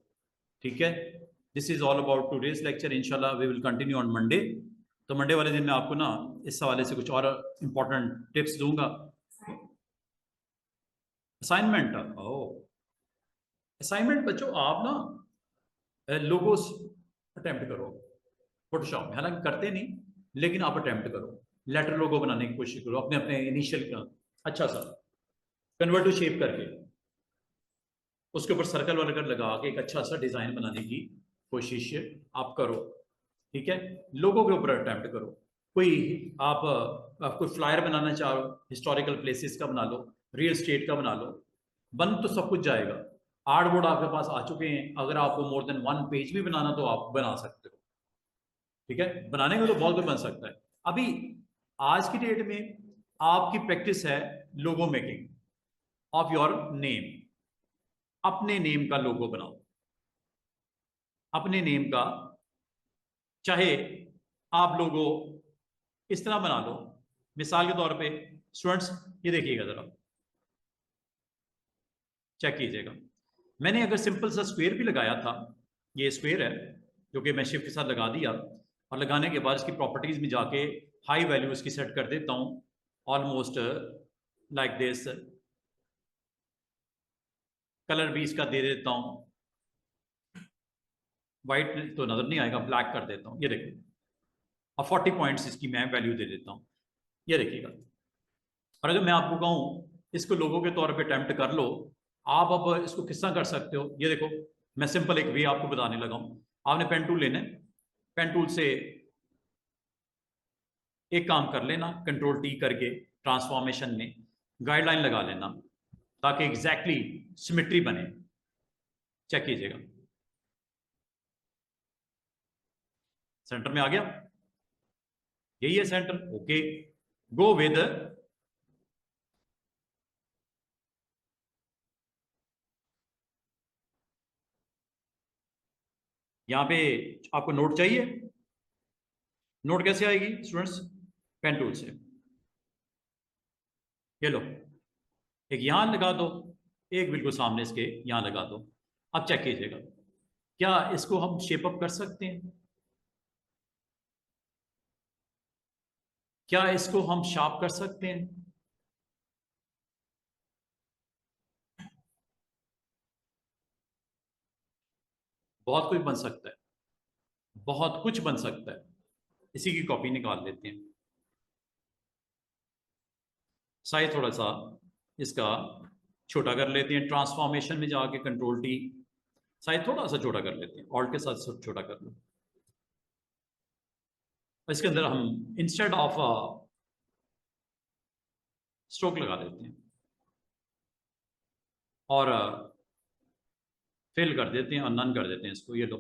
ठीक है, this is all about today's lecture. इंशाल्लाह we will continue on Monday. तो मंडे वाले दिन मैं आपको ना इस हवाले से कुछ और इंपॉर्टेंट टिप्स दूंगा। असाइनमेंट, ओ असाइनमेंट बच्चों आप ना लोगोस अटेम्प्ट करो फोटोशॉप में, हालांकि करते नहीं लेकिन आप अटेम्प्ट करो, लेटर लोगो बनाने की कोशिश करो अपने अपने इनिशियल का, अच्छा सा कन्वर्ट टू शेप करके उसके ऊपर सर्कल वर्कल लगा के एक अच्छा सा डिजाइन बनाने की कोशिश आप करो। ठीक है, लोगों के ऊपर अटेम्प्ट करो। कोई आप कोई फ्लायर बनाना चाहो, हिस्टोरिकल प्लेसेस का बना लो, रियल स्टेट का बना लो, बन तो सब कुछ जाएगा। आर्टबोर्ड आपके पास आ चुके हैं, अगर आपको मोर देन 1 पेज भी बनाना तो आप बना सकते हो। ठीक है, बनाने में तो बहुत कुछ बन सकता है। अभी आज की डेट में आपकी प्रैक्टिस है लोगो मेकिंग ऑफ योर नेम। अपने नेम का लोगो बनाओ, अपने नेम का, चाहे आप लोगो इस तरह बना लो। मिसाल के तौर पे स्टूडेंट्स ये देखिएगा जरा, चेक कीजिएगा। मैंने अगर सिंपल सा स्क्वायर भी लगाया था, ये स्क्वायर है जो कि मैं शिफ्ट के साथ लगा दिया, और लगाने के बाद इसकी प्रॉपर्टीज में जाके हाई वैल्यू इसकी सेट कर देता हूं, ऑलमोस्ट लाइक दिस। कलर भी इसका दे देता हूं, वाइट तो नजर नहीं आएगा, ब्लैक कर देता हूं, ये देखिए। और 40 पॉइंट्स इसकी मैं वैल्यू दे देता हूं, ये देखिएगा। और अगर मैं आपको कहूं इसको लोगों के तौर पे अटेम्प्ट कर लो, आप अब इसको किस तरह कर सकते हो, ये देखो। मैं सिंपल एक वे आपको बताने लगा हूं। आपने पेन टूल लेना है, पेन टूल से एक काम कर लेना, कंट्रोल टी करके ट्रांसफॉर्मेशन में गाइडलाइन लगा लेना ताकि एग्जैक्टली सिमेट्री बने। चेक कीजिएगा, सेंटर में आ गया, यही है सेंटर। ओके, गो विद यहां पे आपको नोट चाहिए। नोट कैसे आएगी स्टूडेंट्स? पेन टूल से, ये लो, एक यहां लगा दो, एक बिल्कुल सामने इसके यहां लगा दो। अब चेक कीजिएगा, क्या इसको हम शेप अप कर सकते हैं? क्या इसको हम शार्प कर सकते हैं? बहुत कुछ बन सकता है, बहुत कुछ बन सकता है। इसी की कॉपी निकाल लेते हैं, साइज थोड़ा सा इसका छोटा कर लेते हैं, ट्रांसफॉर्मेशन में जाके कंट्रोल टी, साइज थोड़ा सा छोटा कर लेते हैं, ऑल्ट के साथ छोटा कर लो। इसके अंदर हम इंस्टेड ऑफ स्ट्रोक लगा देते हैं और फिल कर देते हैं और नन कर देते हैं इसको, ये लो।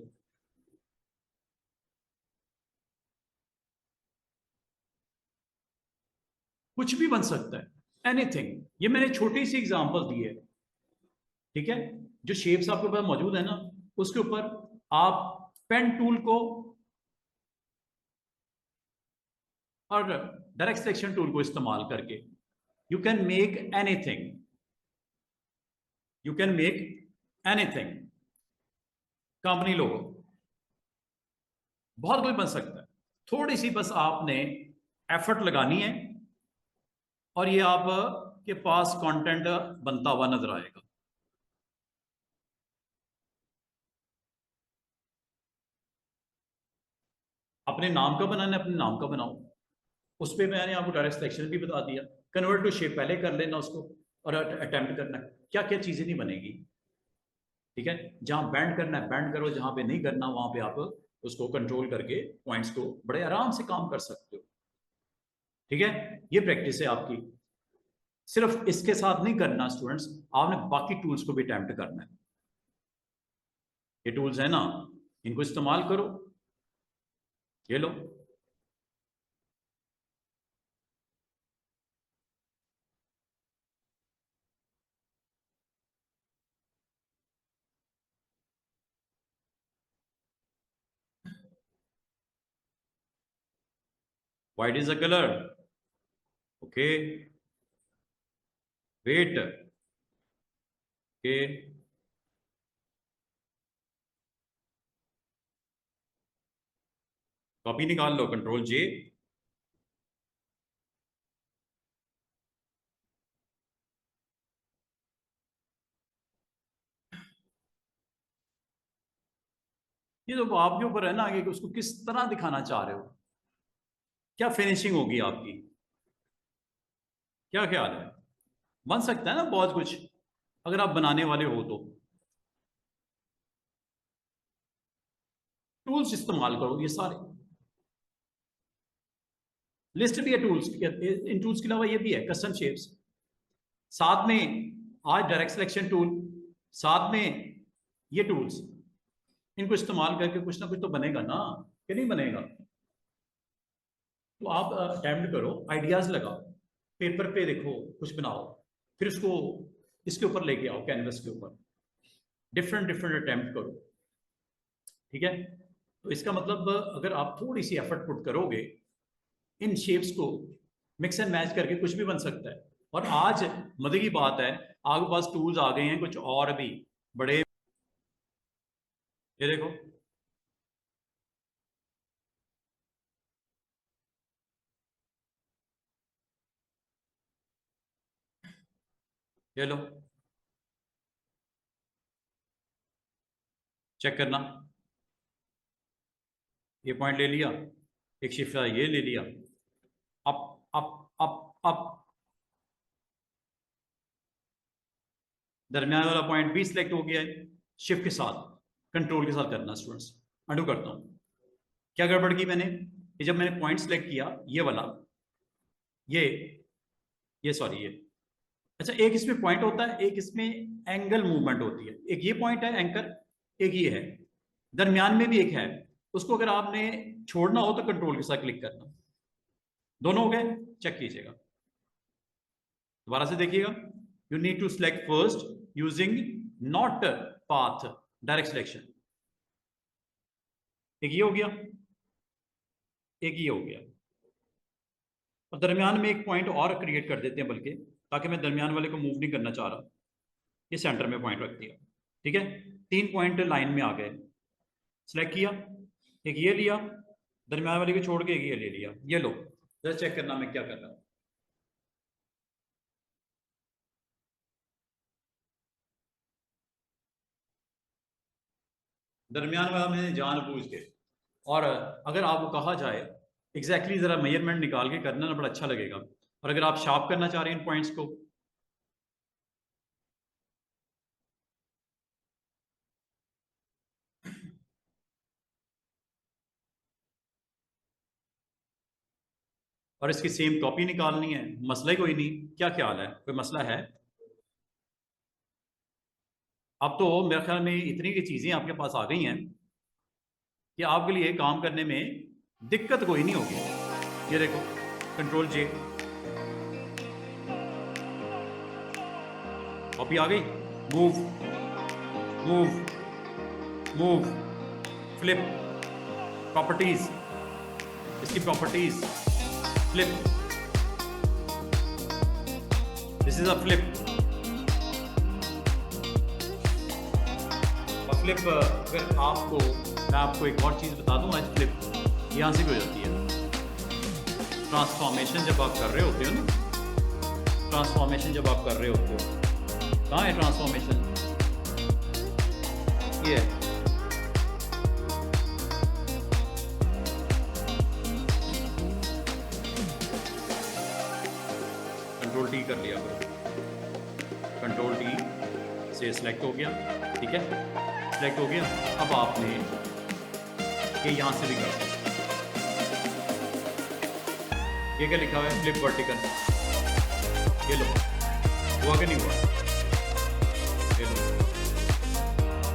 कुछ भी बन सकता है, एनीथिंग। ये मैंने छोटी सी एग्जांपल दी है। ठीक है, जो शेप्स आपके पास मौजूद है ना, उसके ऊपर आप पेन टूल को और डायरेक्ट सिलेक्शन टूल को इस्तेमाल करके you can make anything, you can make anything. Company लोगो, बहुत कुछ बन सकता है। थोड़ी सी बस आपने एफर्ट लगानी है और ये आप के पास कंटेंट बनता हुआ नजर आएगा। अपने नाम का बनाना है, अपने नाम का बनाओ। उस पर मैंने आपको डायरेक्ट सिलेक्शन भी बता दिया, कन्वर्ट टू शेप पहले कर लेना उसको, और अटेम्प्ट करना है क्या क्या चीजें नहीं बनेगी। ठीक है, जहां बैंड करना है बैंड करो, जहां पे नहीं करना वहां पे आप उसको कंट्रोल करके पॉइंट्स को बड़े आराम से काम कर सकते हो। ठीक है, ये प्रैक्टिस है आपकी। सिर्फ इसके साथ नहीं करना स्टूडेंट्स, आपने बाकी टूल्स को भी अटेम्प्ट करना है। ये टूल्स है ना, इनको इस्तेमाल करो, ये लो। White is a colour, okay, wait, के कॉपी निकाल लो, कंट्रोल जे। ये तो आपके ऊपर है ना कि उसको किस तरह दिखाना चाह रहे हो, क्या फिनिशिंग होगी आपकी, क्या ख्याल है? बन सकता है ना बहुत कुछ अगर आप बनाने वाले हो तो। टूल्स इस्तेमाल करो, ये सारे लिस्ट भी है टूल्स। इन टूल्स के अलावा ये भी है कस्टम शेप्स, साथ में आज डायरेक्ट सिलेक्शन टूल, साथ में ये टूल्स, इनको इस्तेमाल करके कुछ ना कुछ तो बनेगा ना, कि नहीं बनेगा? तो आप अटेम्प्ट करो, आइडियाज लगाओ, पेपर पे देखो, कुछ बनाओ, फिर उसको इसके ऊपर लेके आओ, कैनवस के ऊपर, डिफरेंट डिफरेंट अटेम्प्ट करो। ठीक है, तो इसका मतलब अगर आप थोड़ी सी एफर्ट पुट करोगे, इन शेप्स को मिक्स एंड मैच करके कुछ भी बन सकता है। और आज मजे की बात है, आपके पास टूल्स आ गए हैं कुछ और भी बड़े। ये देखो, ये लो, चेक करना, ये पॉइंट ले लिया, एक शिफ्ट ये ले लिया, अप अप अप अप, दरमियान वाला पॉइंट भी सिलेक्ट हो गया है, शिफ्ट के साथ, कंट्रोल के साथ करना स्टूडेंट्स। अंडू करता हूं, क्या गड़बड़ की मैंने कि जब मैंने पॉइंट सेलेक्ट किया ये वाला, ये सॉरी ये, अच्छा एक इसमें पॉइंट होता है, एक इसमें एंगल मूवमेंट होती है, एक ये पॉइंट है एंकर, एक ये है, दरमियान में भी एक है, उसको अगर आपने छोड़ना हो तो कंट्रोल के साथ क्लिक करना। दोनों हो गए, चेक कीजिएगा, दोबारा से देखिएगा। You need to select first using not path direct selection, एक ये हो गया, एक ये हो गया, और दरमियान में एक पॉइंट और क्रिएट कर देते हैं, बल्कि ताकि मैं दरमियान वाले को मूव नहीं करना चाह रहा, ये सेंटर में पॉइंट रख दिया। ठीक है, 3 पॉइंट लाइन में आ गए, सिलेक्ट किया, एक ये लिया, दरमियान वाले को छोड़ के एक ये ले लिया, ये लो, जरा चेक करना मैं क्या कर रहा हूं। दरमियान वाला मैंने जानबूझ के, और अगर आपको कहा जाए एग्जैक्टली जरा मेजरमेंट निकाल के करना ना, बड़ा अच्छा लगेगा। और अगर आप शार्प करना चाह रहे हैं इन पॉइंट्स को, और इसकी सेम कॉपी निकालनी है, मसला ही कोई नहीं, क्या ख्याल है, कोई मसला है? अब तो मेरे ख्याल में इतनी की चीज़ें आपके पास आ गई हैं कि आपके लिए काम करने में दिक्कत कोई नहीं होगी। ये देखो, कंट्रोल जे, कॉपी आ गई, move move move, flip, properties, इसकी properties, flip, this is a flip. Flip अगर आपको, मैं आपको एक और चीज़ बता दूं, आज फ्लिप यहाँ से भी हो जाती है। ट्रांसफॉर्मेशन जब आप कर रहे होते हो ना, ट्रांसफॉर्मेशन जब आप कर रहे होते हो, कहाँ है ट्रांसफॉर्मेशन? ये है, कंट्रोल टी कर लिया करो, कंट्रोल टी से सिलेक्ट हो गया, ठीक है, सिलेक्ट हो गया। अब आपने ये यहाँ से भी कर सकते, ये क्या लिखा हुआ है, फ्लिप वर्टिकल, ये लो, हुआ कि नहीं हुआ? ये लो,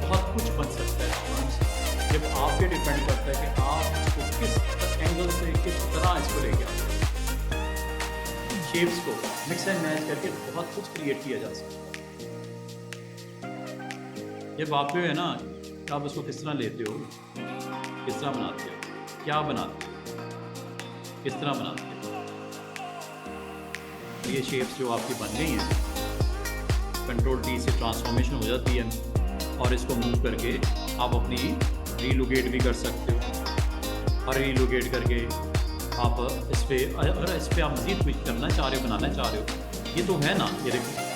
बहुत कुछ बन सकता है जब आप पे डिपेंड करता है कि आप इसको किस एंगल से, किस तरह इसको लेके आते हैं। शेप्स को मिक्स एंड मैच करके बहुत कुछ क्रिएट किया जा सकता है। जब आप है ना, आप उसको किस तरह लेते हो, किस तरह बनाते हो, क्या बनाते हो, किस तरह बनाते हो, ये शेप्स जो आपकी बन गई हैं, कंट्रोल टी से ट्रांसफॉर्मेशन हो जाती है और इसको मूव करके आप अपनी रीलोकेट भी कर सकते हो और रीलोकेट करके आप इस पर अगर इस पर आप मज़ीद कुछ करना चाह रहे हो, बनाना चाह रहे हो, ये तो है ना, ये देखो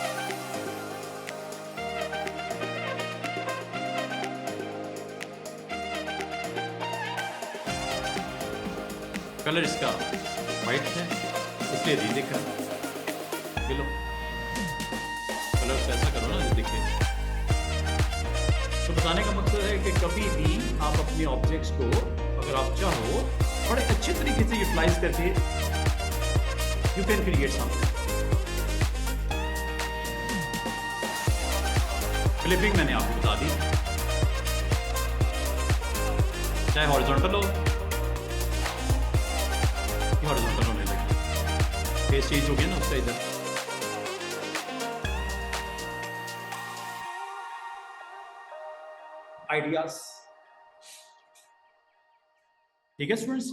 कलर इसका वाइट है इसलिए नहीं दिख रहा। ये लो कलर से ऐसा करो ना जो दिखे। तो बताने का मकसद है कि कभी भी आप अपने ऑब्जेक्ट्स को अगर आप चाहो बड़े अच्छे तरीके से यूटिलाइज करके you can create something. Clipping मैंने आपको बता दी, चाहे हॉरिजॉन्टल हो, हॉरिजॉन्टल होने लगी, फेस चेंज हो गया ना उसका इधर। आइडियाज ठीक है स्टूडेंट्स।